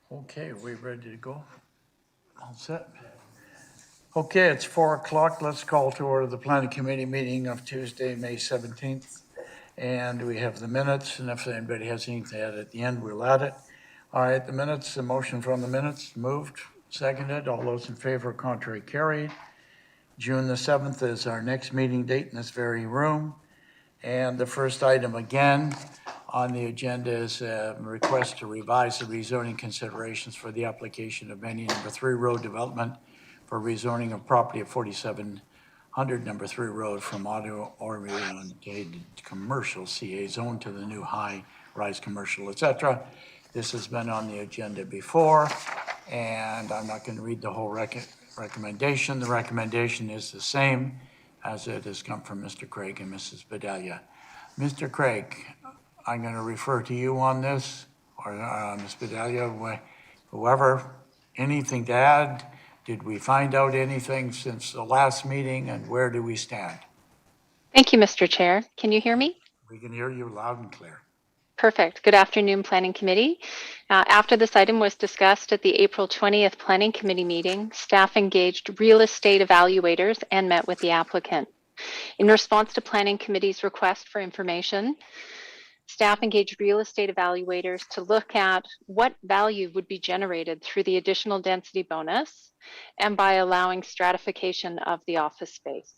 Okay, we ready to go? All set? Okay, it's 4:00. Let's call to order the planning committee meeting of Tuesday, May 17th. And we have the minutes, and if anybody has anything to add at the end, we'll add it. All right, the minutes, the motion from the minutes, moved, seconded. All those in favor, contrary, carried. June the 7th is our next meeting date in this very room. And the first item again on the agenda is a request to revise the rezoning considerations for the application of Benny Number 3 Road Development for rezoning of property at 4700 Number 3 Road from auto-oriented commercial CA zone to the new high-rise commercial, etc. This has been on the agenda before, and I'm not going to read the whole recommendation. The recommendation is the same as it has come from Mr. Craig and Mrs. Bedelia. Mr. Craig, I'm going to refer to you on this, or Ms. Bedelia, whoever, anything to add? Did we find out anything since the last meeting, and where do we stand? Thank you, Mr. Chair. Can you hear me? We can hear you loud and clear. Perfect. Good afternoon, Planning Committee. After this item was discussed at the April 20th Planning Committee meeting, staff engaged real estate evaluators and met with the applicant. In response to Planning Committee's request for information, staff engaged real estate evaluators to look at what value would be generated through the additional density bonus and by allowing stratification of the office space.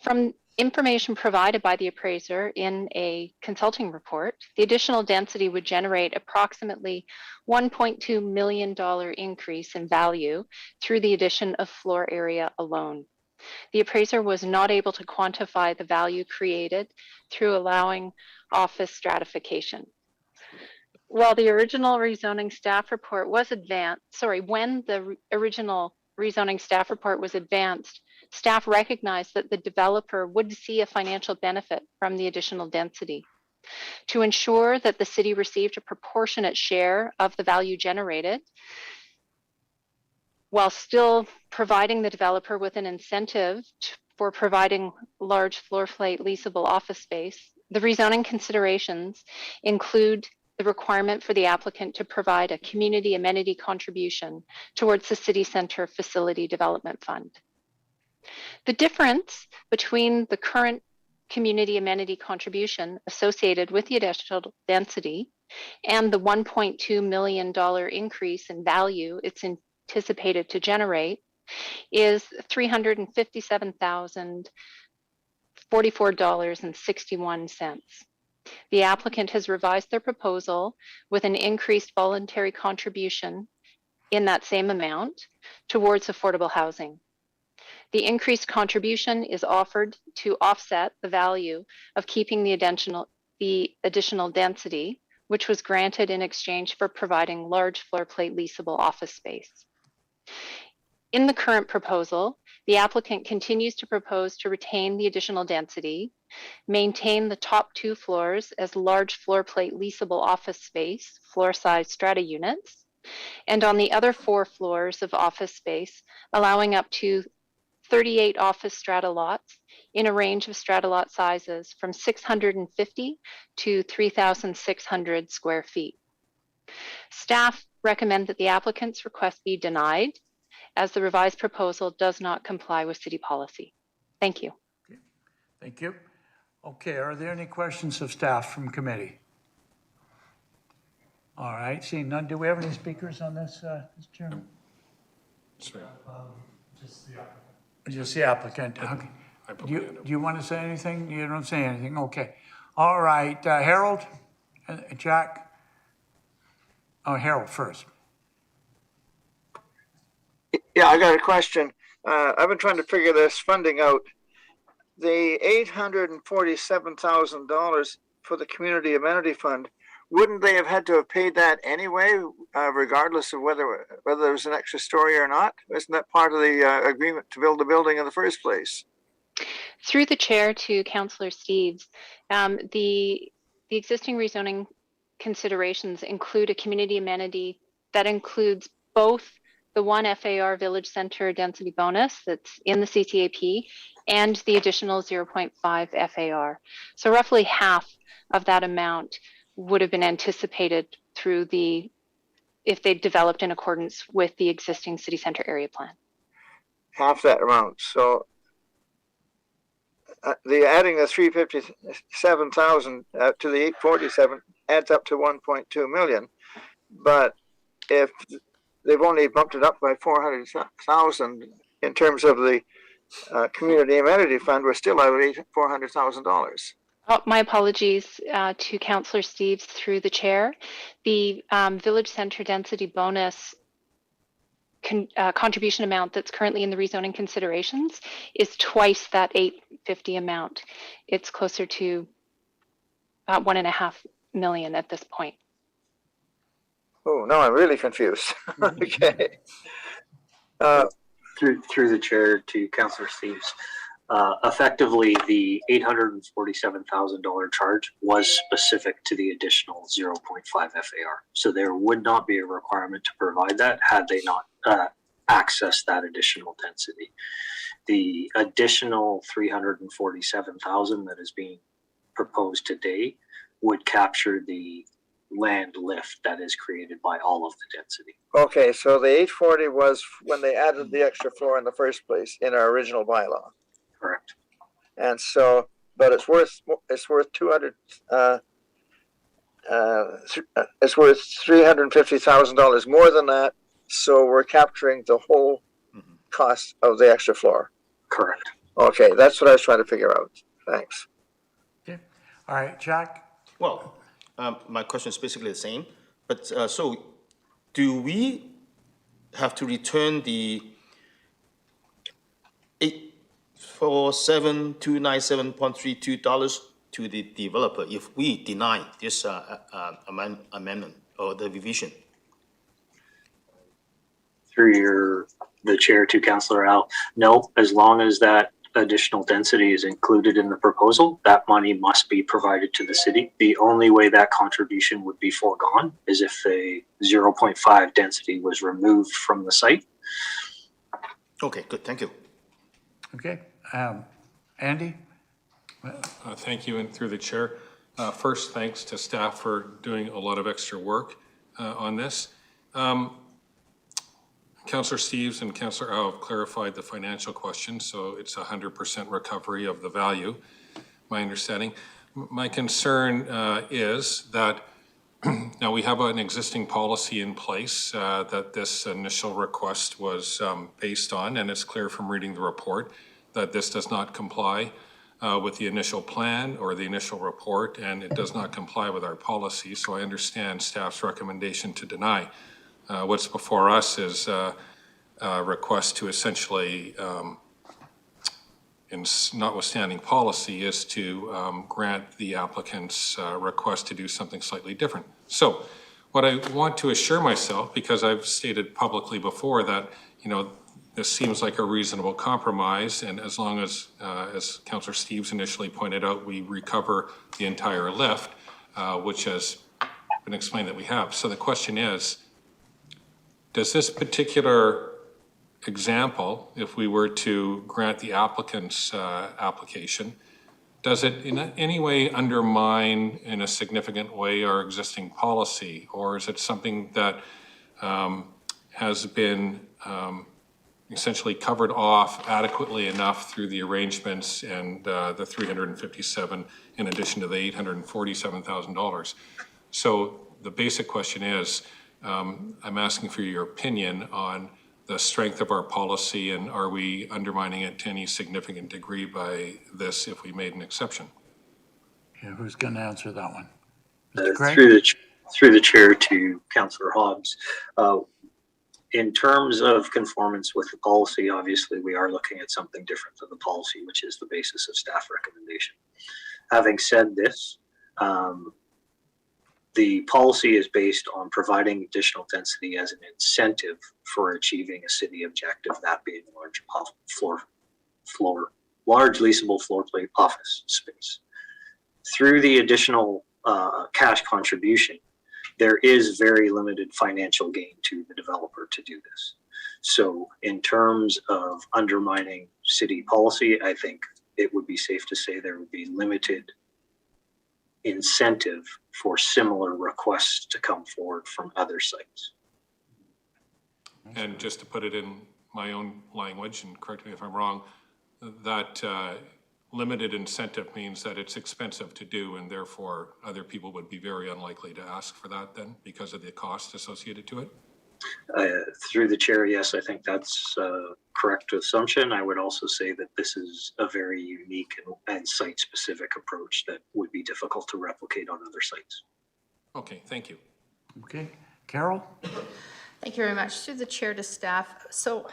From information provided by the appraiser in a consulting report, the additional density would generate approximately $1.2 million increase in value through the addition of floor area alone. The appraiser was not able to quantify the value created through allowing office stratification. While the original rezoning staff report was when the original rezoning staff report was advanced, staff recognized that the developer would see a financial benefit from the additional density. To ensure that the city received a proportionate share of the value generated, while still providing the developer with an incentive for providing large floor plate leasable office space, the rezoning considerations include the requirement for the applicant to provide a community amenity contribution towards the City Center Facility Development Fund. The difference between the current community amenity contribution associated with the additional density and the $1.2 million increase in value it's anticipated to generate is $357,044.61. The applicant has revised their proposal with an increased voluntary contribution in that same amount towards affordable housing. The increased contribution is offered to offset the value of keeping the additional density, which was granted in exchange for providing large floor plate leasable office space. In the current proposal, the applicant continues to propose to retain the additional density, maintain the top 2 floors as large floor plate leasable office space, floor size strata units, and on the other 4 floors of office space, allowing up to 38 office strata lots in a range of strata lot sizes from 650 to 3,600 square feet. Staff recommend that the applicant's request be denied as the revised proposal does not comply with city policy. Thank you. Okay. Thank you. Okay, are there any questions of staff from committee? All right, seeing none, do we have any speakers on this, Mr. Chairman? Just the applicant. Just the applicant. Okay. Do you want to say anything? You don't say anything. Okay. All right, Harold, Jack. Oh, Harold first. Yeah, I got a question. I've been trying to figure this funding out. The $847,000 for the community amenity fund, wouldn't they have had to have paid that anyway, regardless of whether there was an extra story or not? Isn't that part of the agreement to build the building in the first place? Through the chair to Councillor Steeves, the existing rezoning considerations include a community amenity that includes both the 1 FAR Village Center density bonus that's in the CTAP and the additional 0.5 FAR. So roughly half of that amount would have been anticipated through the if they developed in accordance with the existing city center area plan. Half that amount. So the adding the 357,000 to the 847 adds up to 1.2 million. But if they've only bumped it up by 400,000 in terms of the community amenity fund, we're still out at $400,000. Oh, my apologies to Councillor Steves through the chair. The village center density bonus contribution amount that's currently in the rezoning considerations is twice that 850 amount. It's closer to about 1.5 million at this point. Oh, no, I'm really confused. Okay. Through the chair to Councillor Steves. Effectively, the $847,000 charge was specific to the additional 0.5 FAR. So there would not be a requirement to provide that had they not accessed that additional density. The additional 347,000 that is being proposed today would capture the land lift that is created by all of the density. Okay, so the 840 was when they added the extra floor in the first place in our original bylaw. Correct. And so, but it's worth 200. It's worth $350,000 more than that. So we're capturing the whole cost of the extra floor. Correct. Okay, that's what I was trying to figure out. Thanks. Okay, all right, Jack? Well, my question is basically the same, but so do we have to return the 847,297.32 dollars to the developer if we deny this amendment or the revision? Through the chair to Councillor Al, no, as long as that additional density is included in the proposal, that money must be provided to the city. The only way that contribution would be foregone is if a 0.5 density was removed from the site. Okay, good, thank you. Okay, Andy? Thank you, and through the chair. First, thanks to staff for doing a lot of extra work on this. Councillor Steves and Councillor Au have clarified the financial question, so it's 100% recovery of the value, my understanding. My concern is that now we have an existing policy in place that this initial request was based on, and it's clear from reading the report that this does not comply with the initial plan or the initial report, and it does not comply with our policy. So I understand staff's recommendation to deny. What's before us is a request to essentially, in notwithstanding policy, is to grant the applicant's request to do something slightly different. So what I want to assure myself, because I've stated publicly before that, this seems like a reasonable compromise, and as long as Councillor Steves initially pointed out, we recover the entire lift, which has been explained that we have. So the question is, does this particular example, if we were to grant the applicant's application, does it in any way undermine in a significant way our existing policy, or is it something that has been essentially covered off adequately enough through the arrangements and the 357 in addition to the $847,000? So the basic question is, I'm asking for your opinion on the strength of our policy, and are we undermining it to any significant degree by this if we made an exception? Yeah, who's going to answer that one? Through the chair to Councillor Hobbs. In terms of conformance with the policy, obviously we are looking at something different than the policy, which is the basis of staff recommendation. Having said this, the policy is based on providing additional density as an incentive for achieving a city objective, that being large leasable floor plate office space. Through the additional cash contribution, there is very limited financial gain to the developer to do this. So in terms of undermining city policy, I think it would be safe to say there would be limited incentive for similar requests to come forward from other sites. And just to put it in my own language, and correct me if I'm wrong, that limited incentive means that it's expensive to do, and therefore other people would be very unlikely to ask for that then because of the cost associated to it? Through the chair, yes, I think that's a correct assumption. I would also say that this is a very unique and site-specific approach that would be difficult to replicate on other sites. Okay, thank you. Okay, Carol? Thank you very much. Through the chair to staff. So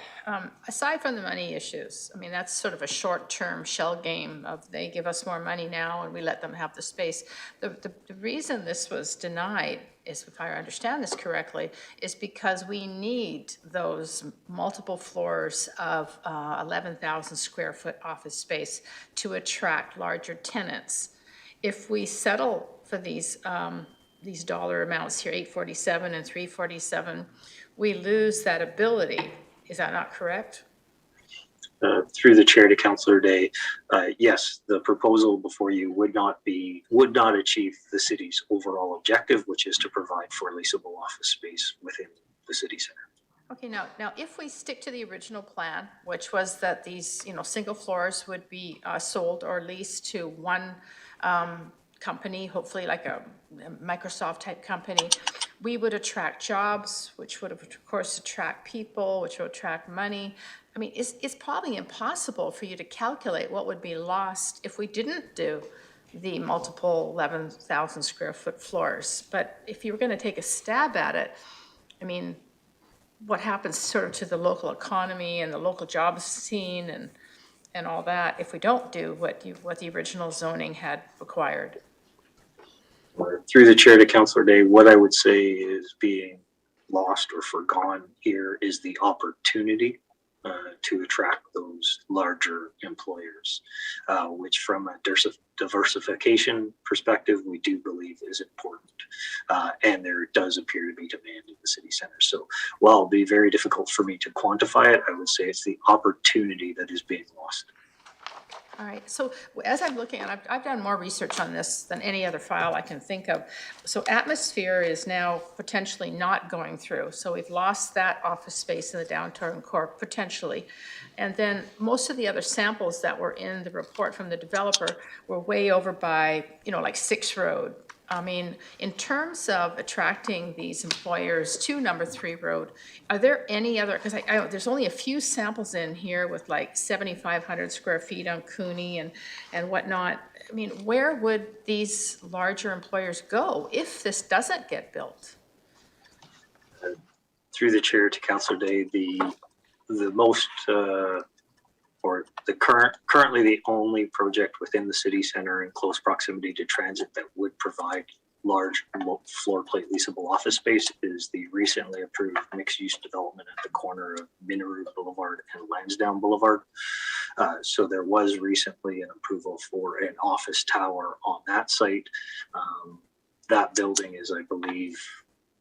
aside from the money issues, I mean, that's sort of a short-term shell game of they give us more money now and we let them have the space. The reason this was denied is, if I understand this correctly, is because we need those multiple floors of 11,000 square foot office space to attract larger tenants. If we settle for these dollar amounts here, 847 and 347, we lose that ability. Is that not correct? Through the chair to Councillor Day, yes, the proposal before you would not achieve the city's overall objective, which is to provide for leasable office space within the city center. Okay, now if we stick to the original plan, which was that these single floors would be sold or leased to one company, hopefully like a Microsoft type company, we would attract jobs, which would of course attract people, which would attract money. I mean, it's probably impossible for you to calculate what would be lost if we didn't do the multiple 11,000 square foot floors. But if you were going to take a stab at it, I mean, what happens sort of to the local economy and the local job scene and all that if we don't do what the original zoning had required? Through the chair to Councillor Day, what I would say is being lost or forgone here is the opportunity to attract those larger employers, which from a diversification perspective, we do believe is important. And there does appear to be demand in the city center. So while it'll be very difficult for me to quantify it, I would say it's the opportunity that is being lost. All right, so as I'm looking, and I've done more research on this than any other file I can think of. So Atmosphere is now potentially not going through. So we've lost that office space in the downtown core, potentially. And then most of the other samples that were in the report from the developer were way over by, like 6 Road. I mean, in terms of attracting these employers to number 3 Road, are there any other, because there's only a few samples in here with like 7,500 square feet on Cooney and whatnot. I mean, where would these larger employers go if this doesn't get built? Through the chair to Councillor Day, the most or the currently the only project within the city center in close proximity to transit that would provide large floor plate leasable office space is the recently approved mixed-use development at the corner of Minaroo Boulevard and Lansdowne Boulevard. So there was recently an approval for an office tower on that site. That building is, I believe,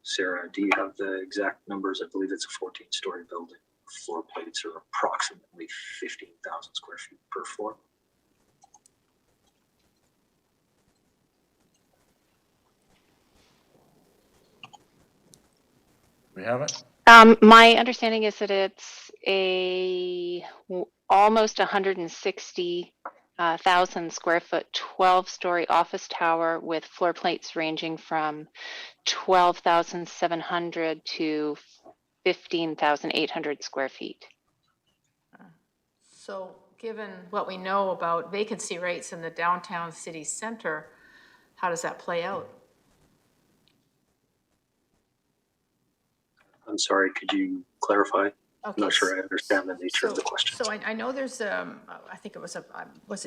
Sarah, do you have the exact numbers? I believe it's a 14-story building. Floor plates are approximately 15,000 square feet per floor. We have it? My understanding is that it's almost 160,000 square foot, 12-story office tower with floor plates ranging from 12,700 to 15,800 square feet. So given what we know about vacancy rates in the downtown city center, how does that play out? I'm sorry, could you clarify? Okay, I'm not sure I understand the nature of the question. So I know there's I think it was it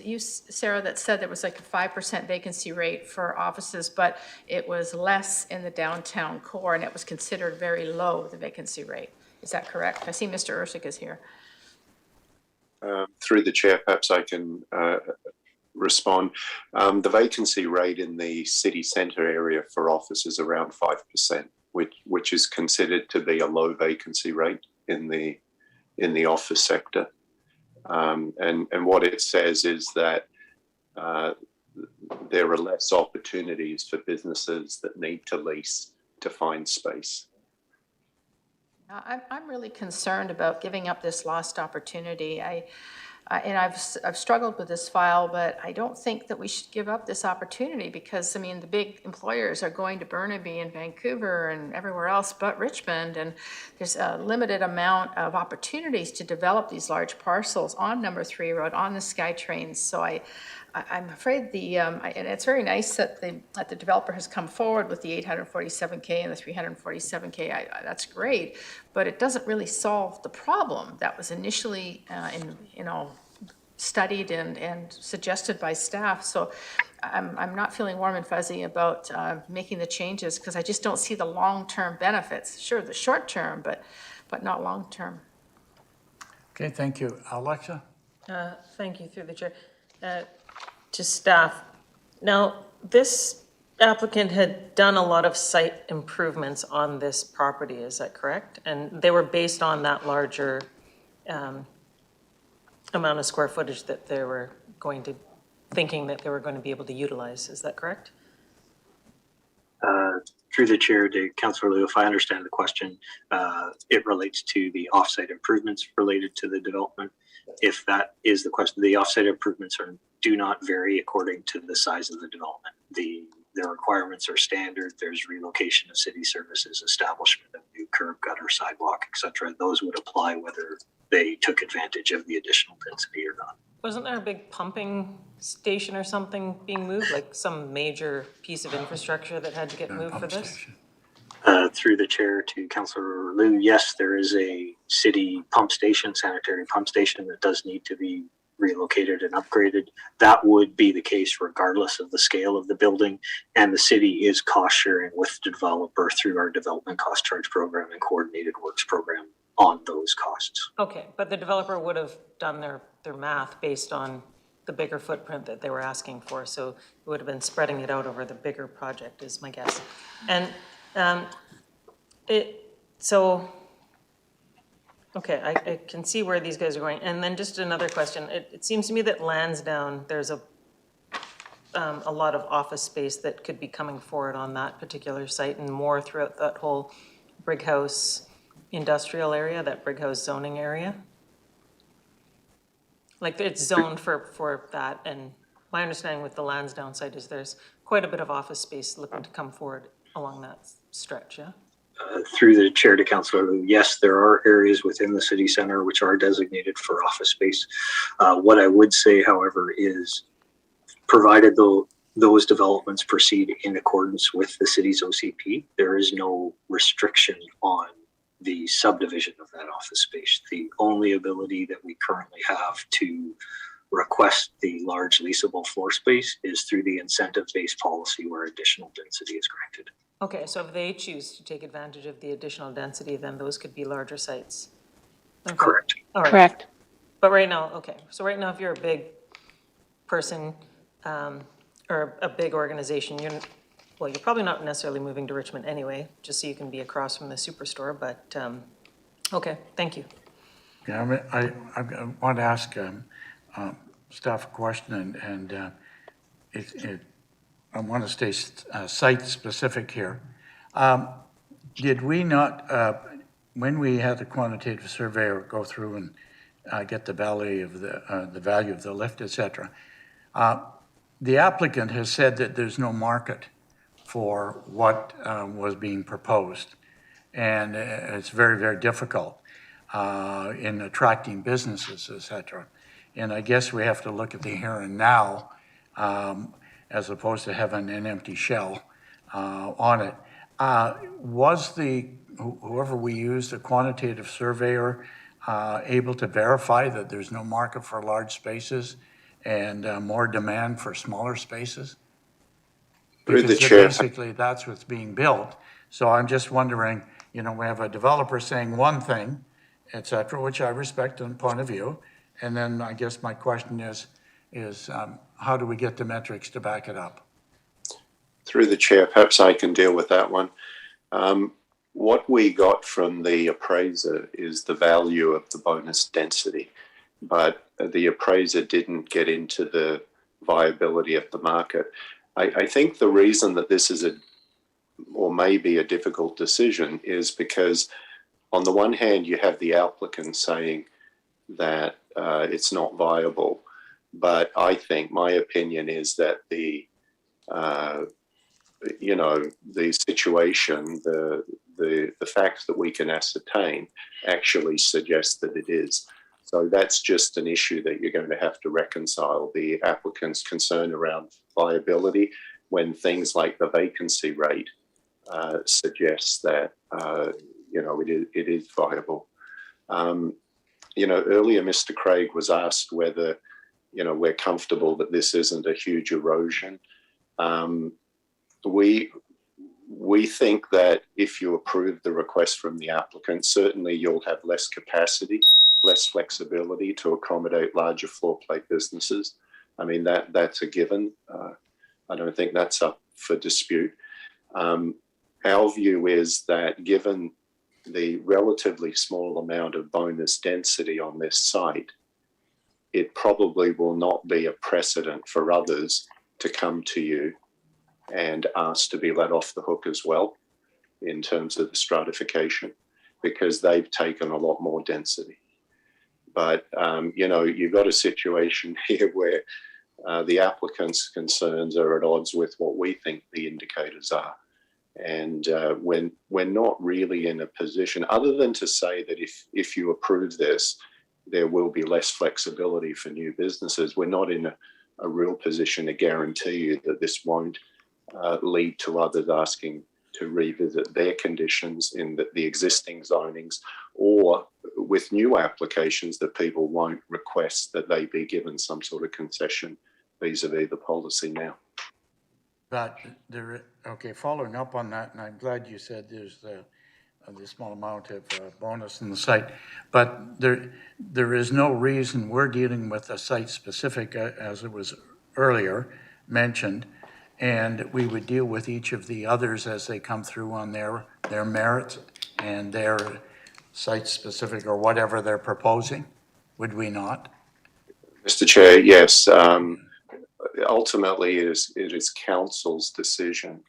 you, Sarah, that said there was like a 5% vacancy rate for offices, but it was less in the downtown core and it was considered very low, the vacancy rate. Is that correct? I see Mr. Ursik is here. Through the chair, perhaps I can respond. The vacancy rate in the city centre area for office is around 5%, which is considered to be a low vacancy rate in the office sector. And what it says is that there are less opportunities for businesses that need to lease to find space. I'm really concerned about giving up this lost opportunity. And I've struggled with this file, but I don't think that we should give up this opportunity because, I mean, the big employers are going to Burnaby and Vancouver and everywhere else but Richmond, and there's a limited amount of opportunities to develop these large parcels on Number 3 Road, on the SkyTrains. So I'm afraid and it's very nice that the developer has come forward with the 847K and the 347K. That's great, but it doesn't really solve the problem that was initially, studied and suggested by staff. So I'm not feeling warm and fuzzy about making the changes because I just don't see the long-term benefits. Sure, the short term, but not long-term. Okay, thank you. Alexa? Thank you, through the chair. To staff. Now, this applicant had done a lot of site improvements on this property, is that correct? And they were based on that larger amount of square footage that they were thinking that they were going to be able to utilize, is that correct? Through the chair to Councillor Liu, if I understand the question, it relates to the offsite improvements related to the development. If that is the question, the offsite improvements do not vary according to the size of the development. The requirements are standard. There's relocation of city services, establishment of new curb, gutter, sidewalk, etc. Those would apply whether they took advantage of the additional density or not. Wasn't there a big pumping station or something being moved, like some major piece of infrastructure that had to get moved for this? Through the chair to Councillor Liu, yes, there is a city pump station, sanitary pump station that does need to be relocated and upgraded. That would be the case regardless of the scale of the building, and the city is cost sharing with the developer through our development cost charge program and coordinated works program on those costs. Okay, but the developer would have done their math based on the bigger footprint that they were asking for, so it would have been spreading it out over the bigger project is my guess. And okay, I can see where these guys are going. And then just another question. It seems to me that Lansdowne, there's a lot of office space that could be coming forward on that particular site and more throughout that whole Brighouse industrial area, that Brighouse zoning area. Like it's zoned for that. And my understanding with the Lansdowne site is there's quite a bit of office space looking to come forward along that stretch, yeah? Through the chair to Councillor Liu, yes, there are areas within the city centre which are designated for office space. What I would say, however, is provided those developments proceed in accordance with the city's OCP, there is no restriction on the subdivision of that office space. The only ability that we currently have to request the large leasable floor space is through the incentive-based policy where additional density is granted. Okay, so if they choose to take advantage of the additional density, then those could be larger sites. Okay. Correct. All right. Correct. But right now, okay, so right now if you're a big person or a big organization, you're probably not necessarily moving to Richmond anyway, just so you can be across from the superstore, but okay, thank you. Yeah, I want to ask staff a question, and I want to stay site-specific here. Did we not, when we had the quantitative surveyor go through and get the value of the lift, et cetera, the applicant has said that there's no market for what was being proposed, and it's very, very difficult in attracting businesses, et cetera. And I guess we have to look at the here and now as opposed to having an empty shell on it. Was whoever we used, the quantitative surveyor, able to verify that there's no market for large spaces and more demand for smaller spaces? Because basically that's what's being built. So I'm just wondering, we have a developer saying one thing, et cetera, which I respect and point of view. And then I guess my question is how do we get the metrics to back it up? Through the chair, perhaps I can deal with that one. What we got from the appraiser is the value of the bonus density, but the appraiser didn't get into the viability of the market. I think the reason that this is or may be a difficult decision is because on the one hand, you have the applicant saying that it's not viable, but I think my opinion is that the situation, the facts that we can ascertain actually suggest that it is. So that's just an issue that you're going to have to reconcile, the applicant's concern around viability when things like the vacancy rate suggests that, it is viable. Earlier Mr. Craig was asked whether, we're comfortable that this isn't a huge erosion. We think that if you approve the request from the applicant, certainly you'll have less capacity, less flexibility to accommodate larger floor plate businesses. I mean, that's a given. I don't think that's up for dispute. Our view is that given the relatively small amount of bonus density on this site, it probably will not be a precedent for others to come to you and ask to be let off the hook as well in terms of the stratification, because they've taken a lot more density. But, you've got a situation here where the applicant's concerns are at odds with what we think the indicators are. And when we're not really in a position, other than to say that if you approve this, there will be less flexibility for new businesses, we're not in a real position to guarantee you that this won't lead to others asking to revisit their conditions in the existing zonings, or with new applications that people won't request that they be given some sort of concession vis-a-vis the policy now. But following up on that, and I'm glad you said there's the small amount of bonus in the site, but there is no reason we're dealing with a site-specific, as it was earlier mentioned, and we would deal with each of the others as they come through on their merits and their site-specific or whatever they're proposing, would we not? Mr. Chair, yes. Ultimately, it is council's decision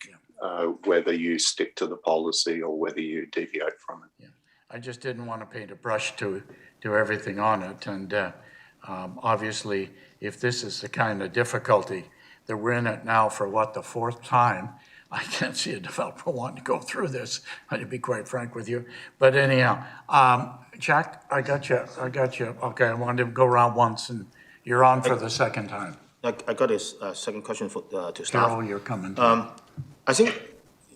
whether you stick to the policy or whether you deviate from it. Yeah. I just didn't want to paint a brush to everything on it. And obviously, if this is the kind of difficulty that we're in it now for the fourth time, I can't see a developer wanting to go through this, to be quite frank with you. But anyhow, Jack, I got you. Okay, I wanted to go around once, and you're on for the second time. I got a second question to staff. Carol, you're coming. I think,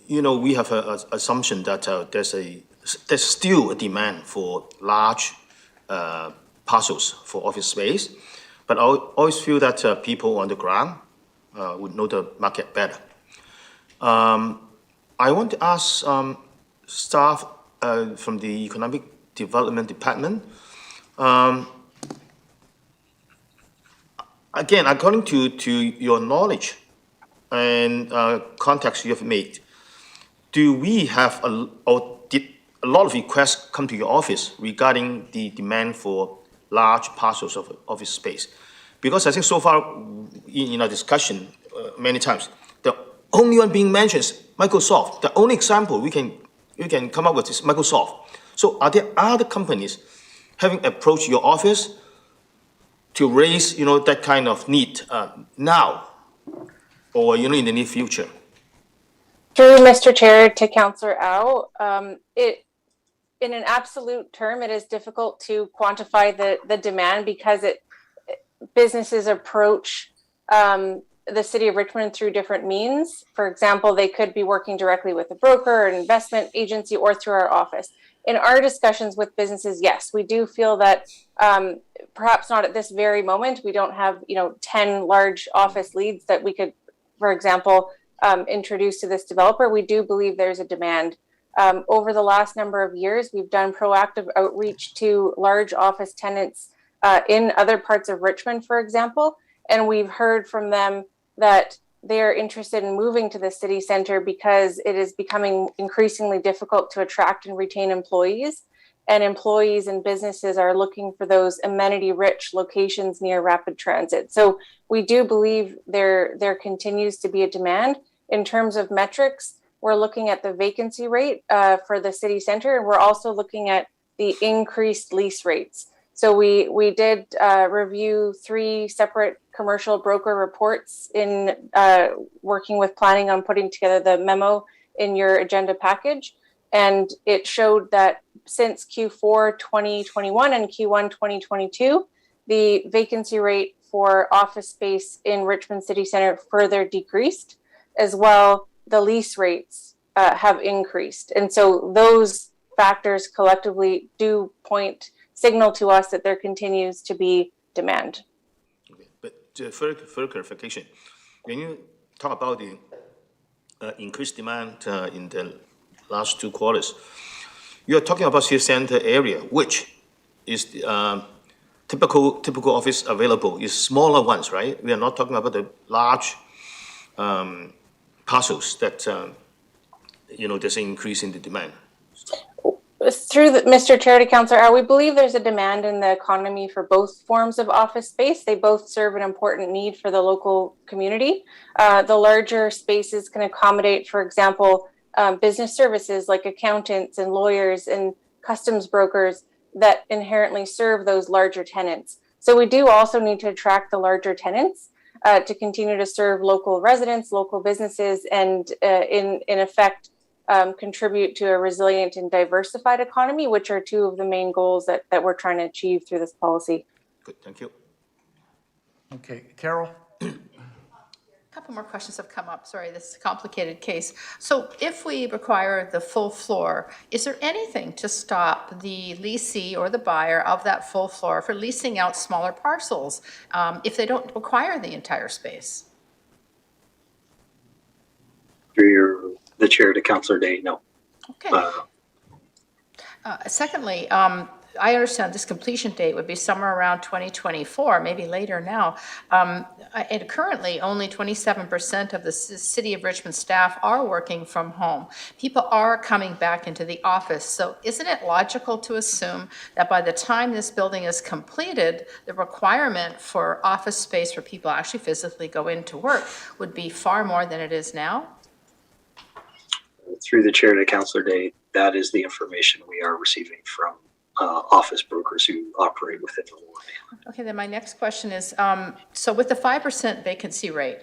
we have an assumption that there's still a demand for large parcels for office space, but I always feel that people on the ground would know the market better. I want to ask staff from the Economic Development Department, again, according to your knowledge and contacts you have made, do we have did a lot of requests come to your office regarding the demand for large parcels of office space? Because I think so far in our discussion many times, the only one being mentioned is Microsoft. The only example we can come up with is Microsoft. So are there other companies having approached your office to raise, that kind of need now or, in the near future? Through Mr. Chair to Councillor Au, in an absolute term, it is difficult to quantify the demand because businesses approach the City of Richmond through different means. For example, they could be working directly with a broker, an investment agency, or through our office. In our discussions with businesses, yes, we do feel that perhaps not at this very moment. We don't have 10 large office leads that we could, for example, introduce to this developer. We do believe there's a demand. Over the last number of years, we've done proactive outreach to large office tenants in other parts of Richmond, for example, and we've heard from them that they're interested in moving to the city center because it is becoming increasingly difficult to attract and retain employees, and employees and businesses are looking for those amenity-rich locations near rapid transit. So we do believe there continues to be a demand. In terms of metrics, we're looking at the vacancy rate for the city center, and we're also looking at the increased lease rates. So we did review 3 separate commercial broker reports in working with planning on putting together the memo in your agenda package. And it showed that since Q4 2021 and Q1 2022, the vacancy rate for office space in Richmond City Centre further decreased. As well, the lease rates have increased. And so those factors collectively do signal to us that there continues to be demand. Okay. But further clarification, when you talk about the increased demand in the last 2 quarters, you are talking about city center area, which is typical office available is smaller ones, right? We are not talking about the large parcels that there's an increase in the demand. Through Mr. Chair to Councillor, we believe there's a demand in the economy for both forms of office space. They both serve an important need for the local community. The larger spaces can accommodate, for example, business services like accountants and lawyers and customs brokers that inherently serve those larger tenants. So we do also need to attract the larger tenants to continue to serve local residents, local businesses, and in effect, contribute to a resilient and diversified economy, which are 2 of the main goals that we're trying to achieve through this policy. Good, thank you. Okay, Carol? A couple more questions have come up. Sorry, this is a complicated case. So if we require the full floor, is there anything to stop the leasee or the buyer of that full floor for leasing out smaller parcels if they don't require the entire space? Through the chair to Councillor Day, no. Okay. Secondly, I understand this completion date would be somewhere around 2024, maybe later now. And currently, only 27% of the City of Richmond staff are working from home. People are coming back into the office. So isn't it logical to assume that by the time this building is completed, the requirement for office space for people actually physically go into work would be far more than it is now? Through the chair to Councillor Day, that is the information we are receiving from office brokers who operate within the law. Okay, then my next question is, so with the 5% vacancy rate,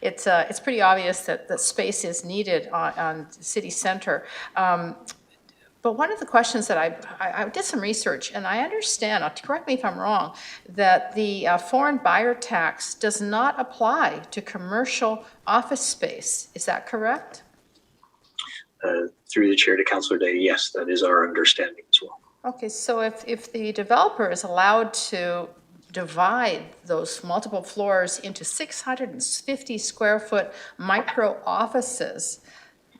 it's pretty obvious that the space is needed on city center. But one of the questions that I did some research, and I understand, correct me if I'm wrong, that the foreign buyer tax does not apply to commercial office space. Is that correct? Through the chair to Councillor Day, yes, that is our understanding as well. Okay, so if the developer is allowed to divide those multiple floors into 650 square foot micro offices,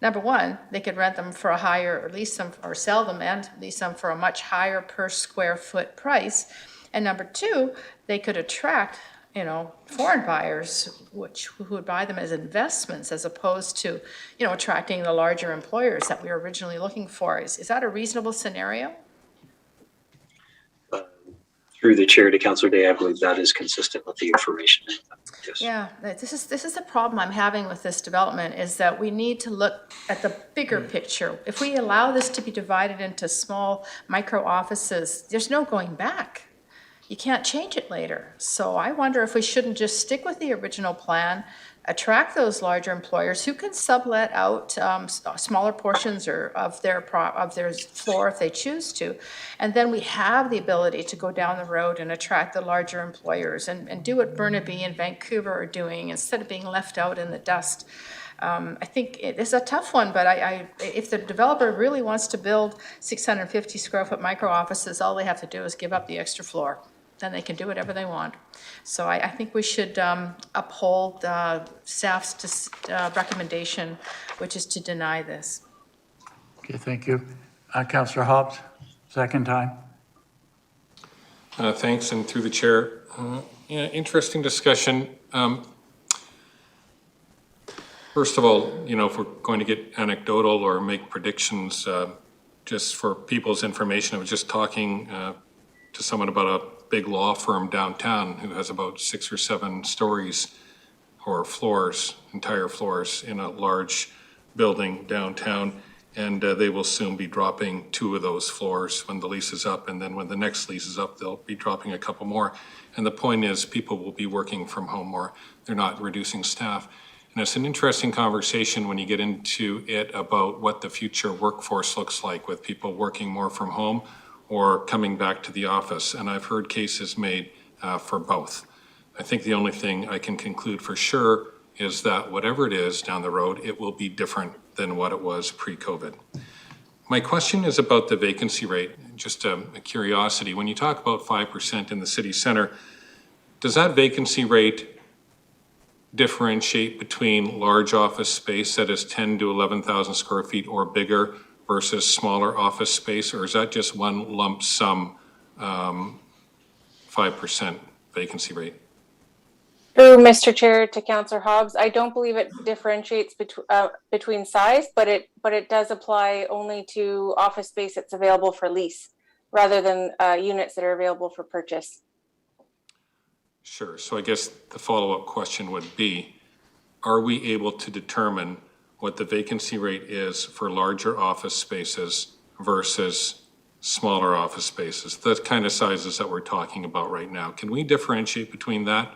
number one, they could rent them for a higher, or lease them, or sell them and lease them for a much higher per square foot price. And number two, they could attract foreign buyers, who would buy them as investments as opposed to, attracting the larger employers that we were originally looking for. Is that a reasonable scenario? Through the chair to Councillor Day, I believe that is consistent with the information. Yes. Yeah, this is the problem I'm having with this development, is that we need to look at the bigger picture. If we allow this to be divided into small micro offices, there's no going back. You can't change it later. So I wonder if we shouldn't just stick with the original plan, attract those larger employers who can sublet out smaller portions of their floor if they choose to, and then we have the ability to go down the road and attract the larger employers and do what Burnaby and Vancouver are doing instead of being left out in the dust. I think this is a tough one, but if the developer really wants to build 650 square foot micro offices, all they have to do is give up the extra floor. Then they can do whatever they want. So I think we should uphold staff's recommendation, which is to deny this. Okay, thank you. Councillor Hobbs, second time. Thanks, and through the chair. Interesting discussion. First of all, if we're going to get anecdotal or make predictions, just for people's information, I was just talking to someone about a big law firm downtown who has about 6 or 7 stories or floors, entire floors in a large building downtown, and they will soon be dropping 2 of those floors when the lease is up, and then when the next lease is up, they'll be dropping a couple more. And the point is, people will be working from home more. They're not reducing staff. And it's an interesting conversation when you get into it about what the future workforce looks like with people working more from home or coming back to the office. And I've heard cases made for both. I think the only thing I can conclude for sure is that whatever it is down the road, it will be different than what it was pre-COVID. My question is about the vacancy rate, just a curiosity. When you talk about 5% in the city center, does that vacancy rate differentiate between large office space that is 10 to 11,000 square feet or bigger versus smaller office space, or is that just one lump sum 5% vacancy rate? Through Mr. Chair to Councillor Hobbs, I don't believe it differentiates between size, but it does apply only to office space that's available for lease rather than units that are available for purchase. Sure. So I guess the follow-up question would be, are we able to determine what the vacancy rate is for larger office spaces versus smaller office spaces? The kind of sizes that we're talking about right now. Can we differentiate between that?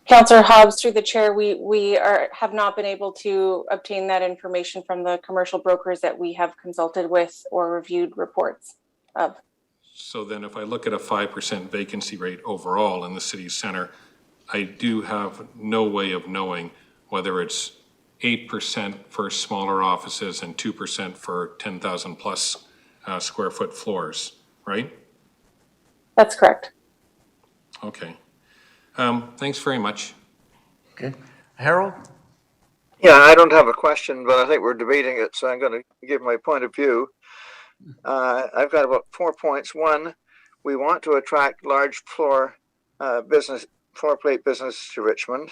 Councillor Hobbs, through the chair, we have not been able to obtain that information from the commercial brokers that we have consulted with or reviewed reports of. So then if I look at a 5% vacancy rate overall in the city center, I do have no way of knowing whether it's 8% for smaller offices and 2% for 10,000 plus square foot floors, right? That's correct. Okay. Thanks very much. Okay. Harold? Yeah, I don't have a question, but I think we're debating it, so I'm going to give my point of view. I've got about 4 points. One, we want to attract large floor plate business to Richmond.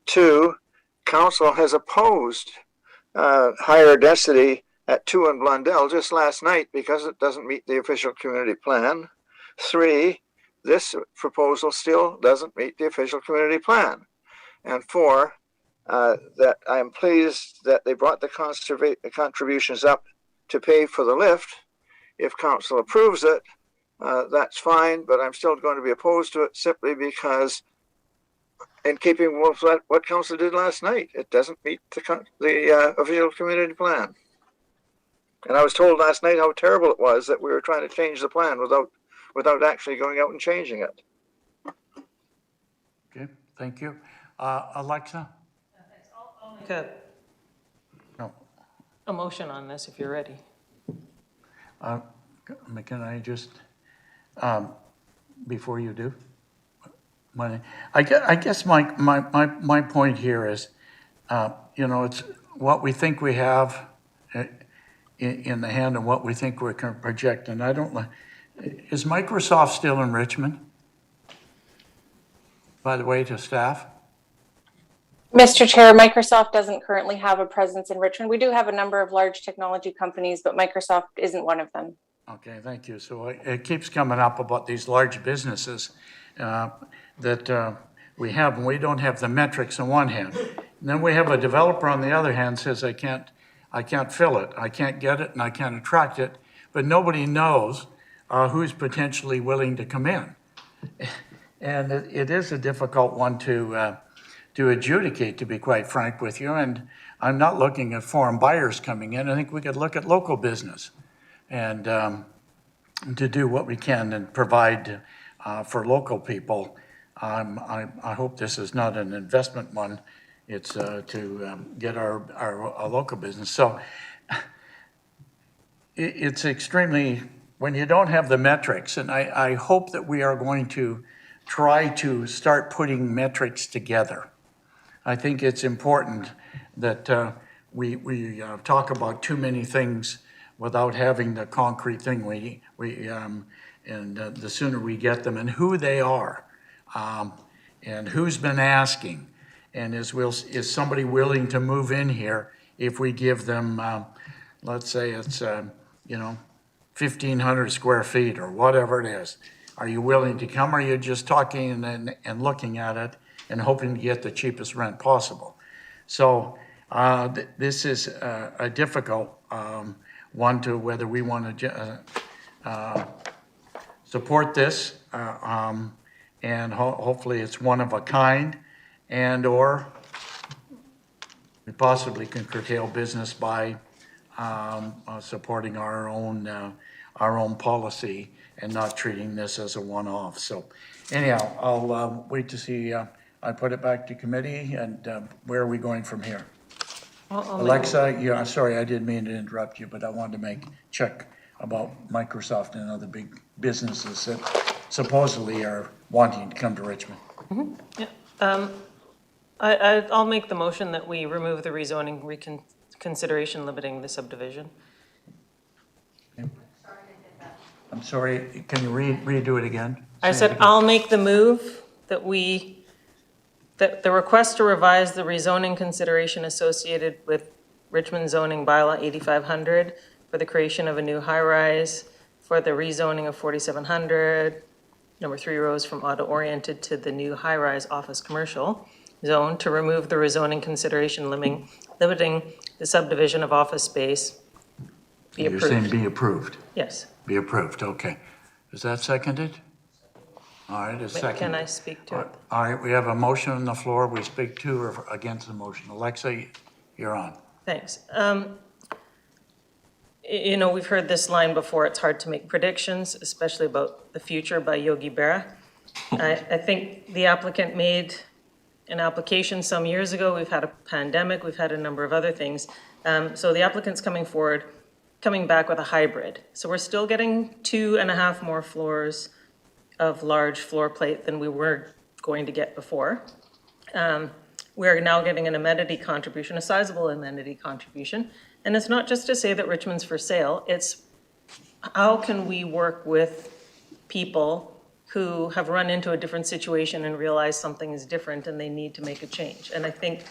2, council has opposed higher density at 2 and Blundell just last night because it doesn't meet the official community plan. 3, this proposal still doesn't meet the official community plan. And 4, that I'm pleased that they brought the contributions up to pay for the lift. If council approves it, that's fine, but I'm still going to be opposed to it simply because, in keeping with what council did last night, it doesn't meet the official community plan. And I was told last night how terrible it was that we were trying to change the plan without actually going out and changing it. Okay, thank you. Alexa? I'll make a motion on this if you're ready. Can I just, before you do? I guess my point here is, it's what we think we have in the hand and what we think we can project. And I don't, is Microsoft still in Richmond? By the way, to staff? Mr. Chair, Microsoft doesn't currently have a presence in Richmond. We do have a number of large technology companies, but Microsoft isn't one of them. Okay, thank you. So it keeps coming up about these large businesses that we have, and we don't have the metrics on one hand. And then we have a developer on the other hand says, I can't fill it, I can't get it, and I can't attract it, but nobody knows who's potentially willing to come in. And it is a difficult one to adjudicate, to be quite frank with you. And I'm not looking at foreign buyers coming in. I think we could look at local business and to do what we can and provide for local people. I hope this is not an investment one. It's to get our local business. So it's extremely, when you don't have the metrics, and I hope that we are going to try to start putting metrics together. I think it's important that we talk about too many things without having the concrete thing. And the sooner we get them and who they are, and who's been asking, and is somebody willing to move in here if we give them, let's say it's 1,500 square feet or whatever it is. Are you willing to come, or are you just talking and looking at it and hoping to get the cheapest rent possible? So This is a difficult one to whether we want to support this, and hopefully it's one of a kind, and/or we possibly can curtail business by supporting our own policy and not treating this as a one-off. So anyhow, I'll wait to see, I put it back to committee, and where are we going from here? Alexa, yeah, sorry, I didn't mean to interrupt you, but I wanted to check about Microsoft and other big businesses that supposedly are wanting to come to Richmond. Yeah. I'll make the motion that we remove the rezoning reconsideration limiting the subdivision. I'm sorry, can you redo it again? I said, I'll make the move that the request to revise the rezoning consideration associated with Richmond zoning bylaw 8500 for the creation of a new high-rise, for the rezoning of 4700, number 3 rows from auto-oriented to the new high-rise office commercial zone, to remove the rezoning consideration limiting the subdivision of office space, be approved. You're saying be approved? Yes. Be approved, okay. Is that seconded? All right, it's seconded. Can I speak to it? All right, we have a motion on the floor. We speak to or against the motion. Alexa, you're on. Thanks. You know, we've heard this line before, it's hard to make predictions, especially about the future, by Yogi Berra. I think the applicant made an application some years ago. We've had a pandemic, we've had a number of other things. So the applicant's coming back with a hybrid. So we're still getting 2.5 more floors of large floor plate than we were going to get before. We're now getting an amenity contribution, a sizable amenity contribution. And it's not just to say that Richmond's for sale, it's how can we work with people who have run into a different situation and realize something is different and they need to make a change. And I think,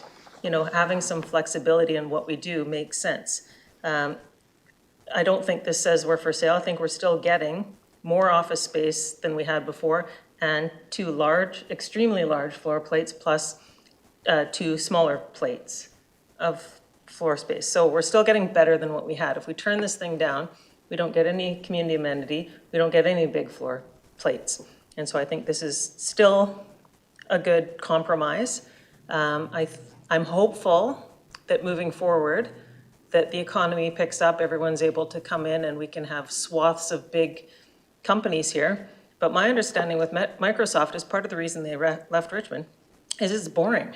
you know, having some flexibility in what we do makes sense. I don't think this says we're for sale. I think we're still getting more office space than we had before, and 2 large, extremely large floor plates plus 2 smaller plates of floor space. So we're still getting better than what we had. If we turn this thing down, we don't get any community amenity, we don't get any big floor plates. And so I think this is still a good compromise. I'm hopeful that moving forward, that the economy picks up, everyone's able to come in and we can have swaths of big companies here. But my understanding with Microsoft is part of the reason they left Richmond is it's boring.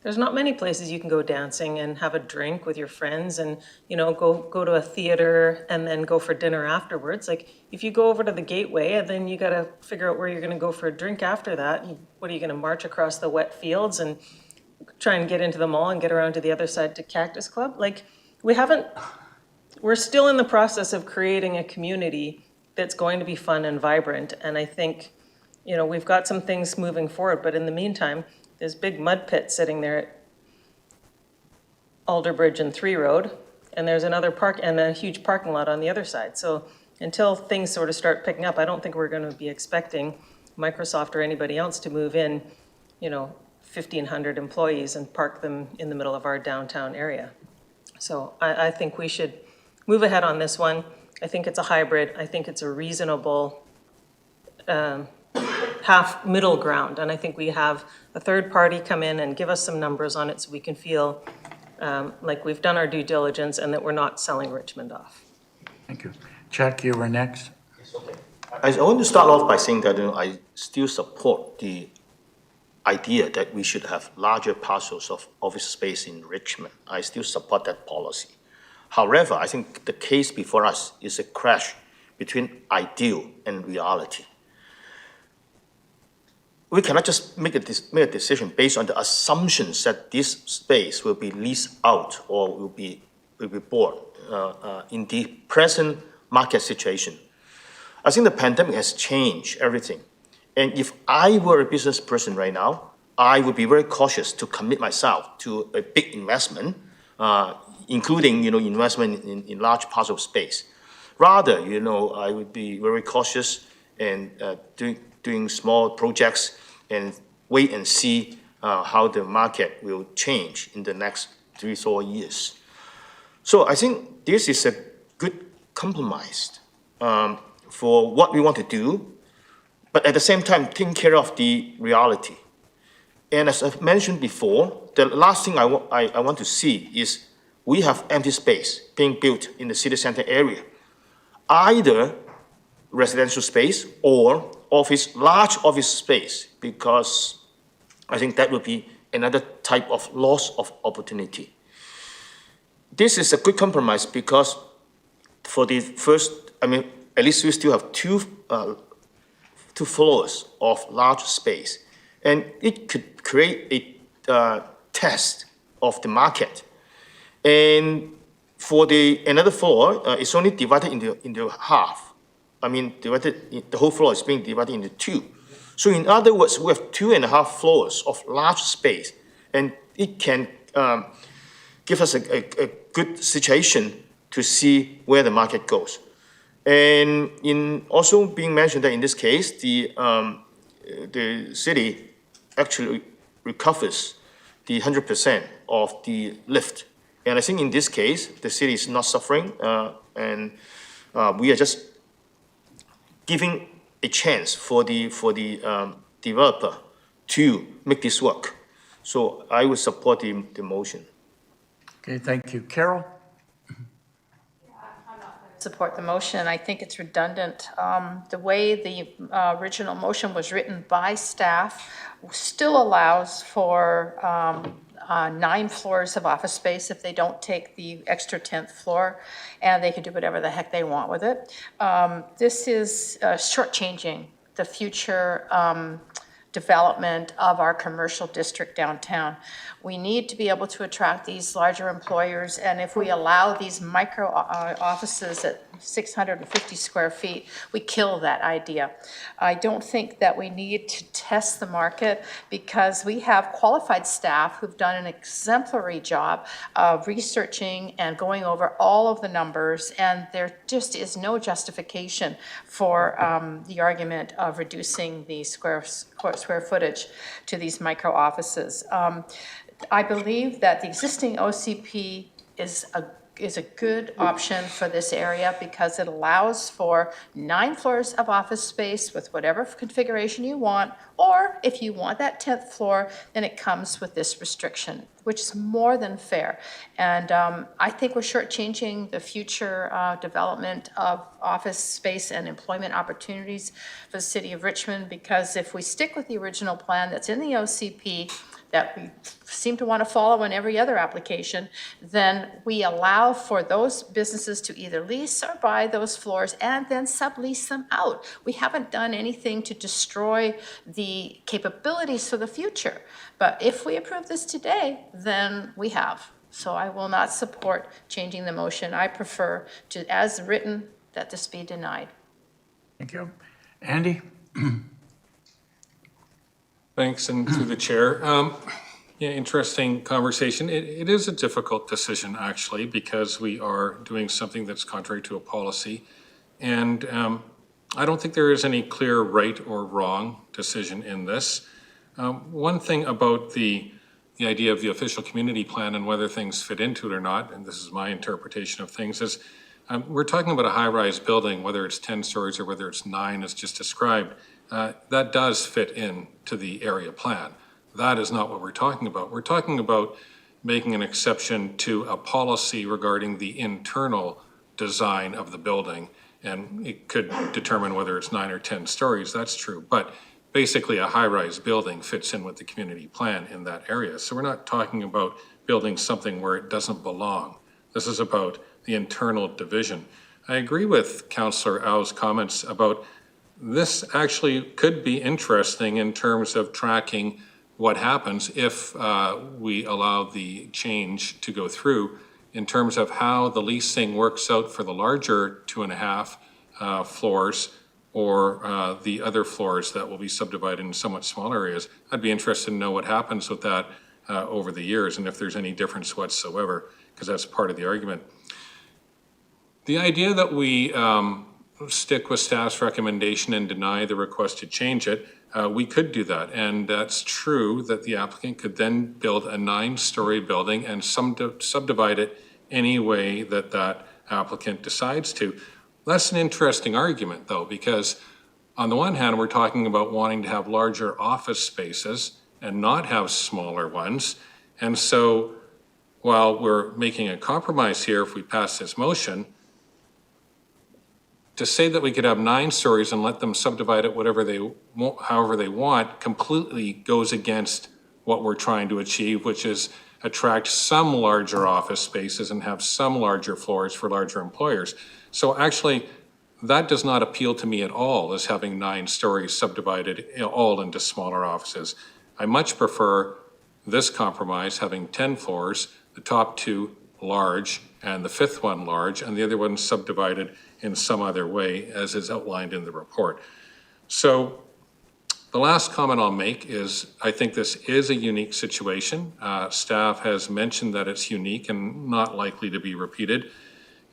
There's not many places you can go dancing and have a drink with your friends and, you know, go to a theater and then go for dinner afterwards. Like, if you go over to the Gateway and then you got to figure out where you're going to go for a drink after that, what are you going to march across the wet fields and try and get into the mall and get around to the other side to Cactus Club? Like, we're still in the process of creating a community that's going to be fun and vibrant. And I think, you know, we've got some things moving forward, but in the meantime, there's big mud pit sitting there at Alderbridge and 3 Road, and there's another park and a huge parking lot on the other side. So until things sort of start picking up, I don't think we're going to be expecting Microsoft or anybody else to move in, you know, 1,500 employees and park them in the middle of our downtown area. So I think we should move ahead on this one. I think it's a hybrid. I think it's a reasonable half middle ground. And I think we have a third party come in and give us some numbers on it so we can feel like we've done our due diligence and that we're not selling Richmond off. Thank you. Chuck, you were next. I want to start off by saying that I still support the idea that we should have larger parcels of office space in Richmond. I still support that policy. However, I think the case before us is a clash between ideal and reality. We cannot just make a decision based on the assumptions that this space will be leased out or will be bought in the present market situation. I think the pandemic has changed everything. And if I were a business person right now, I would be very cautious to commit myself to a big investment, including, investment in large parts of space. Rather, I would be very cautious and doing small projects and wait and see how the market will change in the next 3-4 years. So I think this is a good compromise for what we want to do, but at the same time, taking care of the reality. And as I've mentioned before, the last thing I want to see is we have empty space being built in the city center area, either residential space or large office space, because I think that would be another type of loss of opportunity. This is a good compromise because for the first, at least we still have two floors of large space, and it could create a test of the market. And for another floor, it's only divided into half. The whole floor is being divided into two. So in other words, we have 2.5 floors of large space, and it can give us a good situation to see where the market goes. And in also being mentioned that in this case, the city actually recovers the 100% of the lift. And I think in this case, the city is not suffering, and we are just giving a chance for the developer to make this work. So I would support the motion. Okay, thank you. Carol? Support the motion. I think it's redundant. The way the original motion was written by staff still allows for 9 floors of office space if they don't take the extra 10th floor, and they can do whatever the heck they want with it. This is shortchanging the future development of our commercial district downtown. We need to be able to attract these larger employers, and if we allow these micro offices at 650 square feet, we kill that idea. I don't think that we need to test the market, because we have qualified staff who've done an exemplary job of researching and going over all of the numbers, and there just is no justification for the argument of reducing the square footage to these micro offices. I believe that the existing OCP is a good option for this area, because it allows for 9 floors of office space with whatever configuration you want, or if you want that 10th floor, then it comes with this restriction, which is more than fair. And I think we're shortchanging the future development of office space and employment opportunities for the city of Richmond, because if we stick with the original plan that's in the OCP, that we seem to want to follow in every other application, then we allow for those businesses to either lease or buy those floors and then sublease them out. We haven't done anything to destroy the capabilities for the future. But if we approve this today, then we have. So I will not support changing the motion. I prefer to, as written, that this be denied. Thank you. Andy? Thanks, and through the chair. Yeah, interesting conversation. It is a difficult decision, actually, because we are doing something that's contrary to a policy. And I don't think there is any clear right or wrong decision in this. One thing about the idea of the official community plan and whether things fit into it or not, and this is my interpretation of things, is we're talking about a high-rise building, whether it's 10 stories or whether it's 9 as just described. That does fit into the area plan. That is not what we're talking about. We're talking about making an exception to a policy regarding the internal design of the building, and it could determine whether it's 9 or 10 stories, that's true. But basically a high-rise building fits in with the community plan in that area. So we're not talking about building something where it doesn't belong. This is about the internal division. I agree with Councillor Au's comments about this actually could be interesting in terms of tracking what happens if we allow the change to go through, in terms of how the leasing works out for the larger 2.5 floors or the other floors that will be subdivided in somewhat smaller areas. I'd be interested to know what happens with that over the years, and if there's any difference whatsoever, because that's part of the argument. The idea that we stick with staff's recommendation and deny the request to change it, we could do that. And that's true that the applicant could then build a 9-story building and subdivide it any way that that applicant decides to. That's an interesting argument, though, because on the one hand, we're talking about wanting to have larger office spaces and not have smaller ones. And so while we're making a compromise here, if we pass this motion, to say that we could have 9 stories and let them subdivide it however they want completely goes against what we're trying to achieve, which is attract some larger office spaces and have some larger floors for larger employers. So actually, that does not appeal to me at all, as having 9 stories subdivided all into smaller offices. I much prefer this compromise, having 10 floors, the top 2 large and the 5th one large, and the other one subdivided in some other way, as is outlined in the report. So the last comment I'll make is I think this is a unique situation. Staff has mentioned that it's unique and not likely to be repeated.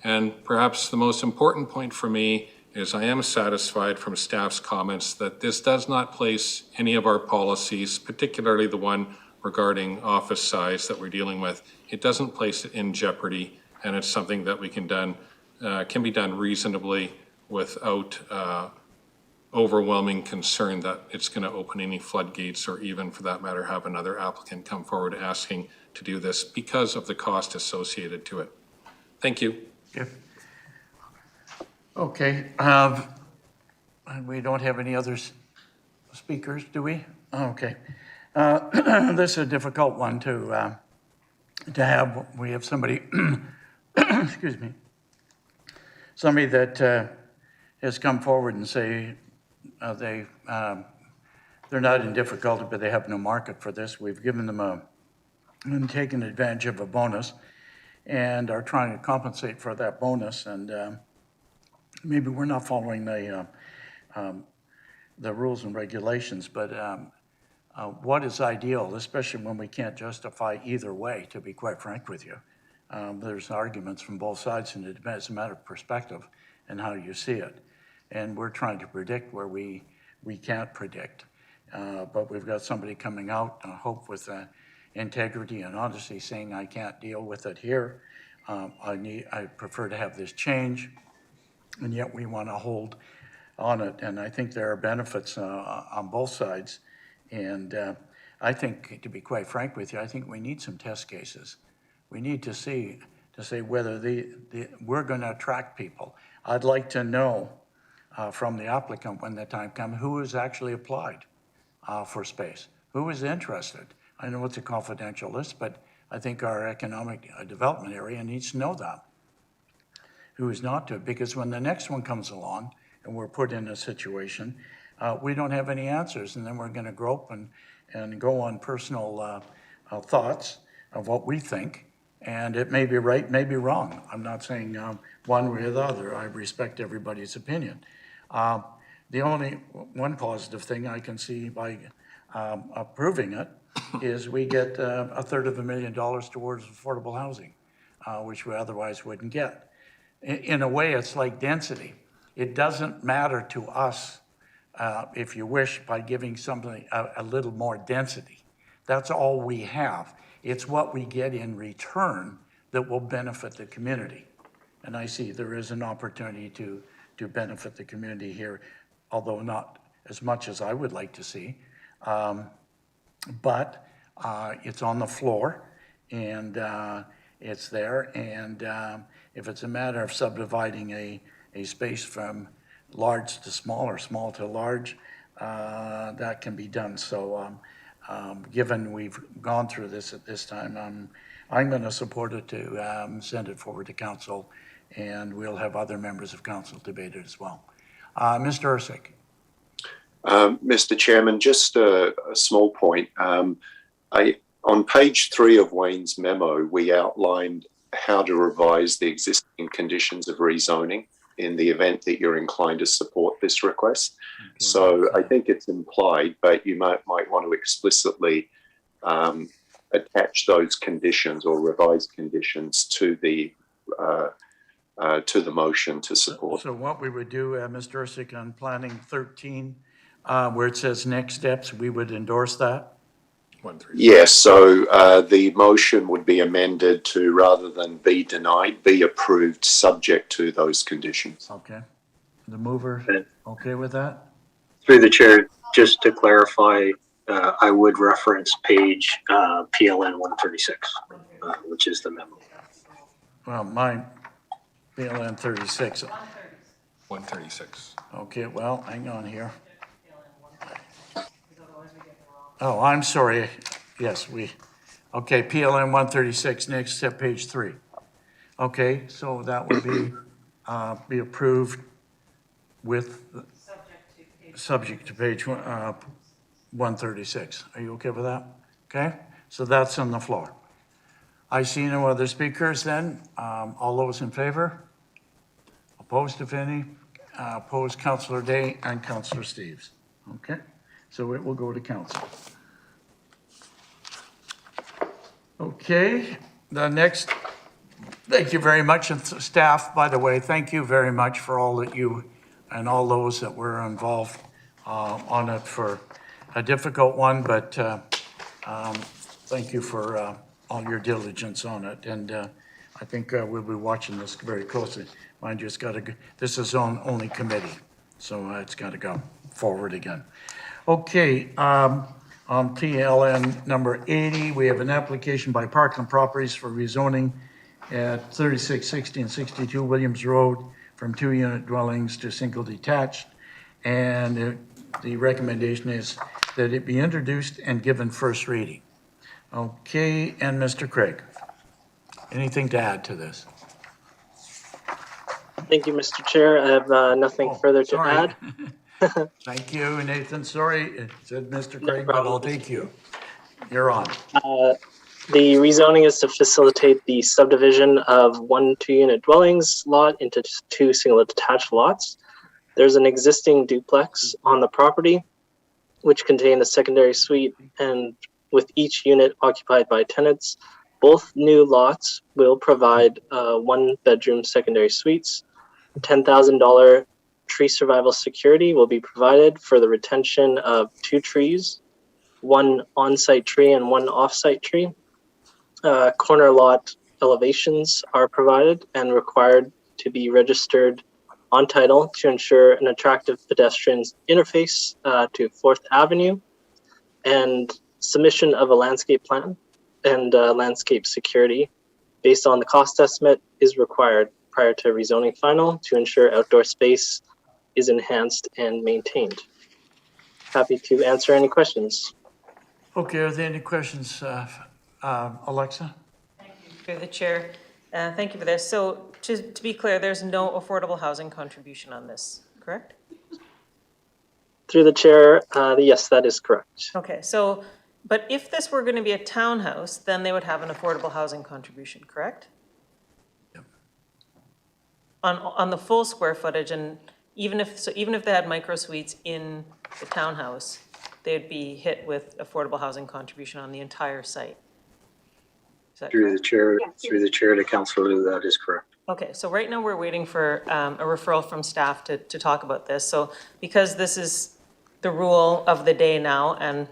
And perhaps the most important point for me is I am satisfied from staff's comments that this does not place any of our policies, particularly the one regarding office size that we're dealing with. It doesn't place it in jeopardy, and it's something that can be done reasonably without overwhelming concern that it's going to open any floodgates, or even for that matter have another applicant come forward asking to do this because of the cost associated to it. Thank you. Okay, and we don't have any other speakers, do we? Okay. This is a difficult one to have. We have somebody, excuse me, somebody that has come forward and say they're not in difficulty, but they have no market for this. We've given them and taken advantage of a bonus and are trying to compensate for that bonus. And maybe we're not following the rules and regulations, but what is ideal, especially when we can't justify either way, to be quite frank with you. There's arguments from both sides, and it's a matter of perspective and how you see it. And we're trying to predict where we can't predict. But we've got somebody coming out, I hope with integrity and honesty, saying I can't deal with it here. I prefer to have this change, and yet we want to hold on it. And I think there are benefits on both sides. And I think, to be quite frank with you, I think we need some test cases. We need to say whether we're going to attract people. I'd like to know from the applicant when the time comes who has actually applied for space, who is interested. I know it's a confidential list, but I think our economic development area needs to know that. Who is not to, because when the next one comes along and we're put in a situation, we don't have any answers, and then we're going to grope and go on personal thoughts of what we think, and it may be right, may be wrong. I'm not saying one way or the other. I respect everybody's opinion. The only one positive thing I can see by approving it is we get $250,000 towards affordable housing, which we otherwise wouldn't get. In a way, it's like density. It doesn't matter to us, if you wish, by giving something a little more density. That's all we have. It's what we get in return that will benefit the community. And I see there is an opportunity to benefit the community here, although not as much as I would like to see. But it's on the floor, and it's there. And if it's a matter of subdividing a space from large to small or small to large, that can be done. So given we've gone through this at this time, I'm going to support it to send it forward to council, and we'll have other members of council debate it as well. Mr. Ersick. Mr. Chairman, just a small point. On page 3 of Wayne's memo, we outlined how to revise the existing conditions of rezoning in the event that you're inclined to support this request. Okay, so I think it's implied, but you might want to explicitly attach those conditions or revised conditions to the motion to support. So what we would do, Mr. Ersick, on planning 13, where it says next steps, we would endorse that? 136. Yes, so the motion would be amended to, rather than be denied, be approved subject to those conditions. Okay. The mover, okay with that? Through the chair, just to clarify, I would reference page PLN 136, which is the memo. Well, mine, PLN 36. 136. Okay, well, hang on here. Oh, I'm sorry. Yes, okay, PLN 136, next step, page 3. Okay, so that would be approved with, subject to page 136. Are you okay with that? Okay, so that's on the floor. I see no other speakers then. All those in favor? Opposed, if any? Opposed, Councillor Day and Councillor Steves. Okay, so it will go to council. Okay, the next, thank you very much, and staff, by the way, thank you very much for all that you and all those that were involved on it for a difficult one, but thank you for all your diligence on it, and I think we'll be watching this very closely. Mind you, this is only committee, so it's got to go forward again. Okay, on TLN number 80, we have an application by Parkland Properties for rezoning at 36, 60, and 62 Williams Road from 2-unit dwellings to single detached. And the recommendation is that it be introduced and given first reading. Okay, and Mr. Craig, anything to add to this? Thank you, Mr. Chair. I have nothing further to Sorry. add. Thank you, Nathan. Sorry, it said Mr. No Craig, but problem. I'll take you. You're on. The rezoning is to facilitate the subdivision of 1 2-unit dwellings lot into 2 single detached lots. There's an existing duplex on the property, which contain a secondary suite, and with each unit occupied by tenants. Both new lots will provide 1-bedroom secondary suites. $10,000 tree survival security will be provided for the retention of 2 trees, 1 on-site tree and 1 off-site tree. Corner lot elevations are provided and required to be registered on title to ensure an attractive pedestrian interface to 4th Avenue, and submission of a landscape plan and landscape security based on the cost estimate is required prior to rezoning final to ensure outdoor space is enhanced and maintained. Happy to answer any questions. Okay, are there any questions, Alexa? Through the chair, thank you for this. So to be clear, there's no affordable housing contribution on this, correct? Through the chair, yes, that is correct. Okay, so, but if this were going to be a townhouse, then they would have an affordable housing contribution, correct? Yep. On the full square footage, and even if they had micro suites in the townhouse, they'd be hit with affordable housing contribution on the entire site. Is that Through correct? the chair to Councillor Liu, that is correct. Okay, so right now we're waiting for a referral from staff to talk about this. So because this is the rule of the day now, and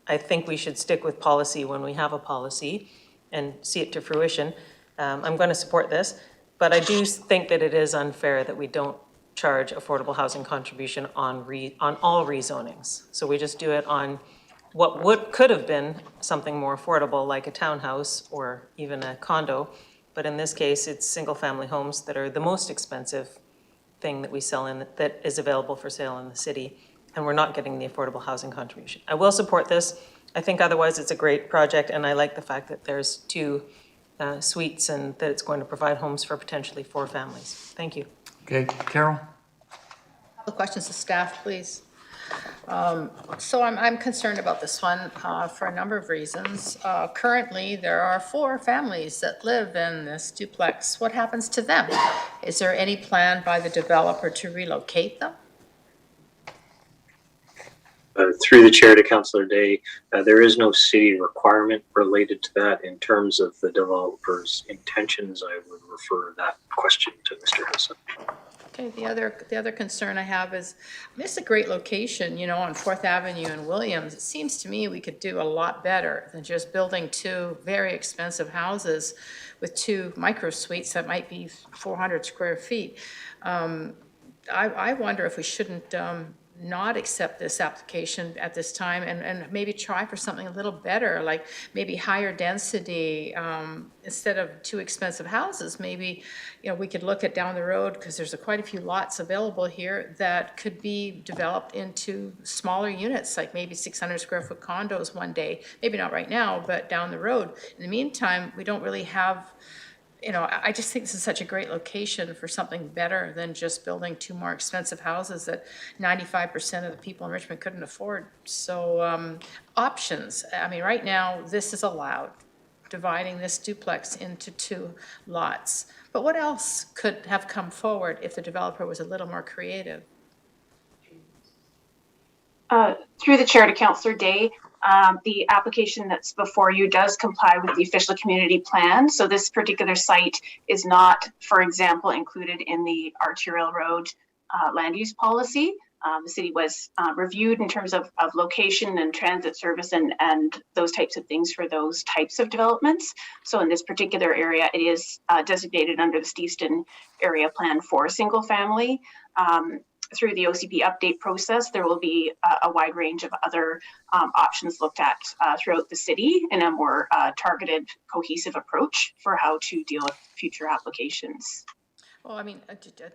I think we should stick with policy when we have a policy and see it to fruition, I'm going to support this. But I do think that it is unfair that we don't charge affordable housing contribution on all rezonings. So we just do it on what could have been something more affordable, like a townhouse or even a condo. But in this case, it's single-family homes that are the most expensive thing that we sell in, that is available for sale in the city, and we're not getting the affordable housing contribution. I will support this. I think otherwise it's a great project, and I like the fact that there's 2 suites and that it's going to provide homes for potentially 4 families. Thank you. Okay, Carol? Couple questions to staff, please. So I'm concerned about this one for a number of reasons. Currently, there are 4 families that live in this duplex. What happens to them? Is there any plan by the developer to relocate them? Through the chair to Councillor Day, there is no city requirement related to that. In terms of the developer's intentions, I would refer that question to Mr. Hassan. Okay, the other concern I have is, this is a great location, you know, on Fourth Avenue in Williams. It seems to me we could do a lot better than just building two very expensive houses with two micro suites that might be 400 square feet. I wonder if we shouldn't not accept this application at this time and maybe try for something a little better, like maybe higher density, instead of two expensive houses. Maybe, you know, we could look at down the road, because there's quite a few lots available here that could be developed into smaller units, like maybe 600 square foot condos one day. Maybe not right now, but down the road. In the meantime, we don't really have, you know, I just think this is such a great location for something better than just building two more expensive houses that 95% of the people in Richmond couldn't afford. So options, I mean, right now, this is allowed, dividing this duplex into two lots. But what else could have come forward if the developer was a little more creative? Through the chair to Councillor Day, the application that's before you does comply with the official community plan. So this particular site is not, for example, included in the arterial road land use policy. The city was reviewed in terms of location and transit service and those types of things for those types of developments. So in this particular area, it is designated under the Stevenson area plan for single family. Through the OCP update process, there will be a wide range of other options looked at throughout the city in a more targeted, cohesive approach for how to deal with future applications. Well, I mean,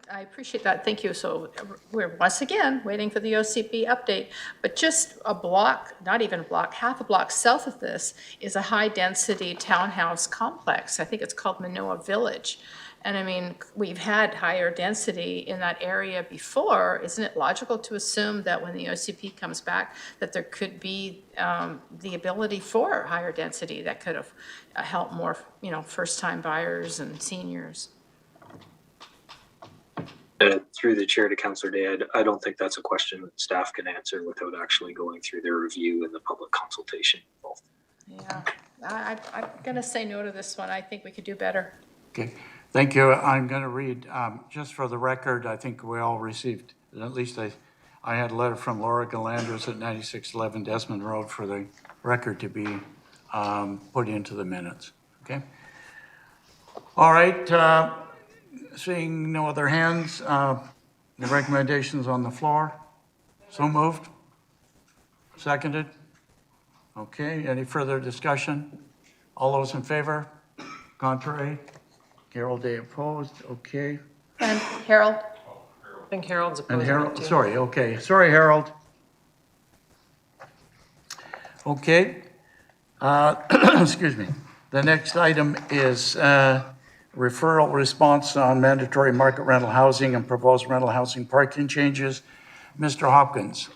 I appreciate that. Thank you. So we're once again waiting for the OCP update, but just a block, not even a block, half a block south of this is a high density townhouse complex. I think it's called Manoa Village. And I mean, we've had higher density in that area before. Isn't it logical to assume that when the OCP comes back, that there could be the ability for higher density that could have helped more, you know, first-time buyers and seniors? Through the chair to Councillor Day, I don't think that's a question that staff can answer without actually going through their review and the public consultation involved. Yeah, I'm going to say no to this one. I think we could do better. Okay, thank you. I'm going to read, just for the record, I think we all received, at least I had a letter from Laura Galanders at 9611 Desmond Road for the record to be put into the minutes, okay? All right, seeing no other hands, the recommendations on the floor. So moved? Seconded? Okay, any further discussion? All those in favor? Contrary? Carol Day opposed, okay. And Harold? I think Harold's And opposing Harold, it too. sorry, okay, sorry, Harold. Okay, excuse me. The next item is referral response on mandatory market rental housing and proposed rental housing parking changes. Mr. Hopkins,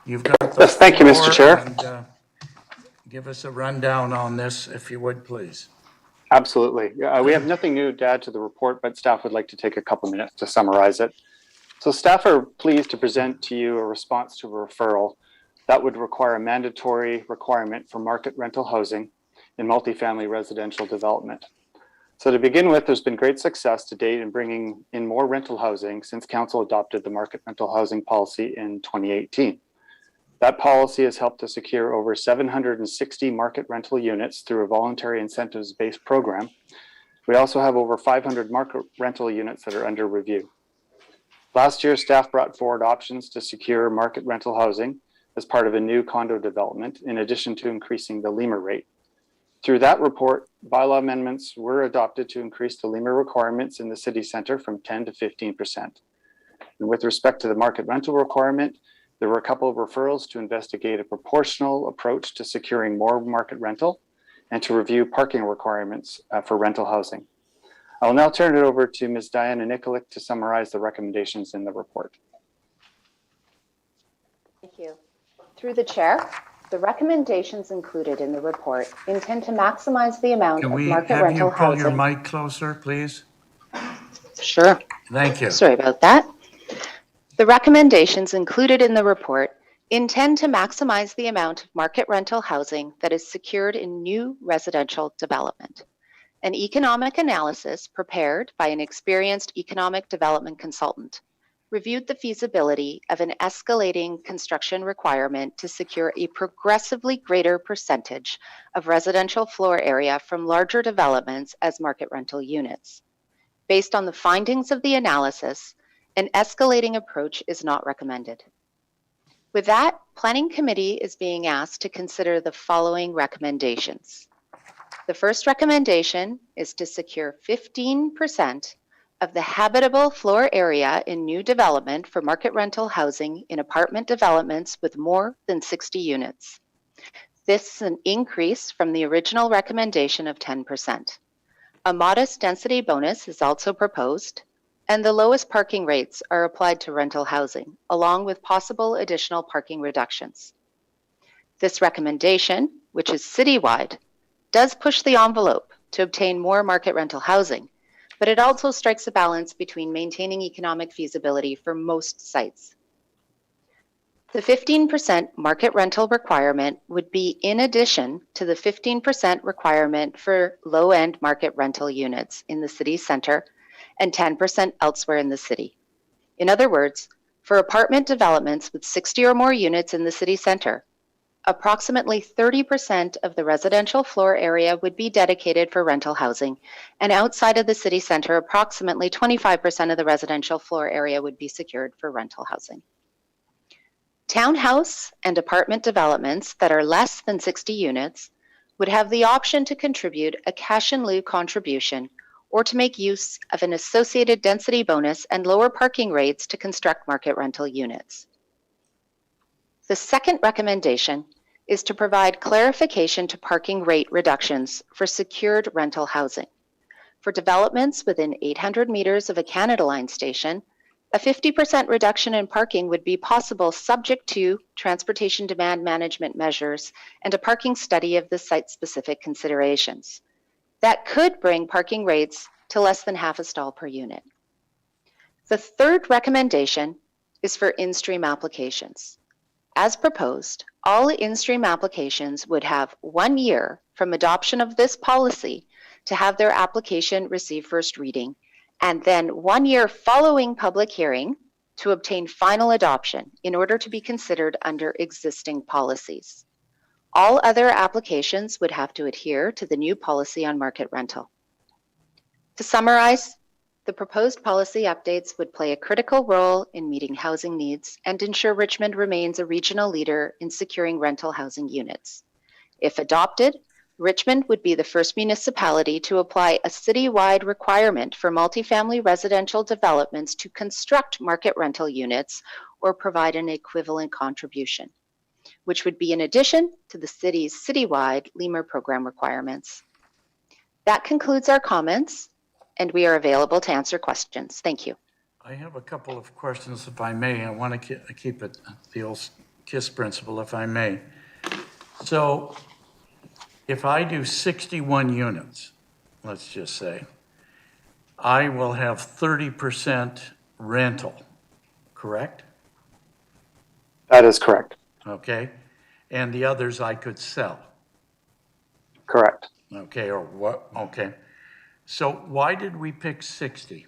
you've got the Yes, thank you, Mr. floor, Chair. and, give us a rundown on this, if you would, please. Absolutely. We have nothing new to add to the report, but staff would like to take a couple minutes to summarize it. So staff are pleased to present to you a response to a referral that would require a mandatory requirement for market rental housing in multifamily residential development. So to begin with, there's been great success to date in bringing in more rental housing since council adopted the market rental housing policy in 2018. That policy has helped to secure over 760 market rental units through a voluntary incentives-based program. We also have over 500 market rental units that are under review. Last year, staff brought forward options to secure market rental housing as part of a new condo development, in addition to increasing the LEMA rate. Through that report, bylaw amendments were adopted to increase the LEMA requirements in the city center from 10 to 15%. And with respect to the market rental requirement, there were a couple of referrals to investigate a proportional approach to securing more market rental and to review parking requirements for rental housing. I will now turn it over to Ms. Diana Nikolic to summarize the recommendations in the report. Thank you. Through the chair, the recommendations included in the report intend to maximize the amount Can of we market have rental you pull your housing. mic closer, please? Sure. Thank you. Sorry about that. The recommendations included in the report intend to maximize the amount of market rental housing that is secured in new residential development. An economic analysis prepared by an experienced economic development consultant reviewed the feasibility of an escalating construction requirement to secure a progressively greater percentage of residential floor area from larger developments as market rental units. Based on the findings of the analysis, an escalating approach is not recommended. With that, Planning Committee is being asked to consider the following recommendations. The first recommendation is to secure 15% of the habitable floor area in new development for market rental housing in apartment developments with more than 60 units. This is an increase from the original recommendation of 10%. A modest density bonus is also proposed, and the lowest parking rates are applied to rental housing, along with possible additional parking reductions. This recommendation, which is citywide, does push the envelope to obtain more market rental housing, but it also strikes a balance between maintaining economic feasibility for most sites. The 15% market rental requirement would be in addition to the 15% requirement for low-end market rental units in the city center and 10% elsewhere in the city. In other words, for apartment developments with 60 or more units in the city center, approximately 30% of the residential floor area would be dedicated for rental housing, and outside of the city center, approximately 25% of the residential floor area would be secured for rental housing. Townhouse and apartment developments that are less than 60 units would have the option to contribute a cash in lieu contribution or to make use of an associated density bonus and lower parking rates to construct market rental units. The second recommendation is to provide clarification to parking rate reductions for secured rental housing. For developments within 800 meters of a Canada Line station, a 50% reduction in parking would be possible subject to transportation demand management measures and a parking study of the site-specific considerations. That could bring parking rates to less than half a stall per unit. The third recommendation is for in-stream applications. As proposed, all in-stream applications would have 1 year from adoption of this policy to have their application receive first reading, and then 1 year following public hearing to obtain final adoption in order to be considered under existing policies. All other applications would have to adhere to the new policy on market rental. To summarize, the proposed policy updates would play a critical role in meeting housing needs and ensure Richmond remains a regional leader in securing rental housing units. If adopted, Richmond would be the first municipality to apply a citywide requirement for multifamily residential developments to construct market rental units or provide an equivalent contribution, which would be in addition to the city's citywide LEMUR program requirements. That concludes our comments, and we are available to answer questions. Thank you. I have a couple of questions, if I may. I want to keep it the old KISS principle, if I may. So if I do 61 units, let's just say, I will have 30% rental, correct? That is correct. Okay. And the others I could sell. Correct. Okay, or what? Okay. So why did we pick 60?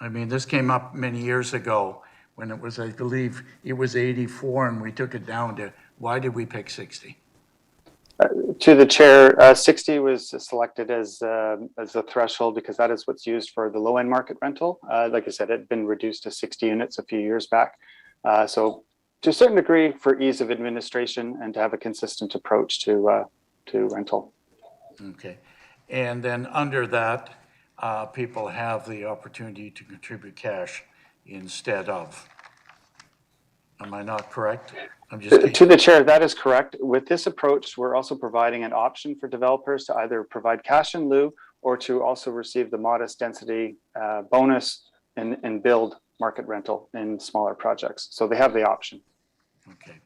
I mean, this came up many years ago when it was, I believe, it was 84 and we took it down to, why did we pick 60? To the chair, 60 was selected as the threshold because that is what's used for the low-end market rental. Like I said, it had been reduced to 60 units a few years back. So to a certain degree, for ease of administration and to have a consistent approach to rental. Okay. And then under that, people have the opportunity to contribute cash instead of. Am I not correct? I'm just to the chair, that is correct. With this approach, we're also providing an option for developers to either provide cash in lieu or to also receive the modest density bonus and build market rental in smaller projects. So they have the option. Okay.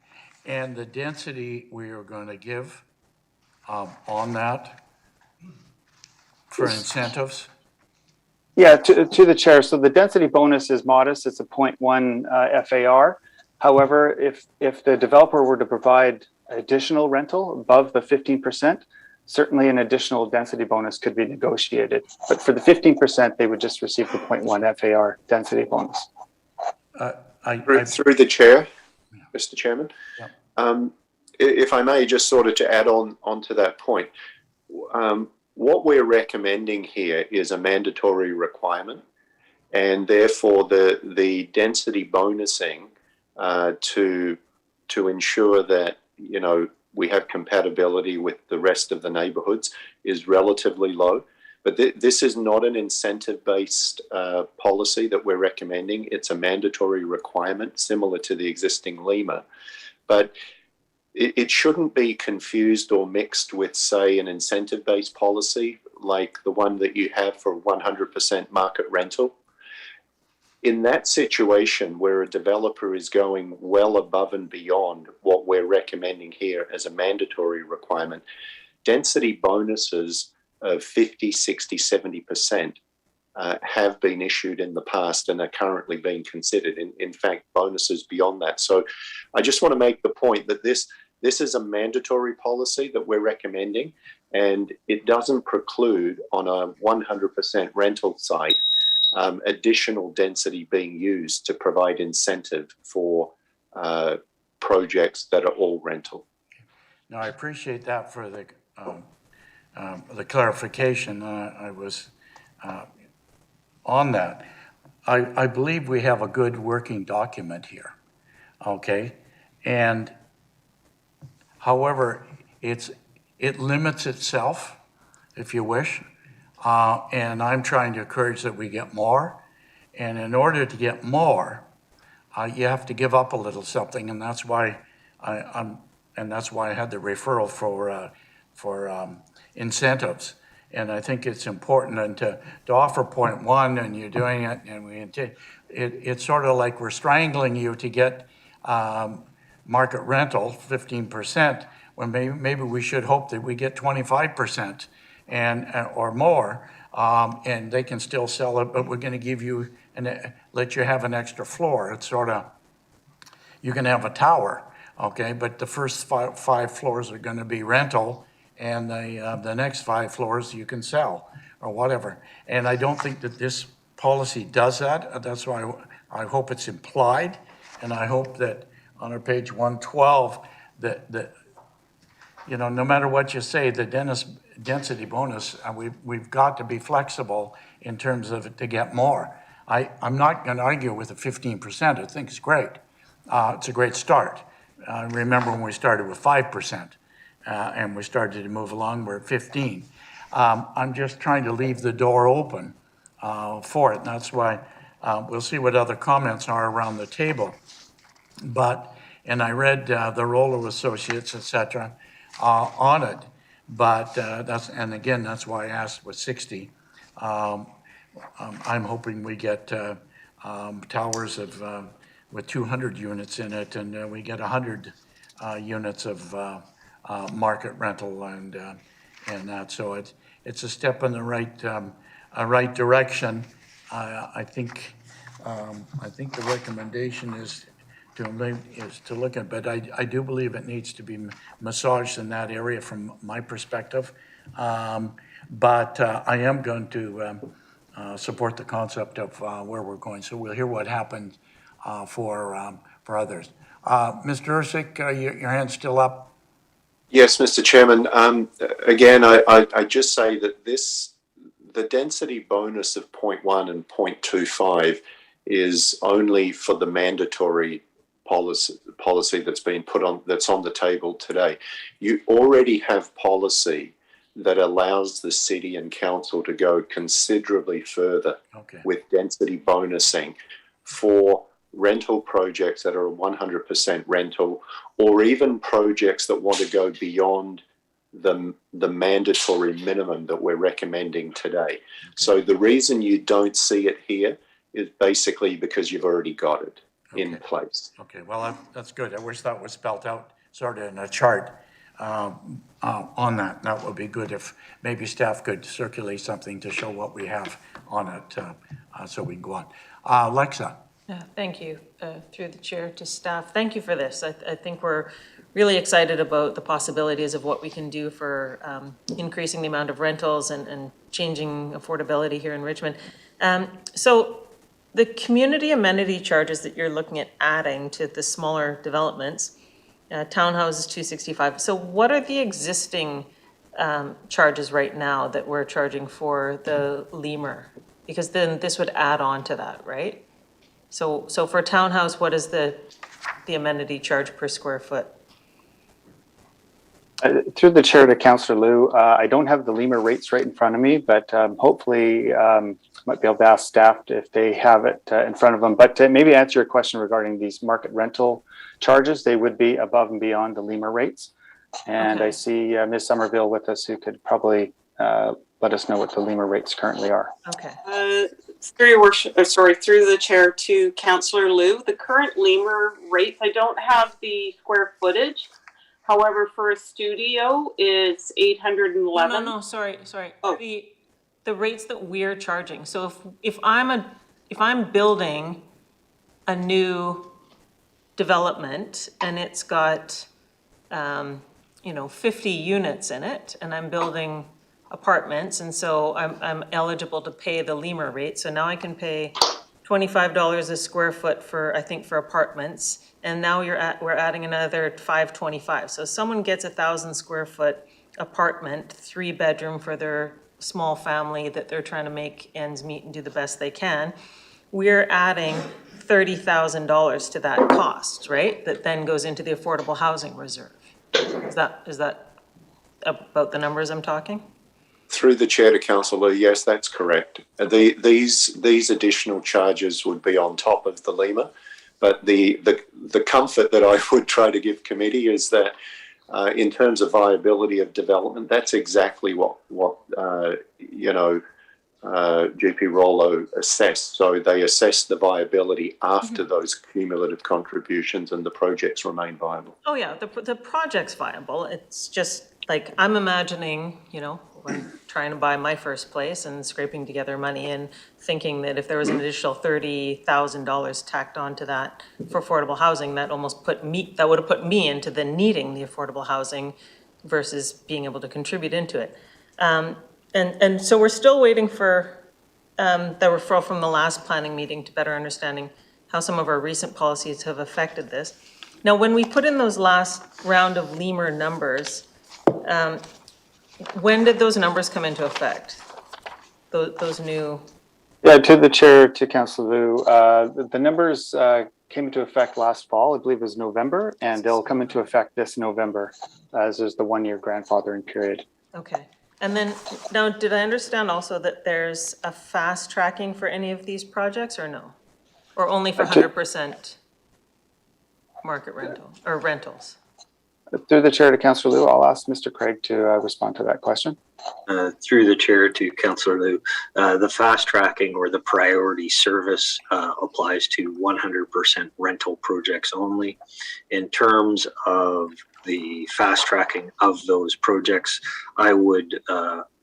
And the density we are going to give on that for incentives? Yeah, to the chair. So the density bonus is modest. It's a 0.1 FAR. However, if the developer were to provide additional rental above the 15%, certainly an additional density bonus could be negotiated. But for the 15%, they would just receive the 0.1 FAR density bonus. Through the chair, Mr. Chairman. Yeah. If I may, just sort of to add on to that point, what we're recommending here is a mandatory requirement, and therefore the density bonusing to ensure that, you know, we have compatibility with the rest of the neighborhoods is relatively low. But this is not an incentive-based policy that we're recommending. It's a mandatory requirement similar to the existing LEMA. But it shouldn't be confused or mixed with, say, an incentive-based policy like the one that you have for 100% market rental. In that situation where a developer is going well above and beyond what we're recommending here as a mandatory requirement, density bonuses of 50, 60, 70% have been issued in the past and are currently being considered. In fact, bonuses beyond that. So I just want to make the point that this is a mandatory policy that we're recommending, and it doesn't preclude on a 100% rental site additional density being used to provide incentive for projects that are all rental. Now, I appreciate that for the clarification. I was on that. I believe we have a good working document here, okay? And however, it limits itself, if you wish, and I'm trying to encourage that we get more. And in order to get more, you have to give up a little something, and that's why I had the referral for incentives. And I think it's important, and to offer 0.1 and you're doing it, and it's sort of like we're strangling you to get market rental 15%, when maybe we should hope that we get 25% or more, and they can still sell it, but we're going to give you and let you have an extra floor. It's sort of, you can have a tower, okay, but the first five floors are going to be rental, and the next 5 floors you can sell or whatever. And I don't think that this policy does that. That's why I hope it's implied, and I hope that on our page 112 that you know, no matter what you say, the density bonus, we've got to be flexible in terms of it to get more. I'm not going to argue with the 15%. I think it's great. It's a great start. Remember when we started with 5%, and we started to move along, we're at 15. I'm just trying to leave the door open for it. And that's why we'll see what other comments are around the table. And I read the Rollo Associates, et cetera, on it. But and again, that's why I asked with 60. I'm hoping we get towers with 200 units in it, and we get 100 units of market rental and that. So it's a step in the right direction. I think the recommendation is to look at, but I do believe it needs to be massaged in that area from my perspective. But I am going to support the concept of where we're going. So we'll hear what happens for others. Mr. Ersick, your hand's still up? Yes, Mr. Chairman. Again, I just say that the density bonus of 0.1 and 0.25 is only for the mandatory policy that's been that's on the table today. You already have policy that allows the city and council to go considerably further with density bonusing for rental projects that are 100% rental, or even projects that want to go beyond the mandatory minimum that we're recommending today. So the reason you don't see it here is basically because you've already got it in place. Okay, well, that's good. I wish that was spelled out sort of in a chart on that. That would be good if maybe staff could circulate something to show what we have on it so we can go on. Alexa. Thank you, through the chair to staff. Thank you for this. I think we're really excited about the possibilities of what we can do for increasing the amount of rentals and changing affordability here in Richmond. So the community amenity charges that you're looking at adding to the smaller developments, townhouses 265. So what are the existing charges right now that we're charging for the lemur? Because then this would add on to that, right? So for a townhouse, what is the amenity charge per square foot? Through the chair to Councillor Liu, I don't have the lemur rates right in front of me, but hopefully might be able to ask staff if they have it in front of them. But maybe answer your question regarding these market rental charges. They would be above and beyond the lemur rates. And Okay. I see Ms. Somerville with us, who could probably let us know what the lemur rates currently are. Okay. Through your worship, through the chair to Councillor Liu, the current lemur rates, I don't have the square footage. However, for a studio, it's 811. No, sorry. Oh. The rates that we're charging. So if I'm building a new development and it's got 50 units in it, and I'm building apartments, and so I'm eligible to pay the lemur rate. So now I can pay $25 a square foot for apartments, and now we're adding another $5.25. So someone gets 1,000 square foot apartment, 3-bedroom for their small family that they're trying to make ends meet and do the best they can. We're adding $30,000 to that cost, right? That then goes into the affordable housing reserve. Is that about the numbers I'm talking? Through the chair to Councillor Liu, yes, that's correct. These additional charges would be on top of the lemur, but the comfort that I would try to give committee is that in terms of viability of development, that's exactly what GP Rollo assessed. So they assess the viability after those cumulative contributions, and the projects remain viable. Oh yeah, the project's viable. It's just like, I'm imagining, when trying to buy my first place and scraping together money and thinking that if there was an additional $30,000 tacked onto that for affordable housing, that would have put me into the needing the affordable housing versus being able to contribute into it. And so we're still waiting for the referral from the last planning meeting to better understanding how some of our recent policies have affected this. Now, when we put in those last round of lemur numbers, when did those numbers come into effect? Those new? Yeah, to the chair, to Councillor Liu, the numbers came into effect last fall, I believe it was November, and they'll come into effect this November, as is the 1-year grandfathering period. Okay. And then, now, did I understand also that there's a fast tracking for any of these projects, or no? Or only for 100% market rental, or rentals? Through the chair to Councillor Liu, I'll ask Mr. Craig to respond to that question. Through the chair to Councillor Liu, the fast tracking or the priority service applies to 100% rental projects only. In terms of the fast tracking of those projects, I would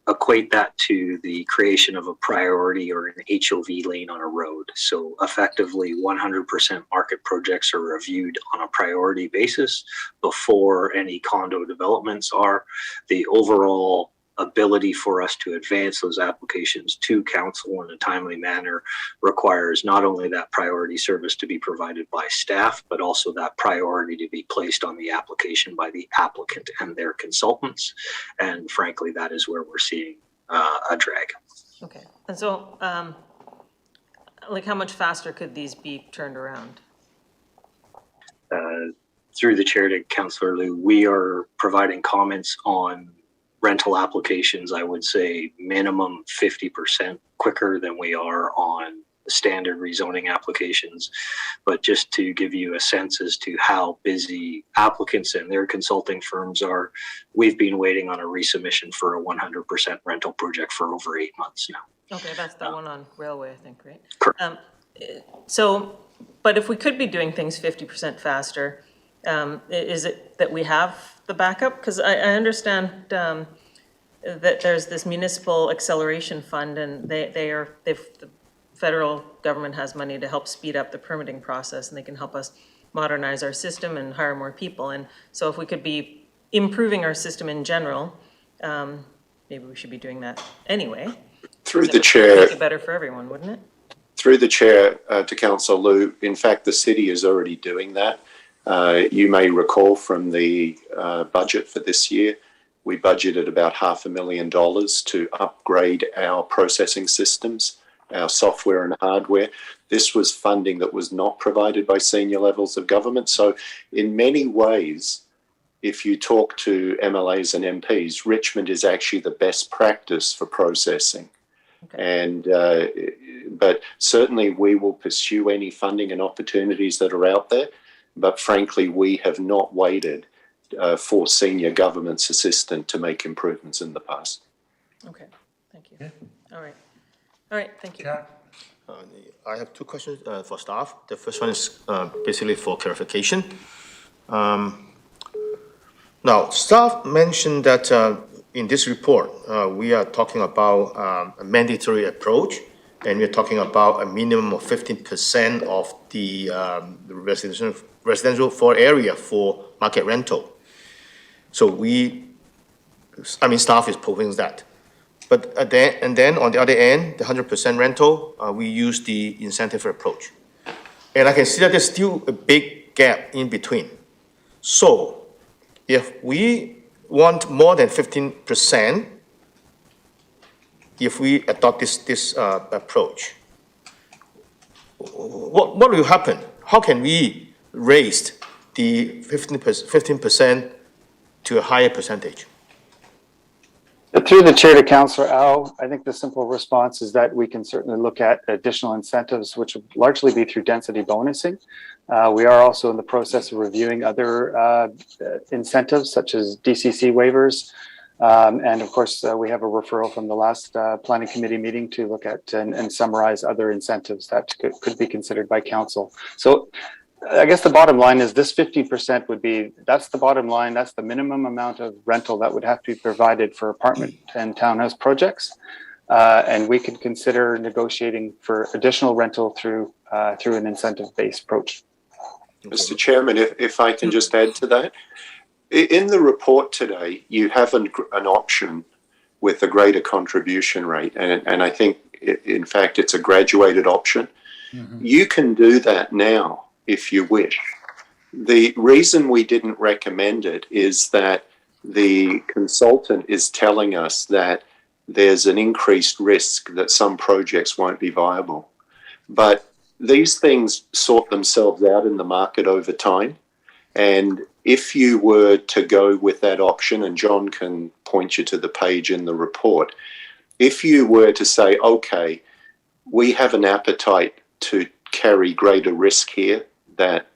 equate that to the creation of a priority or an HOV lane on a road. So effectively 100% market projects are reviewed on a priority basis before any condo developments are. The overall ability for us to advance those applications to council in a timely manner requires not only that priority service to be provided by staff, but also that priority to be placed on the application by the applicant and their consultants. And frankly, that is where we're seeing a drag. Okay. And so, like, how much faster could these be turned around? Through the chair to Councillor Liu, we are providing comments on rental applications, I would say minimum 50% quicker than we are on standard rezoning applications. But just to give you a sense as to how busy applicants and their consulting firms are, we've been waiting on a resubmission for a 100% rental project for over 8 months now. Okay, that's the one on Railway, I think, right? Correct. So, but if we could be doing things 50% faster, is it that we have the backup? Because I understand that there's this municipal acceleration fund, and they've federal government has money to help speed up the permitting process, and they can help us modernize our system and hire more people. And so if we could be improving our system in general, maybe we should be doing that anyway. Through It the would chair, make it better for everyone, wouldn't it? through the chair to Councillor Liu, in fact, the city is already doing that. You may recall from the budget for this year, we budgeted about $500,000 to upgrade our processing systems, our software and hardware. This was funding that was not provided by senior levels of government. So in many ways, if you talk to MLAs and MPs, Richmond is actually the best practice for processing. Okay. And but certainly we will pursue any funding and opportunities that are out there. But frankly, we have not waited for senior government's assistance to make improvements in the past. Okay, thank you. Yeah. All right, thank you. Yeah. I have two questions for staff. The first one is basically for clarification. Now, staff mentioned that in this report, we are talking about a mandatory approach, and we're talking about a minimum of 15% of the residential floor area for market rental. So staff is proposing that. But then on the other end, the 100% rental, we use the incentive approach. And I can see that there's still a big gap in between. So if we want more than 15%, if we adopt this approach, what will happen? How can we raise the 15% to a higher percentage? Through the chair to Councillor Au, I think the simple response is that we can certainly look at additional incentives, which would largely be through density bonusing. We are also in the process of reviewing other incentives, such as DCC waivers. And of course, we have a referral from the last planning committee meeting to look at and summarize other incentives that could be considered by council. So I guess the bottom line is this 15% would be, that's the bottom line. That's the minimum amount of rental that would have to be provided for apartment and townhouse projects. And we could consider negotiating for additional rental through an incentive-based approach. Mr. Chairman, if I can just add to that. In the report today, you have an option with a greater contribution rate. And I think, in fact, it's a graduated option. Mm-hmm. You can do that now if you wish. The reason we didn't recommend it is that the consultant is telling us that there's an increased risk that some projects won't be viable. But these things sort themselves out in the market over time. And if you were to go with that option, and John can point you to the page in the report, if you were to say, okay, we have an appetite to carry greater risk here, that,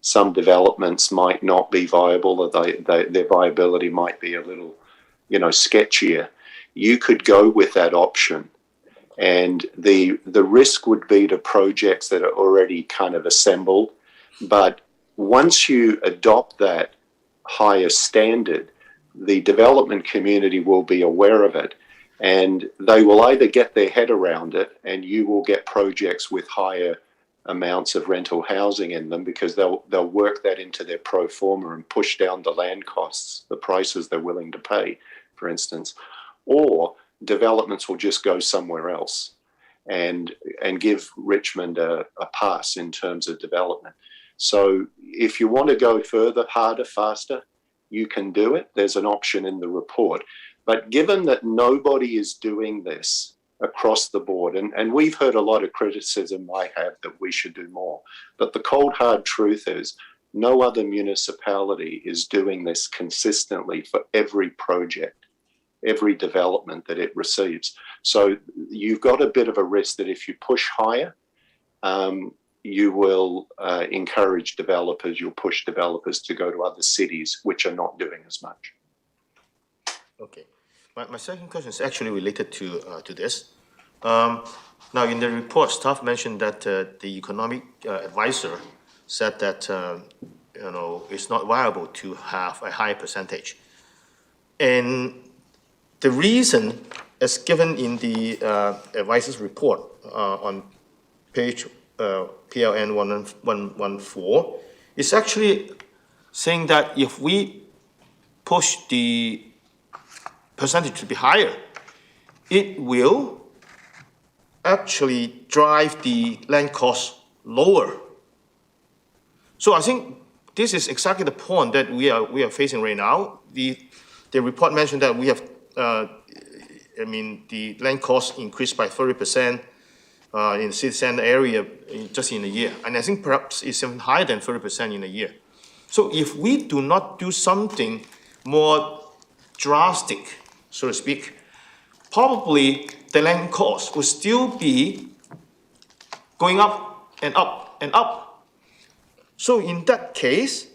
some developments might not be viable, or their viability might be a little, sketchier, you could go with that option. And the risk would be to projects that are already kind of assembled. But once you adopt that higher standard, the development community will be aware of it, and they will either get their head around it, and you will get projects with higher amounts of rental housing in them, because they'll work that into their pro forma and push down the land costs, the prices they're willing to pay, for instance. Or developments will just go somewhere else and give Richmond a pass in terms of development. So if you want to go further, harder, faster, you can do it. There's an option in the report. But given that nobody is doing this across the board, and we've heard a lot of criticism I have that we should do more, but the cold hard truth is no other municipality is doing this consistently for every project, every development that it receives. So you've got a bit of a risk that if you push higher, you will encourage developers, you'll push developers to go to other cities which are not doing as much. Okay. My second question is actually related to this. Now, in the report, staff mentioned that the economic advisor said that it's not viable to have a high percentage, and the reason as given in the advisor's report on page PLN 114, is actually saying that if we push the percentage to be higher, it will actually drive the land cost lower. So I think this is exactly the point that we are facing right now. The report mentioned that we have, the land cost increased by 30% in the city center area just in a year. And I think perhaps it's even higher than 30% in a year. So if we do not do something more drastic, so to speak, probably the land cost will still be going up and up and up. So in that case,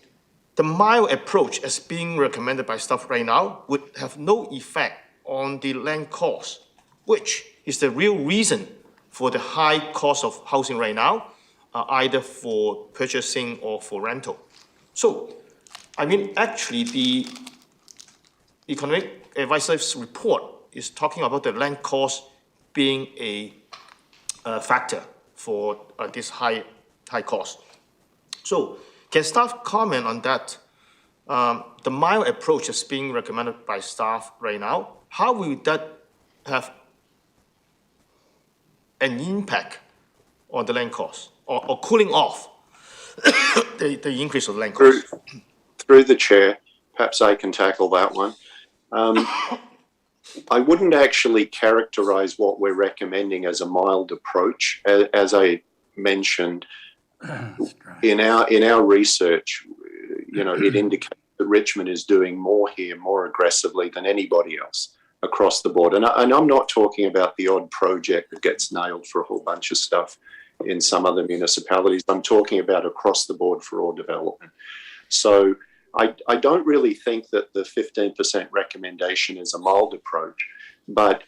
the mild approach as being recommended by staff right now would have no effect on the land cost, which is the real reason for the high cost of housing right now, either for purchasing or for rental. So, actually the economic advisor's report is talking about the land cost being a factor for this high cost. So, can staff comment on that? The mild approach is being recommended by staff right now. How will that have an impact on the land cost or cooling off the increase of land cost? Through the chair, perhaps I can tackle that one. I wouldn't actually characterize what we're recommending as a mild approach. As I mentioned, in our research, it indicates that Richmond is doing more here, more aggressively than anybody else across the board. And I'm not talking about the odd project that gets nailed for a whole bunch of stuff in some other municipalities. I'm talking about across the board for all development. So I don't really think that the 15% recommendation is a mild approach, but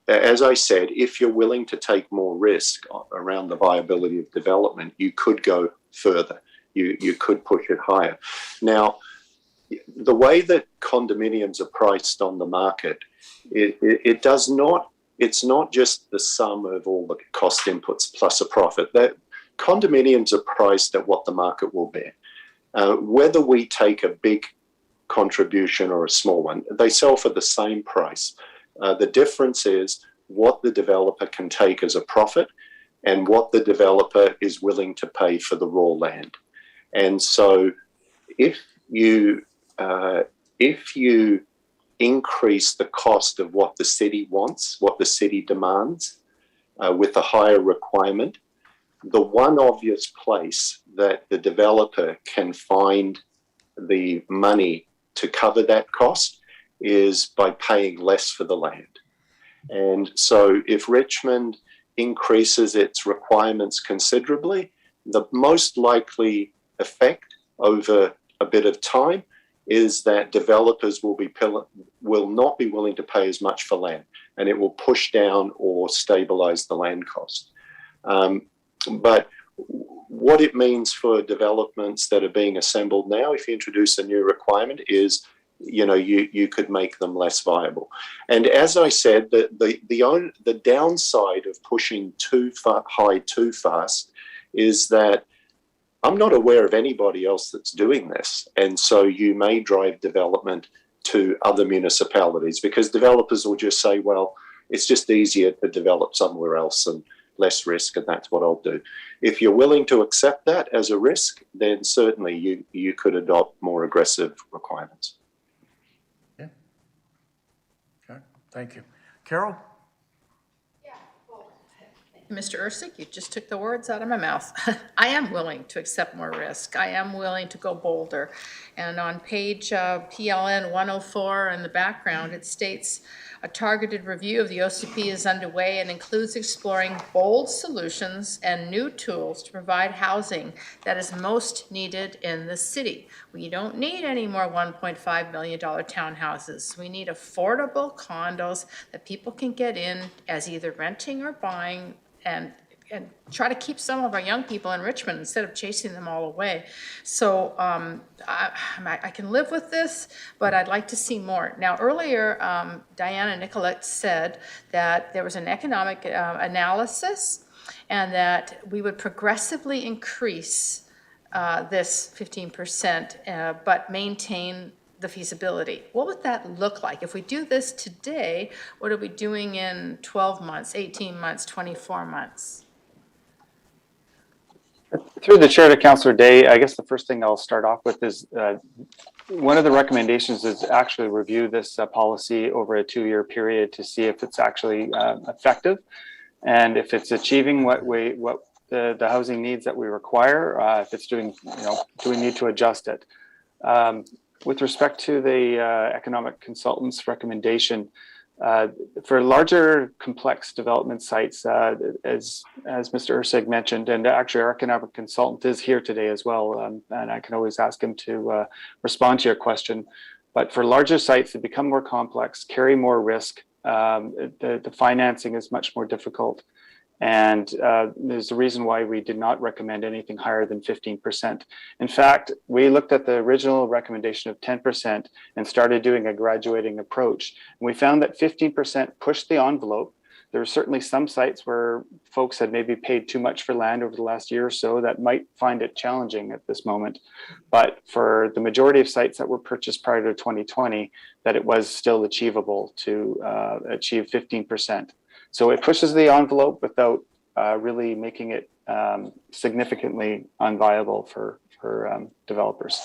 as I said, if you're willing to take more risk around the viability of development, you could go further. You could push it higher. Now, the way that condominiums are priced on the market, it's not just the sum of all the cost inputs plus a profit. That condominiums are priced at what the market will bear. Whether we take a big contribution or a small one, they sell for the same price. The difference is what the developer can take as a profit and what the developer is willing to pay for the raw land. And so if you increase the cost of what the city wants, what the city demands, with a higher requirement, the one obvious place that the developer can find the money to cover that cost is by paying less for the land. And so if Richmond increases its requirements considerably, the most likely effect over a bit of time is that developers will not be willing to pay as much for land, and it will push down or stabilize the land cost. But what it means for developments that are being assembled now, if you introduce a new requirement, is you could make them less viable. And as I said, the downside of pushing too high too fast is that I'm not aware of anybody else that's doing this. And so you may drive development to other municipalities because developers will just say, well, it's just easier to develop somewhere else and less risk, and that's what I'll do. If you're willing to accept that as a risk, then certainly you could adopt more aggressive requirements. Yeah. Okay, thank you. Carol? Mr. Ersick, you just took the words out of my mouth. I am willing to accept more risk. I am willing to go bolder. And on page PLN 104 in the background, it states, a targeted review of the OCP is underway and includes exploring bold solutions and new tools to provide housing that is most needed in the city. We don't need any more $1.5 million townhouses. We need affordable condos that people can get in as either renting or buying and and try to keep some of our young people in Richmond instead of chasing them all away. So I can live with this, but I'd like to see more. Now, earlier, Diana Nicolette said that there was an economic analysis and that we would progressively increase this 15%, but maintain the feasibility. What would that look like? If we do this today, what are we doing in 12 months, 18 months, 24 months? Through the chair to Councillor Day, I guess the first thing I'll start off with is one of the recommendations is actually review this policy over a 2-year period to see if it's actually effective and if it's achieving what the housing needs that we require. If it's doing, do we need to adjust it? With respect to the economic consultant's recommendation, for larger complex development sites, as Mr. Ursig mentioned, and actually our economic consultant is here today as well, and I can always ask him to respond to your question. But for larger sites that become more complex, carry more risk, the financing is much more difficult. And there's a reason why we did not recommend anything higher than 15%. In fact, we looked at the original recommendation of 10% and started doing a graduating approach. And we found that 15% pushed the envelope. There are certainly some sites where folks had maybe paid too much for land over the last year or so that might find it challenging at this moment. But for the majority of sites that were purchased prior to 2020, that it was still achievable to achieve 15%. So it pushes the envelope without really making it significantly unviable for developers.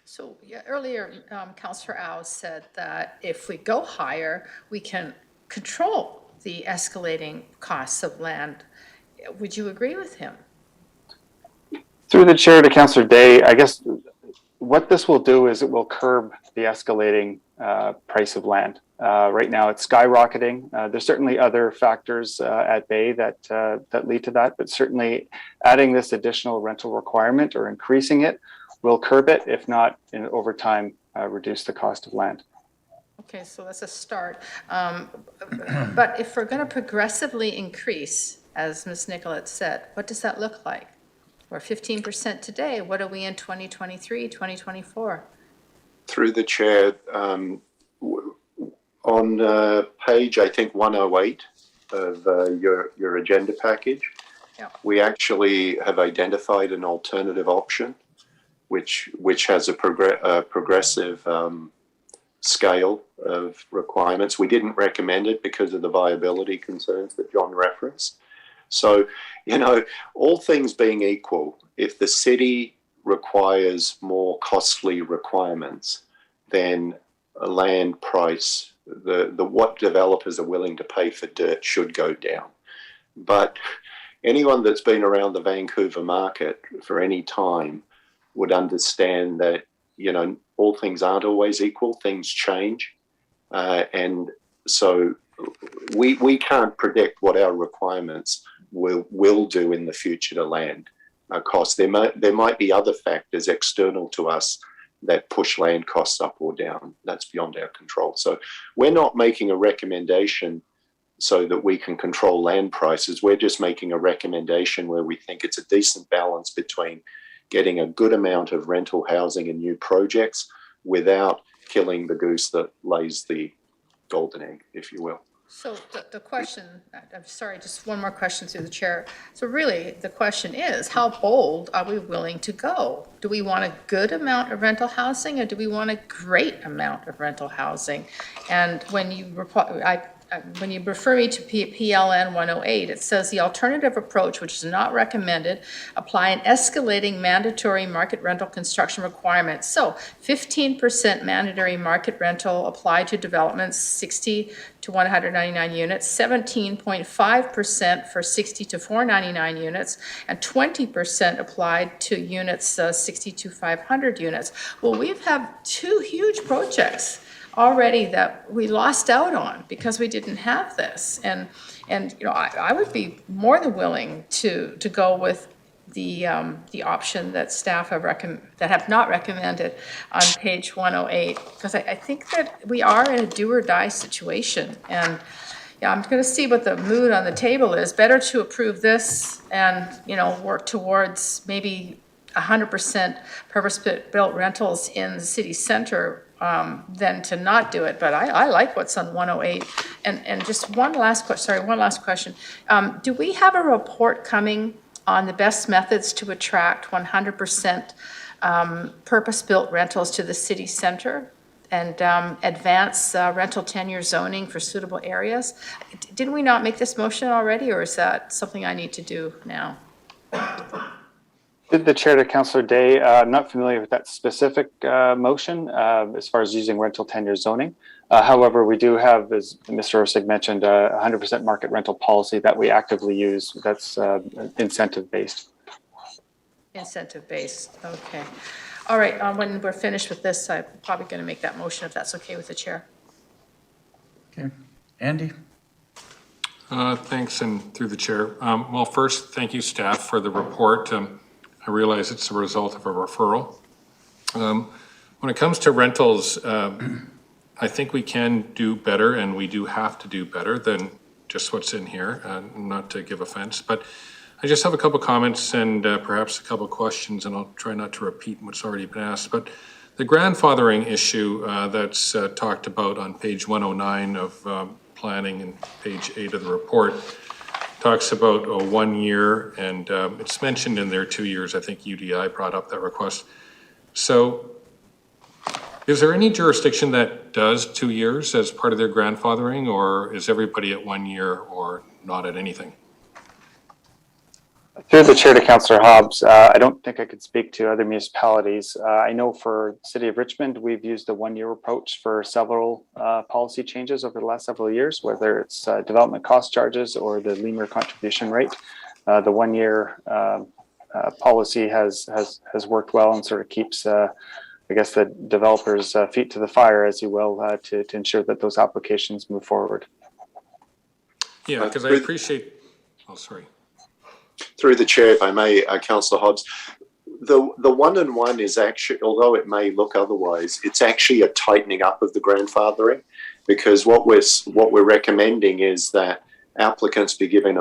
So earlier, Councillor Au said that if we go higher, we can control the escalating costs of land. Would you agree with him? Through the chair to Councillor Day, I guess what this will do is it will curb the escalating price of land. Right now it's skyrocketing. There's certainly other factors at bay that lead to that, but certainly adding this additional rental requirement or increasing it will curb it, if not over time reduce the cost of land. Okay, so that's a start. But if we're going to progressively increase, as Ms. Nicolette said, what does that look like? We're 15% today. What are we in 2023, 2024? Through the chair, on page, I think 108 of your agenda package, we actually have identified an alternative option, which has a progressive scale of requirements. We didn't recommend it because of the viability concerns that John referenced. So, all things being equal, if the city requires more costly requirements, then a land price, what developers are willing to pay for dirt should go down. But anyone that's been around the Vancouver market for any time would understand that, all things aren't always equal, things change. And so we can't predict what our requirements will do in the future to land costs. There might be other factors external to us that push land costs up or down. That's beyond our control. So we're not making a recommendation so that we can control land prices. We're just making a recommendation where we think it's a decent balance between getting a good amount of rental housing and new projects without killing the goose that lays the golden egg, if you will. So the question, I'm sorry, just one more question through the chair. So really, the question is, how bold are we willing to go? Do we want a good amount of rental housing, or do we want a great amount of rental housing? And when you refer me to PLN 108, it says the alternative approach, which is not recommended, apply an escalating mandatory market rental construction requirement. So 15% mandatory market rental applied to developments 60 to 199 units, 17.5% for 60 to 499 units, and 20% applied to units 60 to 500 units. Well, we've had two huge projects already that we lost out on because we didn't have this. And I would be more than willing to go with the option that staff have not recommended on page 108, because I think that we are in a do or die situation. And Yeah, I'm gonna see what the mood on the table is. Better to approve this and, work towards maybe 100% purpose-built rentals in the city center than to not do it. But I like what's on 108. And just one last question. Do we have a report coming on the best methods to attract 100% purpose-built rentals to the city center? And advance rental tenure zoning for suitable areas. Didn't we not make this motion already, or is that something I need to do now? The chair to Councillor Day, I'm not familiar with that specific motion as far as using rental tenure zoning. However, we do have, as Mr. Orsig mentioned, a 100% market rental policy that we actively use that's incentive-based. Incentive-based, okay. All right, when we're finished with this, I'm probably going to make that motion if that's okay with the chair. Okay, Andy? Thanks, and through the chair. Well, first, thank you, staff, for the report. I realize it's a result of a referral. When it comes to rentals, I think we can do better, and we do have to do better than just what's in here, not to give offense, but I just have a couple comments and perhaps a couple questions, and I'll try not to repeat what's already been asked. But the grandfathering issue that's talked about on page 109 of planning and page 8 of the report talks about 1 year, and it's mentioned in there 2 years. I think UDI brought up that request. So is there any jurisdiction that does 2 years as part of their grandfathering, or is everybody at 1 year or not at anything? Through the chair to Councillor Hobbs, I don't think I could speak to other municipalities. I know for City of Richmond, we've used a 1 year approach for several policy changes over the last several years, whether it's development cost charges or the lemur contribution rate. The 1 year policy has worked well and sort of keeps, I guess, the developers' feet to the fire, as you will, to ensure that those applications move forward. Yeah, because I appreciate, oh, sorry. Through the chair, if I may, Councillor Hobbs, the 1 and 1 is actually, although it may look otherwise, it's actually a tightening up of the grandfathering, because what we're recommending is that applicants be given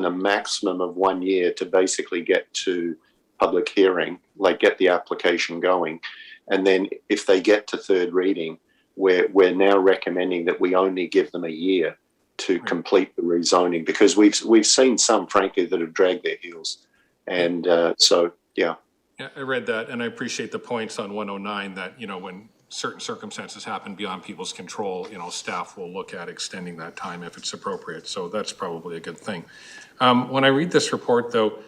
a maximum of 1 year to basically get to public hearing, like get the application going, and then if they get to third reading, we're now recommending that we only give them a year to complete the rezoning, because we've seen some, frankly, that have dragged their heels. And so, yeah. Yeah, I read that, and I appreciate the points on 109 that, when certain circumstances happen beyond people's control, staff will look at extending that time if it's appropriate. So that's probably a good thing. When I read this report, though,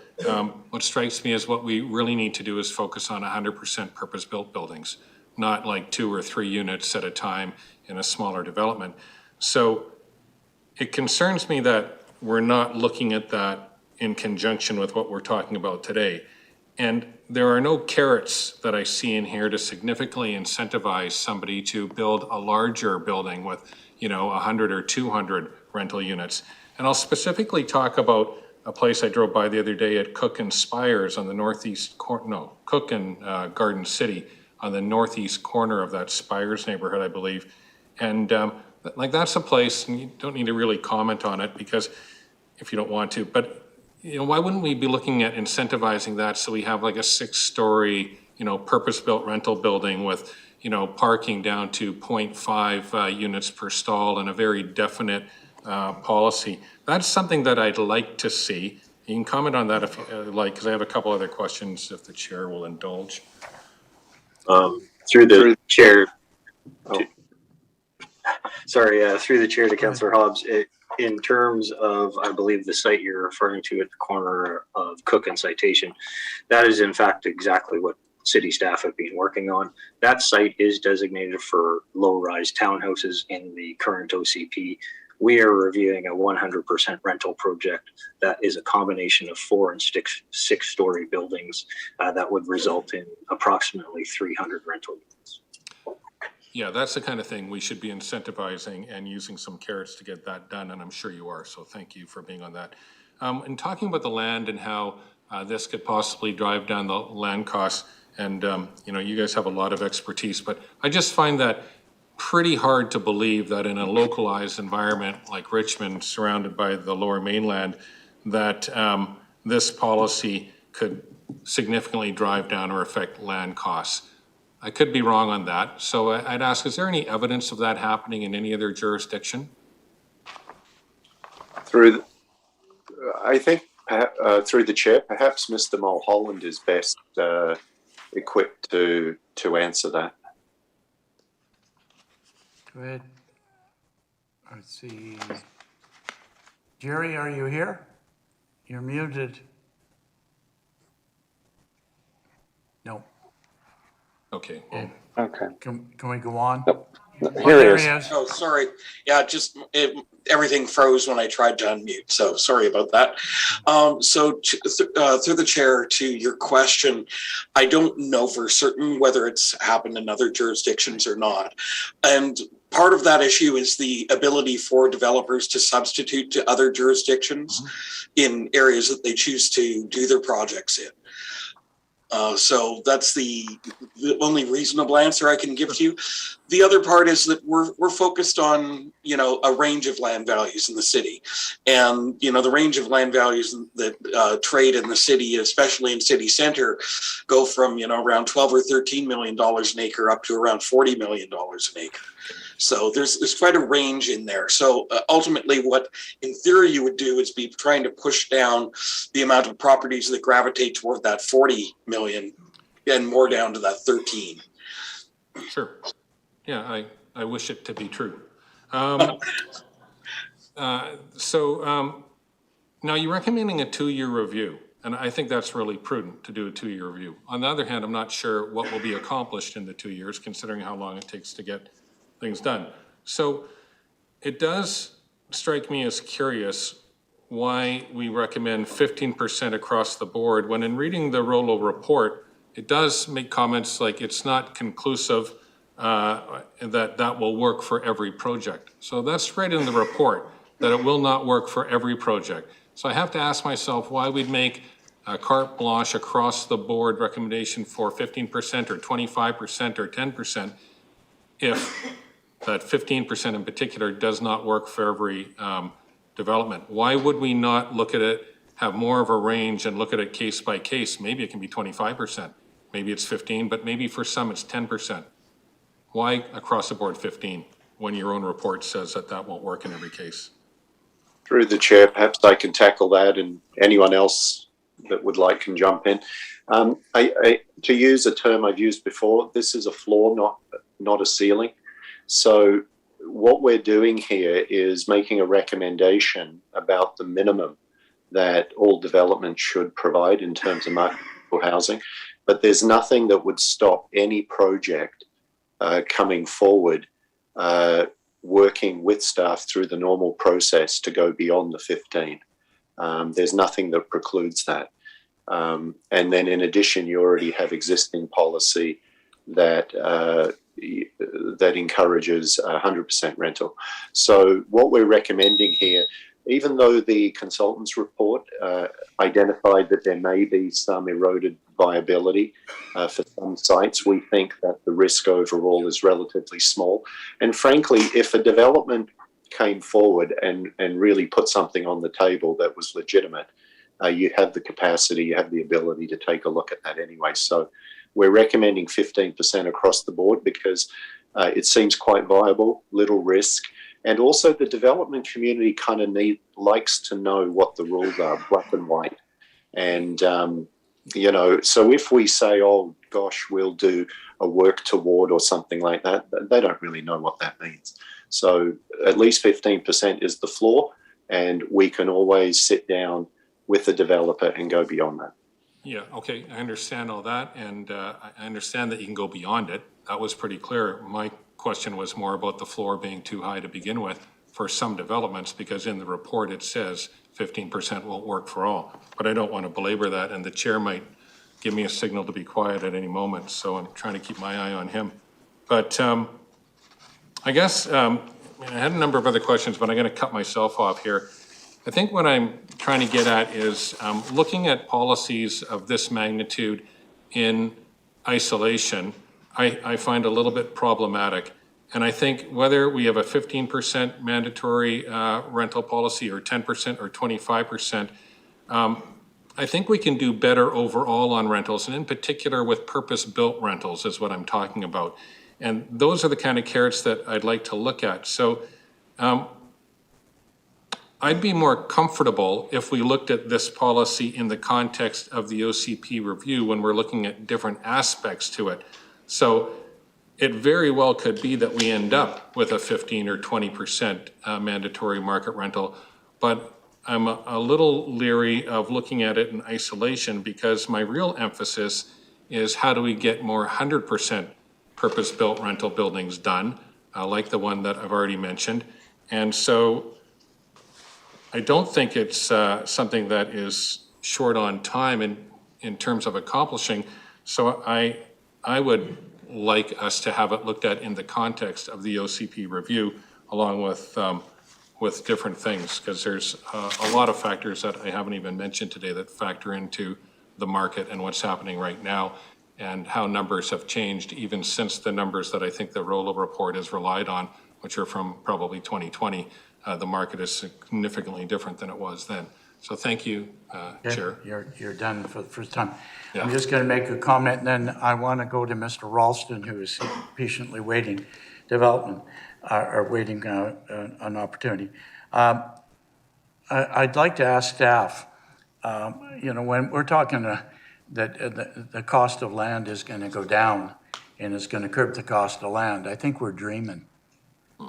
what strikes me is what we really need to do is focus on 100% purpose-built buildings, not like 2 or 3 units at a time in a smaller development. So it concerns me that we're not looking at that in conjunction with what we're talking about today. And there are no carrots that I see in here to significantly incentivize somebody to build a larger building with, 100 or 200 rental units. And I'll specifically talk about a place I drove by the other day at Cook and Spires on the northeast Cook and Garden City on the northeast corner of that Spires neighborhood, I believe. And that's a place, and you don't need to really comment on it because if you don't want to, but why wouldn't we be looking at incentivizing that so we have like a 6-story, purpose-built rental building with, parking down to 0.5 units per stall and a very definite policy. That's something that I'd like to see. You can comment on that if you like, because I have a couple other questions if the chair will indulge. Through the chair. Through the chair to Councillor Hobbs, in terms of, I believe, the site you're referring to at the corner of Cook and Citation, that is in fact exactly what city staff have been working on. That site is designated for low-rise townhouses in the current OCP. We are reviewing a 100% rental project that is a combination of 4 and 6-story buildings that would result in approximately 300 rental units. Yeah, that's the kind of thing we should be incentivizing and using some carrots to get that done, and I'm sure you are, so thank you for being on that. And talking about the land and how this could possibly drive down the land costs, and you guys have a lot of expertise, but I just find that pretty hard to believe that in a localized environment like Richmond, surrounded by the Lower Mainland, that this policy could significantly drive down or affect land costs. I could be wrong on that. So I'd ask, is there any evidence of that happening in any other jurisdiction? I think through the chair, perhaps Mr. Mulholland is best equipped to answer that. Go ahead. Let's see. Jerry, are you here? You're muted. No. Okay. Well, Okay. can we go on? Nope. Here Here he he is. is. Oh, sorry. Yeah, everything froze when I tried to unmute. So sorry about that. Through the chair to your question, I don't know for certain whether it's happened in other jurisdictions or not. And part of that issue is the ability for developers to substitute to other jurisdictions in areas that they choose to do their projects in. So that's the only reasonable answer I can give to you. The other part is that we're focused on, a range of land values in the city. And, the range of land values that trade in the city, especially in city center, go from, around $12 or $13 million an acre up to around $40 million an acre. So there's quite a range in there. So ultimately what in theory you would do is be trying to push down the amount of properties that gravitate toward that 40 million and more down to that 13. Sure. Yeah, I wish it to be true. Now you're recommending a 2-year review, and I think that's really prudent to do a 2-year review. On the other hand, I'm not sure what will be accomplished in the 2 years, considering how long it takes to get things done. So it does strike me as curious why we recommend 15% across the board, when in reading the Rollo report, it does make comments like it's not conclusive that will work for every project. So that's right in the report, that it will not work for every project. So I have to ask myself why we'd make a carte blanche across the board recommendation for 15% or 25% or 10% if that 15% in particular does not work for every development. Why would we not look at it, have more of a range and look at it case by case? Maybe it can be 25%, maybe it's 15, but maybe for some it's 10%. Why across the board 15 when your own report says that won't work in every case? Through the chair, perhaps I can tackle that, and anyone else that would like can jump in. To use a term I've used before, this is a floor, not a ceiling. So what we're doing here is making a recommendation about the minimum that all development should provide in terms of marketable housing, but there's nothing that would stop any project coming forward, working with staff through the normal process to go beyond the 15. There's nothing that precludes that. And then in addition, you already have existing policy that encourages 100% rental. So what we're recommending here, even though the consultant's report identified that there may be some eroded viability for some sites, we think that the risk overall is relatively small. And frankly, if a development came forward and really put something on the table that was legitimate, you have the capacity, you have the ability to take a look at that anyway. So we're recommending 15% across the board because it seems quite viable, little risk. And also the development community kind of likes to know what the rules are, black and white. And, so if we say, oh, gosh, we'll do a work toward or something like that, they don't really know what that means. So at least 15% is the floor, and we can always sit down with the developer and go beyond that. Yeah, okay, I understand all that, and I understand that you can go beyond it. That was pretty clear. My question was more about the floor being too high to begin with for some developments, because in the report it says 15% won't work for all. But I don't want to belabor that, and the chair might give me a signal to be quiet at any moment, so I'm trying to keep my eye on him. But I guess I had a number of other questions, but I'm going to cut myself off here. I think what I'm trying to get at is looking at policies of this magnitude in isolation, I find a little bit problematic. And I think whether we have a 15% mandatory rental policy or 10% or 25%, I think we can do better overall on rentals, and in particular with purpose-built rentals is what I'm talking about. And those are the kind of carrots that I'd like to look at. So I'd be more comfortable if we looked at this policy in the context of the OCP review when we're looking at different aspects to it. So it very well could be that we end up with a 15 or 20% mandatory market rental, but I'm a little leery of looking at it in isolation because my real emphasis is how do we get more 100% purpose-built rental buildings done, like the one that I've already mentioned. And so I don't think it's something that is short on time in terms of accomplishing. So I would like us to have it looked at in the context of the OCP review, along with different things, because there's a lot of factors that I haven't even mentioned today that factor into the market and what's happening right now, and how numbers have changed even since the numbers that I think the Rolo report has relied on, which are from probably 2020. The market is significantly different than it was then. So thank you, Chair. You're done for the first time. Yeah. I'm just going to make a comment, and then I want to go to Mr. Ralston, who is patiently waiting development, or waiting an opportunity. I'd like to ask staff, when we're talking that the cost of land is going to go down and it's going to curb the cost of land, I think we're dreaming.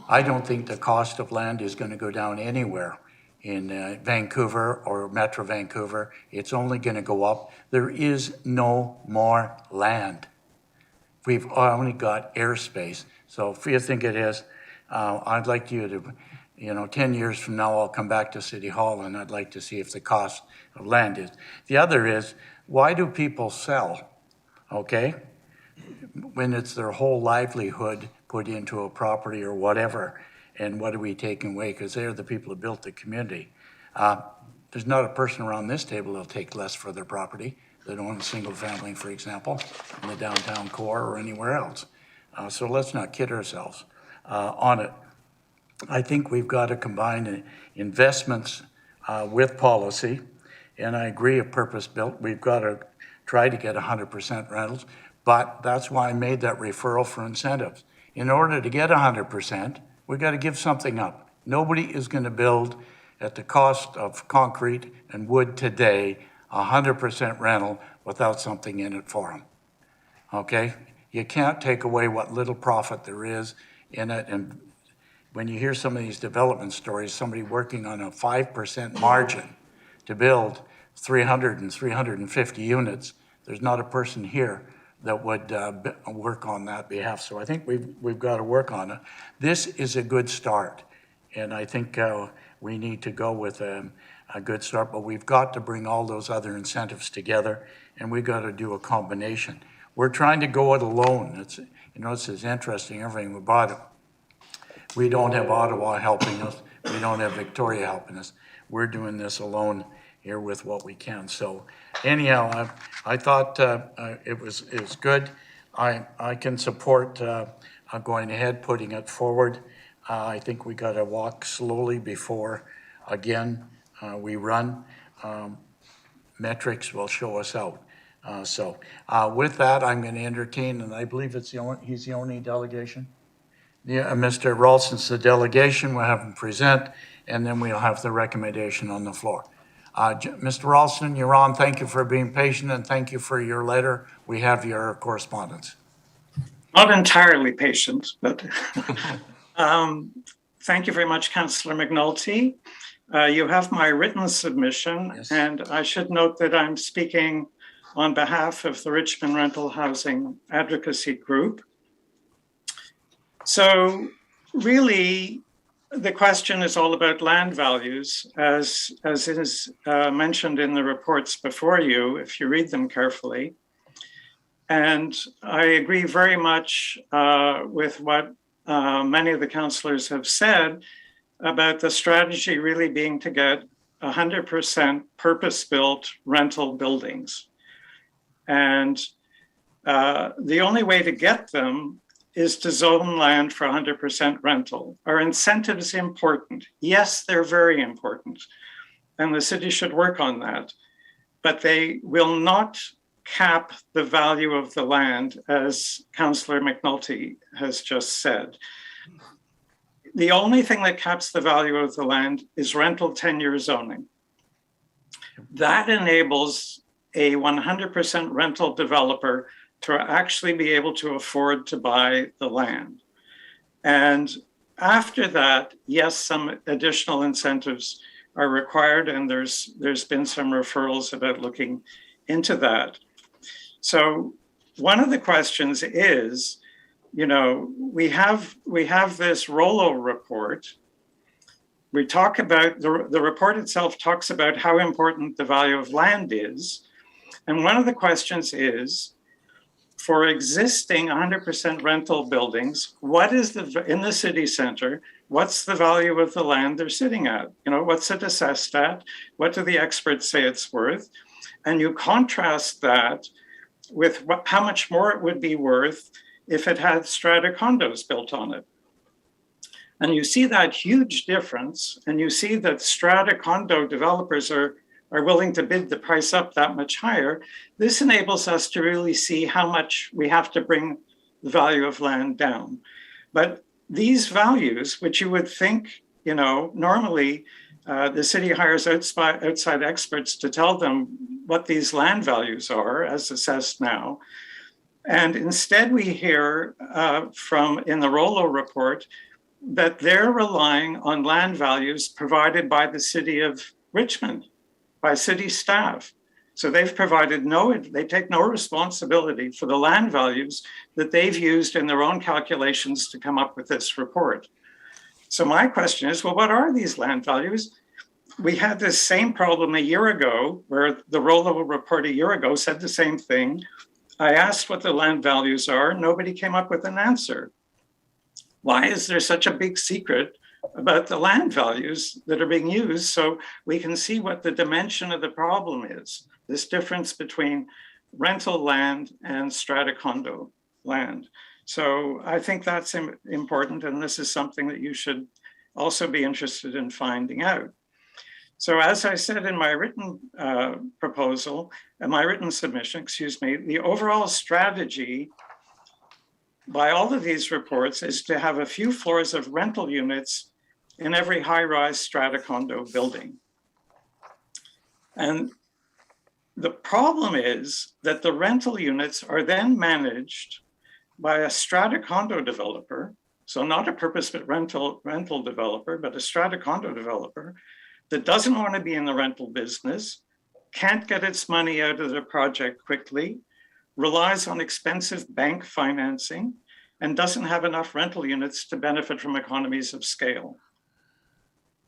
I don't think the cost of land is going to go down anywhere in Vancouver or Metro Vancouver. It's only going to go up. There is no more land. We've only got airspace. So if you think it is, I'd like you to, 10 years from now, I'll come back to City Hall and I'd like to see if the cost of land is. The other is, why do people sell? Okay? When it's their whole livelihood put into a property or whatever, and what are we taking away? Because they're the people who built the community. There's not a person around this table that'll take less for their property that own a single family, for example, in the downtown core or anywhere else. So let's not kid ourselves on it. I think we've got to combine investments with policy, and I agree, a purpose-built, we've got to try to get 100% rentals, but that's why I made that referral for incentives. In order to get 100%, we've got to give something up. Nobody is going to build at the cost of concrete and wood today 100% rental without something in it for them. Okay? You can't take away what little profit there is in it. And when you hear some of these development stories, somebody working on a 5% margin to build 300 and 350 units, there's not a person here that would work on that behalf. So I think we've got to work on it. This is a good start, and I think we need to go with a good start, but we've got to bring all those other incentives together, and we've got to do a combination. We're trying to go it alone. This is interesting, everything about it. We don't have Ottawa helping us. We don't have Victoria helping us. We're doing this alone here with what we can. So anyhow, I thought it was good. I can support going ahead, putting it forward. I think we got to walk slowly before, again, we run. Metrics will show us out. So with that, I'm going to entertain, and I believe he's the only delegation. Yeah, Mr. Ralston's the delegation. We'll have him present, and then we'll have the recommendation on the floor. Mr. Ralston, you're on. Thank you for being patient, and thank you for your letter. We have your correspondence. Not entirely patient, but thank you very much, Councillor McNulty. You have my written submission, yes. And I should note that I'm speaking on behalf of the Richmond Rental Housing Advocacy Group. So really, the question is all about land values, as is mentioned in the reports before you, if you read them carefully. And I agree very much with what many of the councillors have said about the strategy really being to get 100% purpose-built rental buildings. And the only way to get them is to zone land for 100% rental. Are incentives important? Yes, they're very important. And the city should work on that. But they will not cap the value of the land, as Councillor McNulty has just said. The only thing that caps the value of the land is rental tenure zoning. That enables a 100% rental developer to actually be able to afford to buy the land. And after that, yes, some additional incentives are required, and there's been some referrals about looking into that. So one of the questions is, you know, we have this Rollo report. We talk about, the report itself talks about how important the value of land is. And one of the questions is, for existing 100% rental buildings, what is in the city center, what's the value of the land they're sitting at? You know, what's it assessed at? What do the experts say it's worth? And you contrast that with how much more it would be worth if it had strata condos built on it. And you see that huge difference, and you see that strata condo developers are willing to bid the price up that much higher. This enables us to really see how much we have to bring the value of land down. But these values, which you would think, you know, normally the city hires outside experts to tell them what these land values are as assessed now. And instead we hear from in the Rollo report that they're relying on land values provided by the city of Richmond, by city staff. So they've provided they take no responsibility for the land values that they've used in their own calculations to come up with this report. So my question is, well, what are these land values? We had this same problem a year ago, where the Rollo report a year ago said the same thing. I asked what the land values are. Nobody came up with an answer. Why is there such a big secret about the land values that are being used, so we can see what the dimension of the problem is, this difference between rental land and strata condo land? So I think that's important, and this is something that you should also be interested in finding out. So as I said in my written proposal, and my written submission, excuse me, the overall strategy by all of these reports is to have a few floors of rental units in every high-rise strata condo building. And the problem is that the rental units are then managed by a strata condo developer, so not a purpose-built rental developer, but a strata condo developer that doesn't want to be in the rental business, can't get its money out of the project quickly, relies on expensive bank financing, and doesn't have enough rental units to benefit from economies of scale.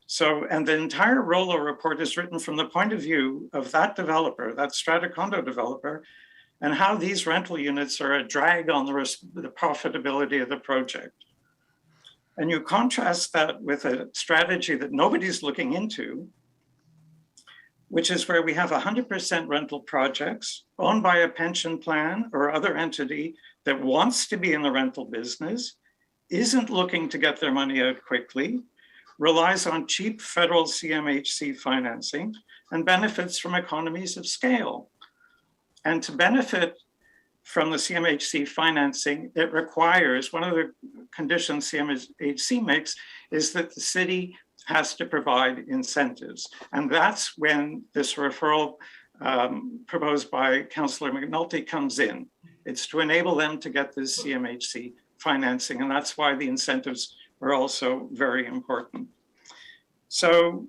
So, and the entire Rollo report is written from the point of view of that developer, that strata condo developer, and how these rental units are a drag on the profitability of the project. And you contrast that with a strategy that nobody's looking into, which is where we have 100% rental projects owned by a pension plan or other entity that wants to be in the rental business, isn't looking to get their money out quickly, relies on cheap federal CMHC financing, and benefits from economies of scale. And to benefit from the CMHC financing, it requires, one of the conditions CMHC makes is that the city has to provide incentives. And that's when this referral proposed by Councillor McNulty comes in. It's to enable them to get this CMHC financing, and that's why the incentives are also very important. So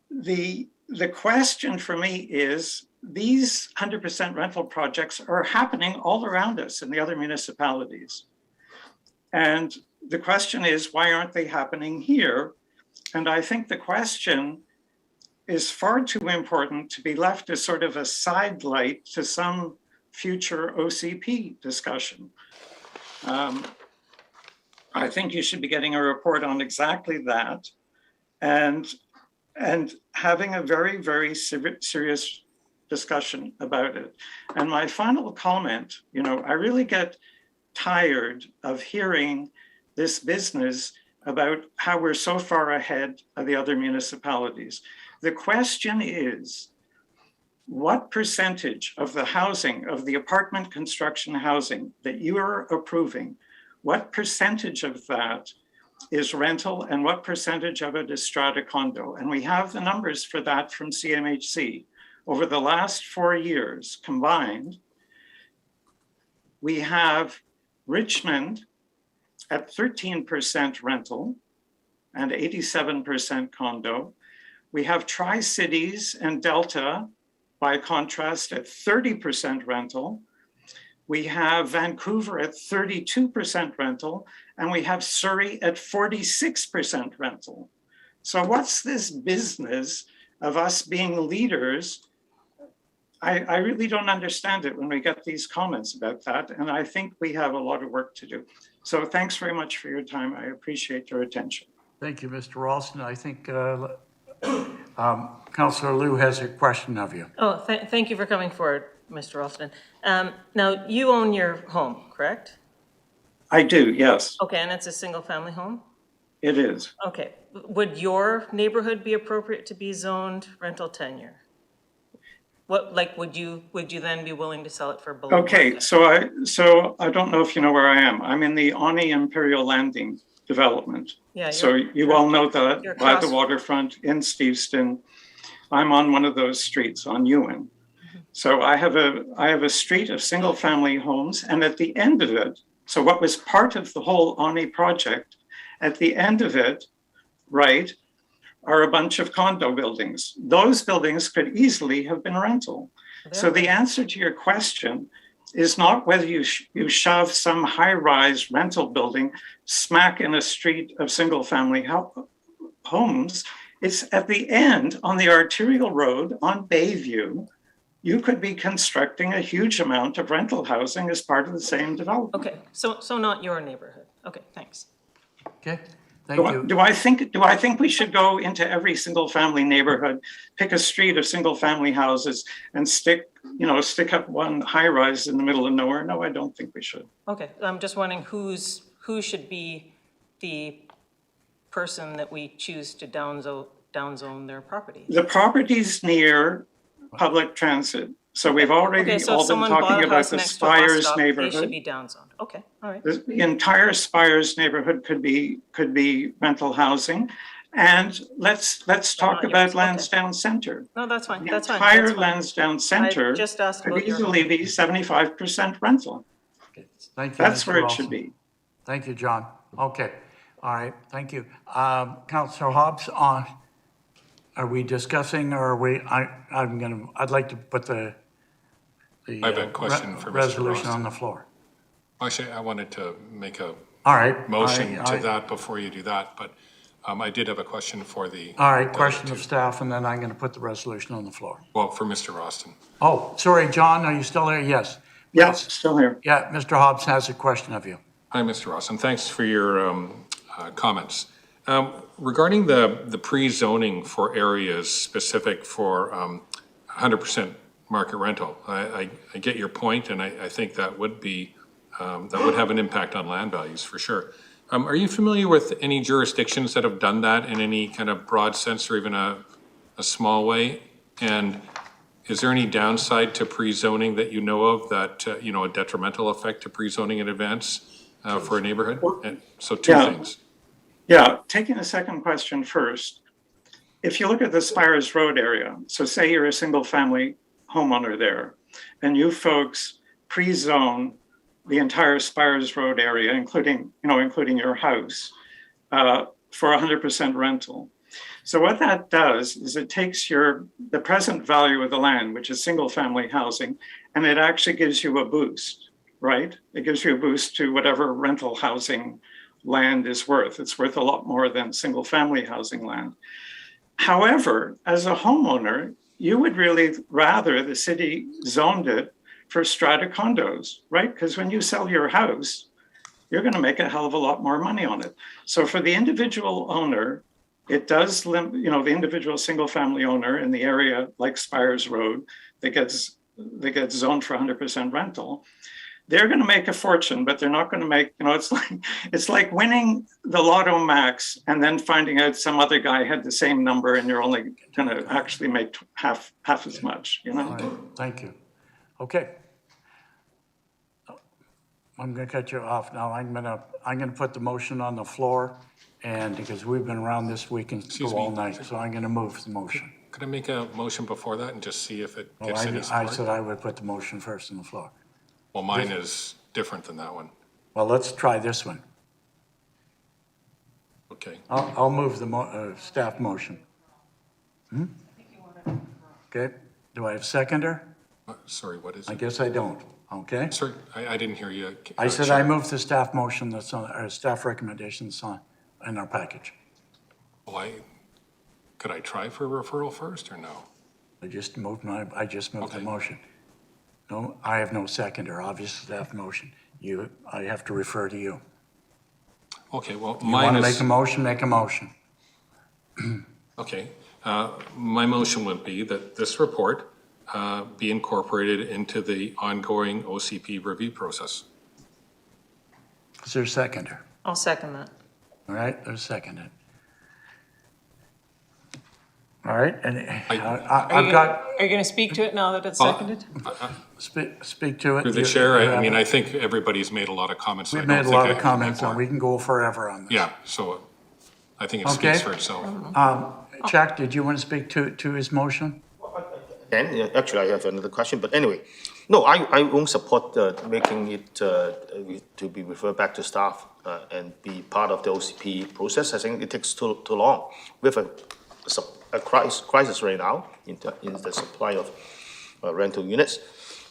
the question for me is, these 100% rental projects are happening all around us in the other municipalities. And the question is, why aren't they happening here? And I think the question is far too important to be left as sort of a sidelight to some future OCP discussion. I think you should be getting a report on exactly that, and having a very, very serious discussion about it. And my final comment, you know, I really get tired of hearing this business about how we're so far ahead of the other municipalities. The question is, what percentage of the housing, of the apartment construction housing that you are approving, what percentage of that is rental and what percentage of it is strata condo? And we have the numbers for that from CMHC. Over the last 4 years combined, we have Richmond at 13% rental and 87% condo. We have Tri-Cities and Delta, by contrast, at 30% rental. We have Vancouver at 32% rental, and we have Surrey at 46% rental. So what's this business of us being leaders? I really don't understand it when we get these comments about that, and I think we have a lot of work to do. So thanks very much for your time. I appreciate your attention. Thank you, Mr. Ralston. I think Councillor Liu has a question of you. Oh, thank you for coming forward, Mr. Ralston. Now, you own your home, correct? I do, yes. Okay, and it's a single family home? It is. Okay, would your neighborhood be appropriate to be zoned rental tenure? What, like, would you then be willing to sell it for below Okay, market? so I don't know if you know where I am. I'm in the Ani Imperial Landing development. Yeah, so you all know that you're by across- the waterfront in Steveston. I'm on one of those streets on Ewan. So I have a street of single family homes, and at the end of it, so what was part of the whole Ani project, at the end of it, right, are a bunch of condo buildings. Those buildings could easily have been rental. So the answer to your question is not whether you shove some high-rise rental building smack in a street of single-family homes. It's at the end on the arterial road on Bayview. You could be constructing a huge amount of rental housing as part of the same development. Okay, so not your neighborhood. Okay, thanks. Okay. Thank you. Do I think we should go into every single family neighborhood, pick a street of single family houses and stick up one high rise in the middle of nowhere? No, I don't think we should. Okay, I'm just wondering who should be the person that we choose to downzone their property? The properties near public transit. So we've already all been talking about the Spires neighborhood. They should be downzoned. Okay, all right. The entire Spires neighborhood could be rental housing. And let's talk about Lansdowne Center. No, that's fine. The That's fine. entire Lansdowne Center I just asked could about your easily be 75% rental. Okay. Thank you. That's Mr. where it Ralston. should be. Thank you, John. Okay. All right. Thank you. Councillor Hobbs, are we discussing or are we, I'd like to put the I have a question for Mr. resolution Ralston. on the floor. Actually, I wanted to make a All right. motion to that before you do that, but I did have a question for the. All right, question of staff, and then I'm going to put the resolution on the floor. Well, for Mr. Ralston. Oh, sorry, John, are you still there? Yes. Yes, still here. Yeah, Mr. Hobbs has a question of you. Hi, Mr. Ralston. Thanks for your comments. Regarding the pre-zoning for areas specific for 100% market rental, I get your point, and I think that would be that would have an impact on land values for sure. Are you familiar with any jurisdictions that have done that in any kind of broad sense or even a small way? And is there any downside to pre-zoning that you know of that, a detrimental effect to pre-zoning in advance for a neighborhood? And so two things. Yeah, taking the second question first. If you look at the Spires Road area, so say you're a single family homeowner there, and you folks pre-zone the entire Spires Road area, including your house, for 100% rental. So what that does is it takes the present value of the land, which is single family housing, and it actually gives you a boost, right? It gives you a boost to whatever rental housing land is worth. It's worth a lot more than single family housing land. However, as a homeowner, you would really rather the city zoned it for strata condos, right? Because when you sell your house, you're going to make a hell of a lot more money on it. So for the individual owner, it does limit, the individual single family owner in the area like Spires Road that gets zoned for 100% rental. they're going to make a fortune, but they're not going to make, it's like winning the Lotto Max and then finding out some other guy had the same number and you're only going to actually make half as much, All right, thank you. Okay. I'm going to cut you off now. I'm going to put the motion on the floor, and because we've been around this week and go all night, so I'm going to move the motion. Could I make a motion before that and just see if it Well, gets any I support? said I would put the motion first on the floor. Well, mine is different than that one. Well, let's try this one. Okay. I'll move the staff motion. Okay, do I have seconder? Sorry, what is it? I guess I don't, okay? Sorry, I didn't hear you. I said I moved the staff motion that's on, or staff recommendations on, in our package. Well, could I try for referral first or no? I just moved the motion. No, I have no seconder, obvious staff motion. I have to refer to you. Okay, well, You want to make a motion, make a motion. Okay, my motion would be that this report be incorporated into the ongoing OCP review process. Is there a seconder? I'll second that. All right, there's a seconder. All right, and I've got. Are you going to speak to it now that it's seconded? Speak to it. Through the chair, I mean, I think everybody's made a lot of comments. We've made a lot of comments, and we can go forever on this. Yeah, so I think it speaks for itself. Chuck, did you want to speak to his motion? And actually, I have another question, but anyway, no, I won't support making it to be referred back to staff and be part of the OCP process. I think it takes too long. We have a crisis right now in the supply of rental units.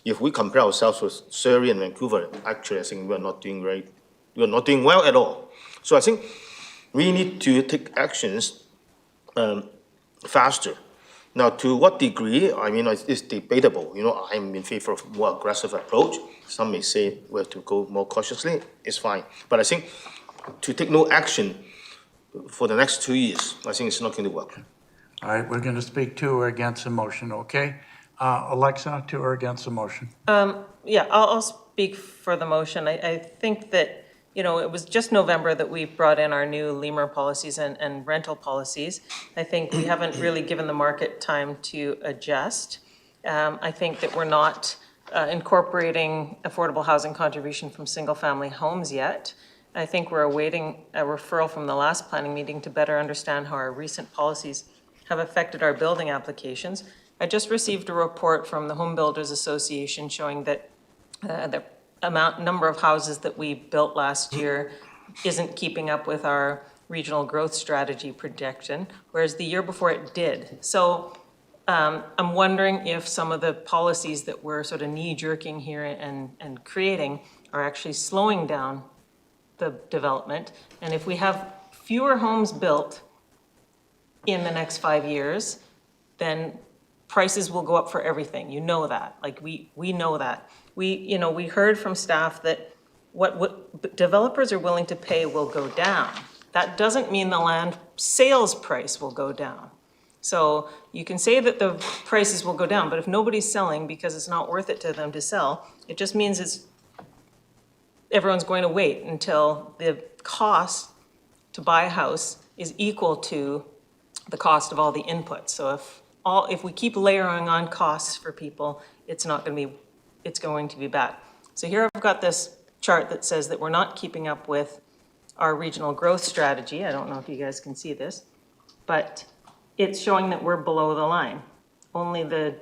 If we compare ourselves with Surrey and Vancouver, actually, I think we are not doing well at all. So I think we need to take actions faster. Now, to what degree, I mean, it's debatable. I'm in favor of a more aggressive approach. Some may say we have to go more cautiously. It's fine. But I think to take no action for the next 2 years, I think it's not going to work. All right, we're going to speak to or against the motion, okay? Alexa, to or against the motion? Yeah, I'll speak for the motion. I think that, it was just November that we brought in our new lemur policies and rental policies. I think we haven't really given the market time to adjust. I think that we're not incorporating affordable housing contribution from single-family homes yet. I think we're awaiting a referral from the last planning meeting to better understand how our recent policies have affected our building applications. I just received a report from the Home Builders Association showing that the number of houses that we built last year isn't keeping up with our regional growth strategy projection, whereas the year before it did. So I'm wondering if some of the policies that we're sort of knee-jerking here and creating are actually slowing down the development. And if we have fewer homes built in the next 5 years, then prices will go up for everything. You know that. Like we know that. We heard from staff that what developers are willing to pay will go down. That doesn't mean the land sales price will go down. So you can say that the prices will go down, but if nobody's selling because it's not worth it to them to sell, it just means everyone's going to wait until the cost to buy a house is equal to the cost of all the inputs. So if we keep layering on costs for people, it's going to be bad. So here I've got this chart that says that we're not keeping up with our regional growth strategy. I don't know if you guys can see this, but it's showing that we're below the line. Only the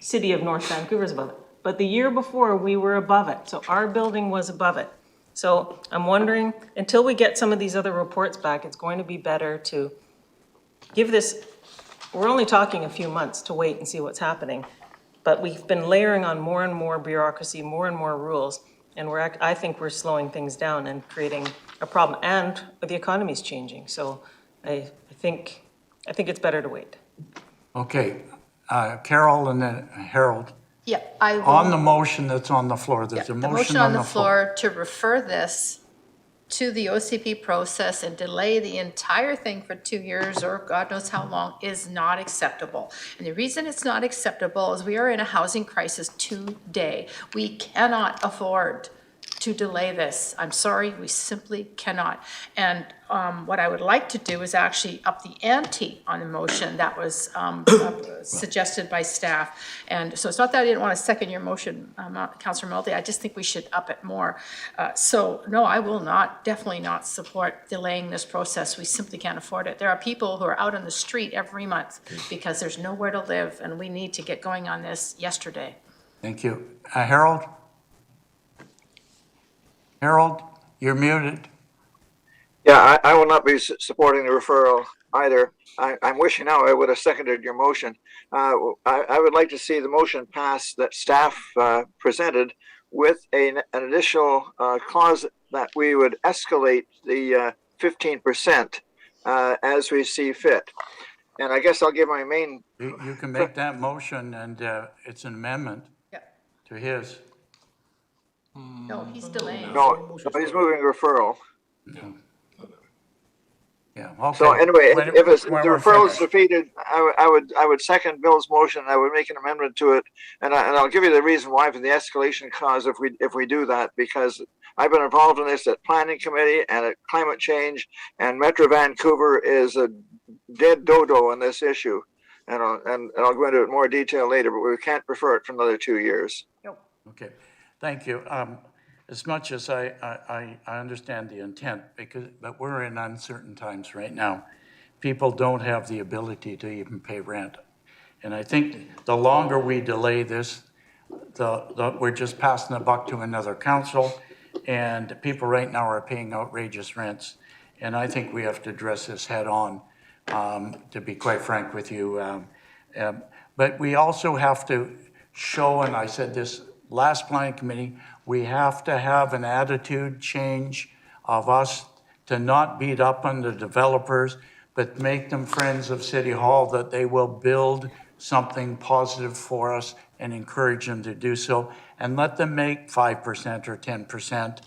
city of North Vancouver is above it. But the year before we were above it. So our building was above it. So I'm wondering, until we get some of these other reports back, it's going to be better to give this, we're only talking a few months to wait and see what's happening. But we've been layering on more and more bureaucracy, more and more rules, and I think we're slowing things down and creating a problem. And the economy's changing, so I think it's better to wait. Okay, Carol and then Harold. Yeah, I will. On the motion that's on the floor, there's a The motion on the floor. to refer this to the OCP process and delay the entire thing for 2 years or God knows how long is not acceptable. And the reason it's not acceptable is we are in a housing crisis today. We cannot afford to delay this. I'm sorry, we simply cannot. And what I would like to do is actually up the ante on the motion that was suggested by staff. And so it's not that I didn't want to second your motion, Councillor Muldy, I just think we should up it more. So no, I will not, definitely not support delaying this process. We simply can't afford it. There are people who are out on the street every month because there's nowhere to live, and we need to get going on this yesterday. Thank you. Harold? Harold, you're muted. Yeah, I will not be supporting the referral either. I'm wishing now I would have seconded your motion. I would like to see the motion pass that staff presented with an additional clause that we would escalate the 15% as we see fit. And I guess I'll give my main... You can make that motion, and it's an amendment to his. No, he's delaying. No, he's moving referral. Yeah. Okay. So anyway, if the we're referral is finished. defeated, I would second Bill's motion. I would make an amendment to it, and I'll give you the reason why for the escalation clause if we do that, because I've been involved in this at planning committee and at climate change, and Metro Vancouver is a dead dodo on this issue, and I'll go into it more detail later. But we can't refer it for another 2 years. Okay, thank you. As much as I understand the intent, but we're in uncertain times right now. People don't have the ability to even pay rent. And I think the longer we delay this, we're just passing the buck to another council, and people right now are paying outrageous rents. And I think we have to address this head on, to be quite frank with you. But we also have to show, and I said this last planning committee, we have to have an attitude change of us to not beat up on the developers, but make them friends of City Hall, that they will build something positive for us and encourage them to do so, and let them make 5% or 10%,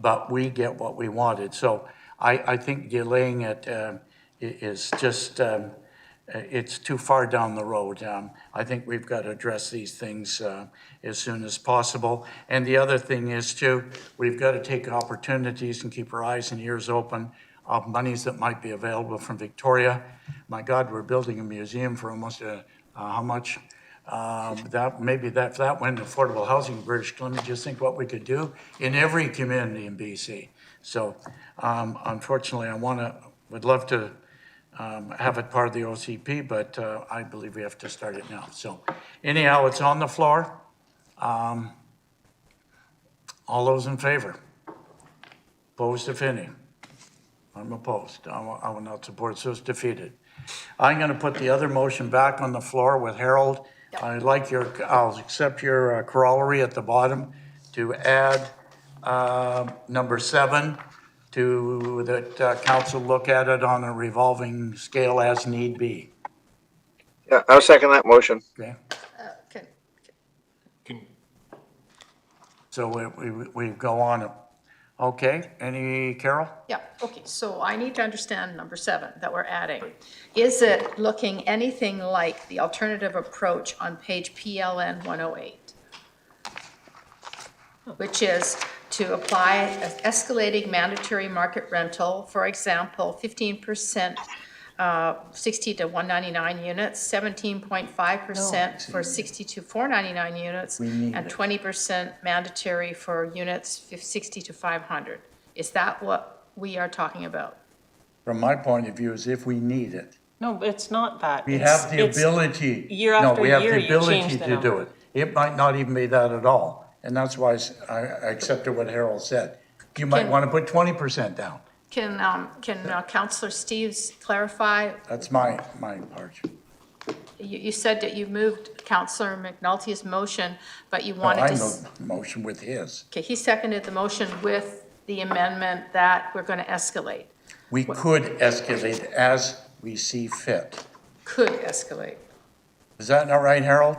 but we get what we wanted. So I think delaying it is just, it's too far down the road. I think we've got to address these things as soon as possible. And the other thing is too, we've got to take opportunities and keep our eyes and ears open of monies that might be available from Victoria. My God, we're building a museum for almost how much? That maybe if that went to affordable housing in British Columbia, just think what we could do in every community in BC. So unfortunately, would love to have it part of the OCP, but I believe we have to start it now. So anyhow, it's on the floor. All those in favor? Opposed, if any? I'm opposed. I will not support, so it's defeated. I'm going to put the other motion back on the floor with Harold. I'll accept your corollary at the bottom to add number 7, to that council look at it on a revolving scale as need be. Yeah, I'll second that motion. Okay. Okay. So we go on. Okay, Carol? Yeah, okay, so I need to understand number 7 that we're adding. Is it looking anything like the alternative approach on page PLN 108? Which is to apply an escalating mandatory market rental, for example, 15%, 60 to 199 units, 17.5% for 60 to 499 units, and 20% mandatory for units 60 to 500. Is that what we are talking about? From my point of view, is if we need it. No, it's not that. We have the ability. Year after year, you change the No, we have the ability to do it. It might not even be that at all. And that's why I accepted what Harold said. You might want to put 20% down. Can Councillor Steves clarify? That's my part. You said that you moved Councillor McNulty's motion, but you wanted to... I moved the motion with his. Okay, he seconded the motion with the amendment that we're going to escalate. We could escalate as we see fit. Could escalate. Is that not right, Harold?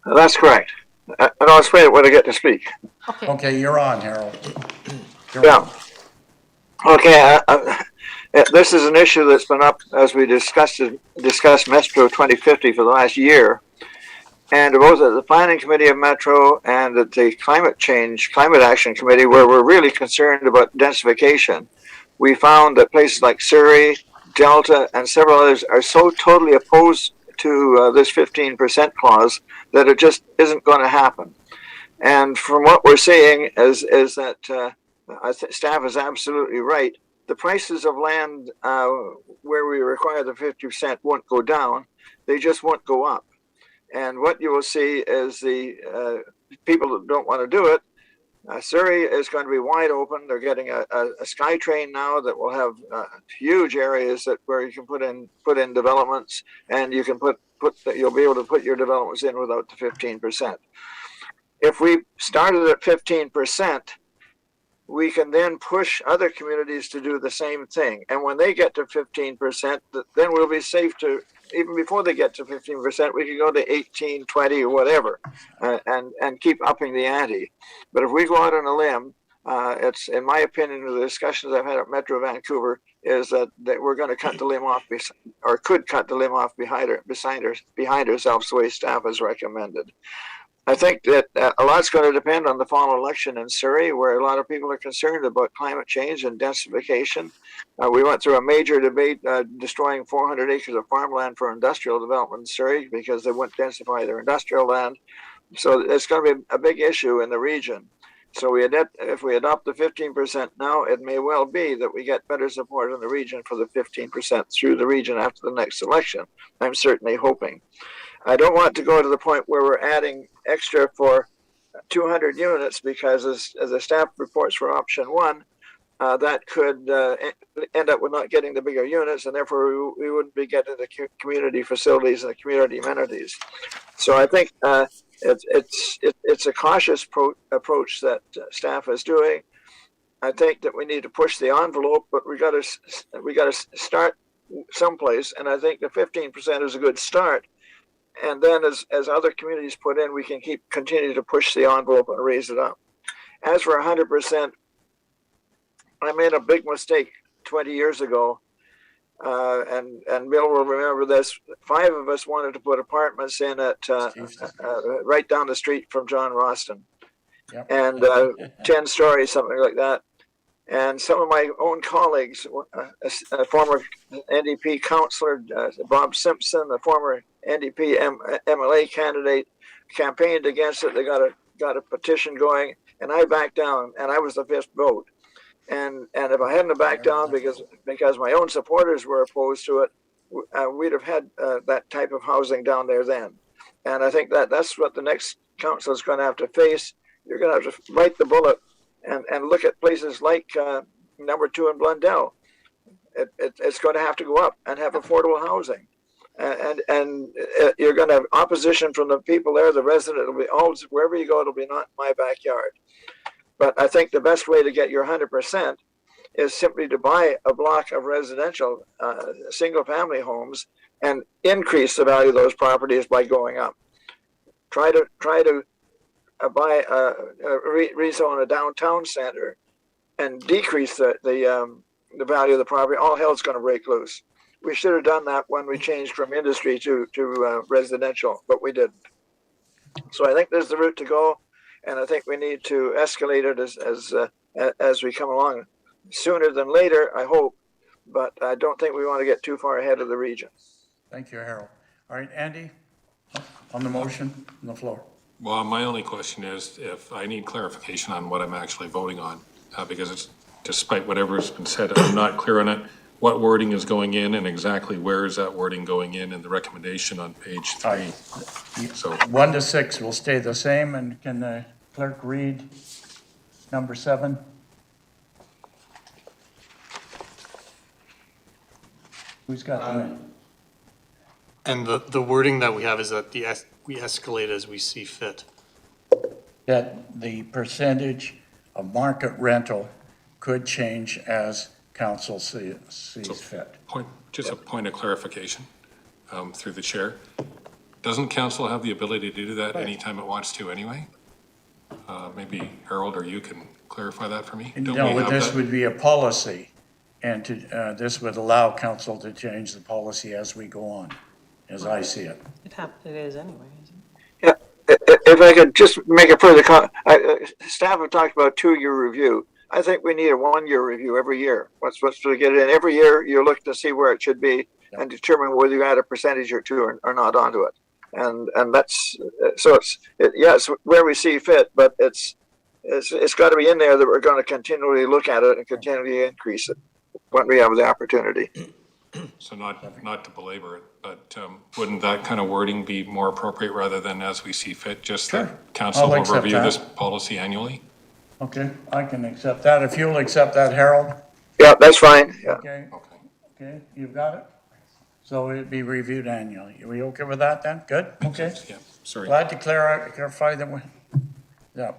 That's correct. And I'll explain it when I get to speak. Okay. Okay, you're on, Harold. Yeah. Okay. This is an issue that's been up as we discussed Metro 2050 for the last year. And both at the Planning Committee of Metro and at the Climate Action Committee, where we're really concerned about densification, we found that places like Surrey, Delta, and several others are so totally opposed to this 15% clause that it just isn't going to happen. And from what we're seeing is that I think staff is absolutely right. The prices of land where we require the 50% won't go down; they just won't go up. And what you will see is the people that don't want to do it. Surrey is going to be wide open. They're getting a SkyTrain now that will have huge areas where you can put in developments, and you can you'll be able to put your developments in without the 15%. If we started at 15%, we can then push other communities to do the same thing. And when they get to 15%, then we'll be safe to, even before they get to 15%, we can go to 18, 20, or whatever, and keep upping the ante. But if we go out on a limb, it's, in my opinion, the discussions I've had at Metro Vancouver, is that we're going to cut the limb off, or could cut the limb off behind ourselves the way staff has recommended. I think that a lot's going to depend on the fall election in Surrey, where a lot of people are concerned about climate change and densification. We went through a major debate destroying 400 acres of farmland for industrial development in Surrey because they wouldn't densify their industrial land. So it's going to be a big issue in the region. So if we adopt the 15% now, it may well be that we get better support in the region for the 15% through the region after the next election. I'm certainly hoping. I don't want to go to the point where we're adding extra for 200 units because as the staff reports for option one, that could end up with not getting the bigger units, and therefore we wouldn't be getting the community facilities and the community amenities. So I think it's a cautious approach that staff is doing. I think that we need to push the envelope, but we got to start someplace, and I think the 15% is a good start. And then as other communities put in, we can continue to push the envelope and raise it up. As for 100%, I made a big mistake 20 years ago, and Bill will remember this. 5 of us wanted to put apartments in at right down the street from John Roston, and 10 stories, something like that. And some of my own colleagues, a former NDP councillor, Bob Simpson, a former NDP MLA candidate, campaigned against it. They got a petition going, and I backed down, and I was the 5th vote. And if I hadn't backed down because my own supporters were opposed to it, we'd have had that type of housing down there then. And I think that's what the next council is going to have to face. You're going to have to bite the bullet and look at places like number 2 in Blundell. It's going to have to go up and have affordable housing. And you're going to have opposition from the people there, the resident. It'll be always, wherever you go, it'll be not my backyard. But I think the best way to get your 100% is simply to buy a block of residential single-family homes and increase the value of those properties by going up. Try to buy rezone a downtown center and decrease the value of the property. All hell's going to break loose. We should have done that when we changed from industry to residential, but we didn't. So I think there's the route to go, and I think we need to escalate it as we come along, sooner than later, I hope. But I don't think we want to get too far ahead of the region. Thank you, Harold. All right, Andy, on the motion, on the floor. Well, my only question is if I need clarification on what I'm actually voting on, because it's, despite whatever's been said, I'm not clear on it. What wording is going in and exactly where is that wording going in the recommendation on page 3? So 1 to 6 will stay the same, and can the clerk read number 7? Who's got that? And the wording that we have is that we escalate as we see fit. That the percentage of market rental could change as council sees fit. Just a point of clarification through the chair. Doesn't council have the ability to do that anytime it wants to anyway? Maybe Harold or you can clarify that for me. Don't we No, have this that? would be a policy, and this would allow council to change the policy as we go on, as I see it. It is anyway, isn't it? If I could just make a further comment, staff have talked about 2-year review. I think we need a 1-year review every year. Once we get it in, every year you look to see where it should be and determine whether you add a percentage or two or not onto it. And that's so it's where we see fit, but it's got to be in there that we're going to continually look at it and continually increase it when we have the opportunity. So not to belabor it, but wouldn't that kind of wording be more appropriate rather than as we see fit? Just Sure. that council I'll will accept review that. this policy annually? Okay, I can accept that. If you'll accept that, Harold? Yeah, that's fine. Yeah. Okay, you've got it? So it'd be reviewed annually. Are we okay with that then? Good? Okay. Yeah, sorry. Glad to clarify that. Yeah.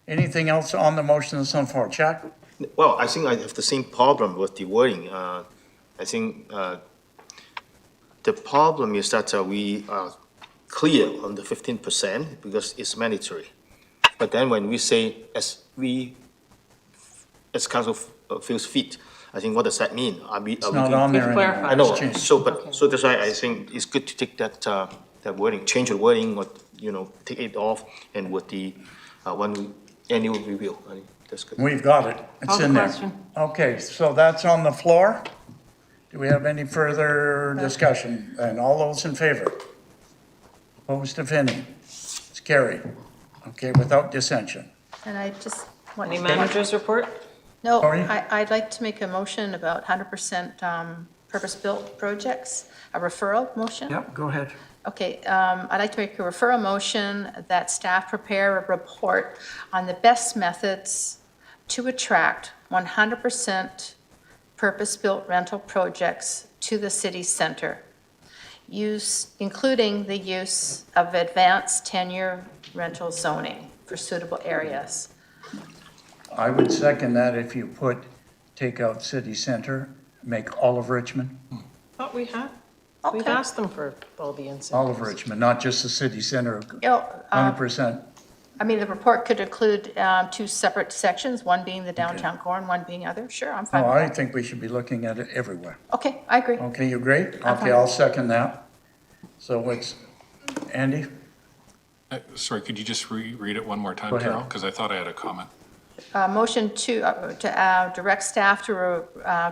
Anything else on the motion that's on the floor? Jack? Well, I think I have the same problem with the wording. I think the problem is that we are clear on the 15% because it's mandatory. But then when we say as council feels fit, I think what does that mean? It's not on there anymore. I know. It's changed. So that's why I think it's good to take that wording, change the wording, or take it off, and with the annual review. I think that's good. We've got it. It's in there. Okay, so that's on the floor. Do we have any further discussion? And all those in favor? Opposed, if any? It's carried. Okay, without dissension. And I just want. Any managers report? No, Sorry? I'd like to make a motion about 100% purpose-built projects, a referral motion. Yep, go ahead. Okay, I'd like to make a referral motion that staff prepare a report on the best methods to attract 100% purpose-built rental projects to the city center, including the use of advanced tenure rental zoning for suitable areas. I would second that if you take out city center, make all of Richmond. Thought we had. We've Okay. asked them for all the incentives. All of Richmond, not just the city center, You know, 100%. I mean, the report could include 2 separate sections, one being the downtown core and one being other. Sure, I'm fine No, with I that. think we should be looking at it everywhere. Okay, I agree. Okay, you agree? I'm Okay, fine. I'll second that. So it's, Andy? Sorry, could you just read it one more time, Go ahead. Carol? Because I thought I had a comment. Motion to direct staff to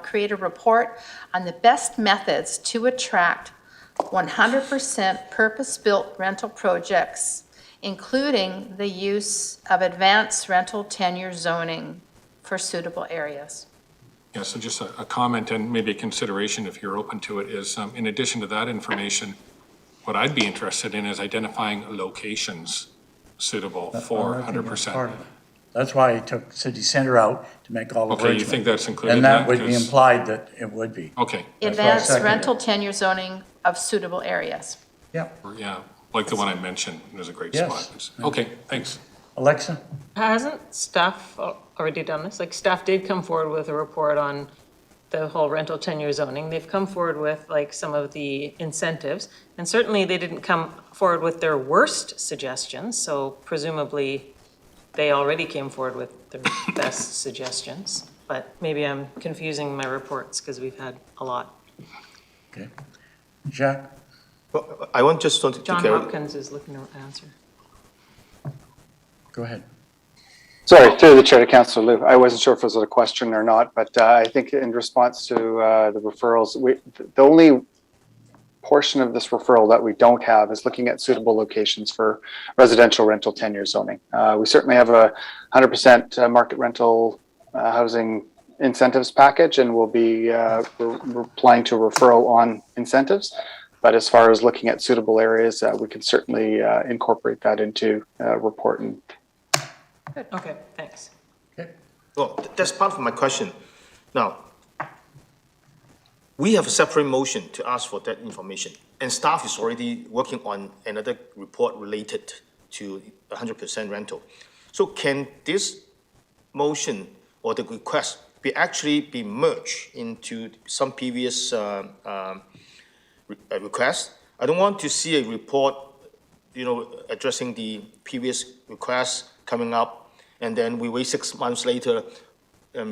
create a report on the best methods to attract 100% purpose-built rental projects, including the use of advanced rental tenure zoning for suitable areas. Yeah, so just a comment and maybe a consideration, if you're open to it, is in addition to that information, what I'd be interested in is identifying locations suitable for I think that's 100%. part of it. That's why I took city center out to make all of Okay, Richmond. you think that's included in And that? that would be 'Cause- implied that it would be. Okay, That's why I Advanced seconded it. rental tenure zoning of suitable areas. Yep. yeah, like the one I mentioned, there's a great Yes. spot. Okay, thanks. Alexa? Hasn't staff already done this? Like, staff did come forward with a report on the whole rental tenure zoning. They've come forward with like some of the incentives, and certainly they didn't come forward with their worst suggestions, so presumably they already came forward with their best suggestions. But maybe I'm confusing my reports because we've had a lot. Okay. Jacques? Well, I want just to John carry. Hopkins is looking to answer. Go ahead. Sorry, through the chair to Councillor Liu. I wasn't sure if it was a question or not, but I think in response to the referrals, the only portion of this referral that we don't have is looking at suitable locations for residential rental tenure zoning. We certainly have a 100% market rental housing incentives package, and we'll be replying to a referral on incentives. But as far as looking at suitable areas, we can certainly incorporate that into reporting. Okay, thanks. Well, that's part of my question. Now, we have a separate motion to ask for that information, and staff is already working on another report related to 100% rental. So can this motion or the request be merged into some previous request? I don't want to see a report, addressing the previous request coming up and then we wait 6 months later,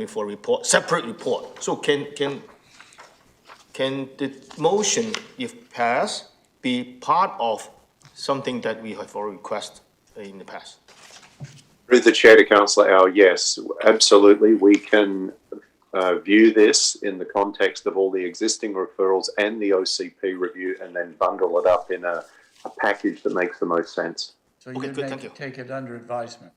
for report, separate report. So can the motion, if passed, be part of something that we have already requested in the past? Through the chair to Councillor Au, yes, absolutely. We can view this in the context of all the existing referrals and the OCP review, and then bundle it up in a package that makes the most sense. So you'd take it under advisement.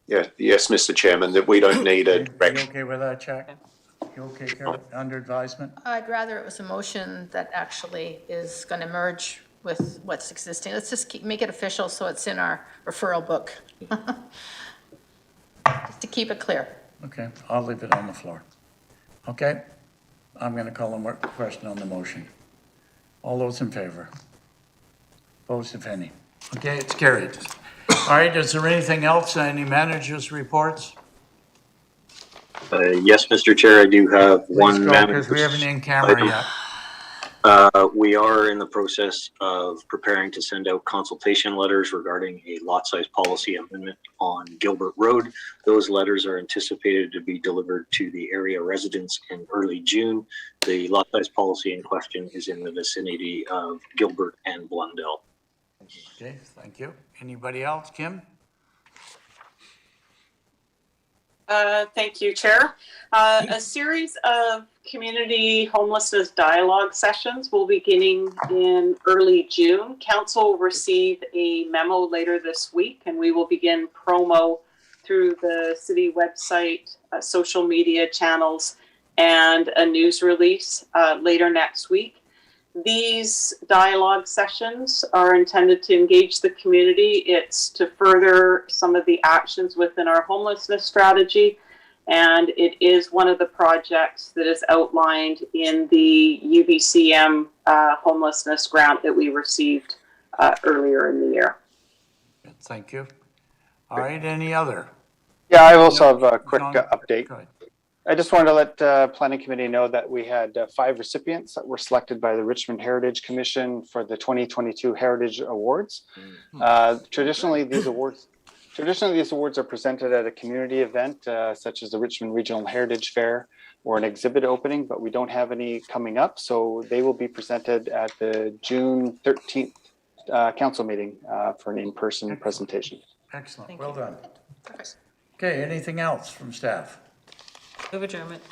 Yes, Mr. Chairman, that we don't need a You direction. okay with that, Jack? You okay, Carol, under advisement? I'd rather it was a motion that actually is going to merge with what's existing. Let's just make it official so it's in our referral book. Just to keep it clear. Okay, I'll leave it on the floor. Okay, I'm going to call a question on the motion. All those in favor? Opposed, if any? Okay, it's carried. All right, is there anything else, any managers' reports? Yes, Mr. Chair, I do have one. Because we haven't in camera yet. We are in the process of preparing to send out consultation letters regarding a lot size policy amendment on Gilbert Road. Those letters are anticipated to be delivered to the area residents in early June. The lot size policy in question is in the vicinity of Gilbert and Blundell. Okay, thank you. Anybody else? Kim? Thank you, Chair. A series of community homelessness dialogue sessions will be beginning in early June. Council will receive a memo later this week, and we will begin promo through the city website, social media channels, and a news release later next week. These dialogue sessions are intended to engage the community. It's to further some of the actions within our homelessness strategy. And it is one of the projects that is outlined in the UBCM homelessness grant that we received earlier in the year. Thank you. All right, any other? Yeah, I also have a quick update. Go ahead. I just wanted to let Planning Committee know that we had 5 recipients that were selected by the Richmond Heritage Commission for the 2022 Heritage Awards. Traditionally, these awards are presented at a community event, such as the Richmond Regional Heritage Fair or an exhibit opening, but we don't have any coming up, so they will be presented at the June 13th council meeting for an in-person presentation. Excellent, well done. Okay, anything else from staff? Move adjournment.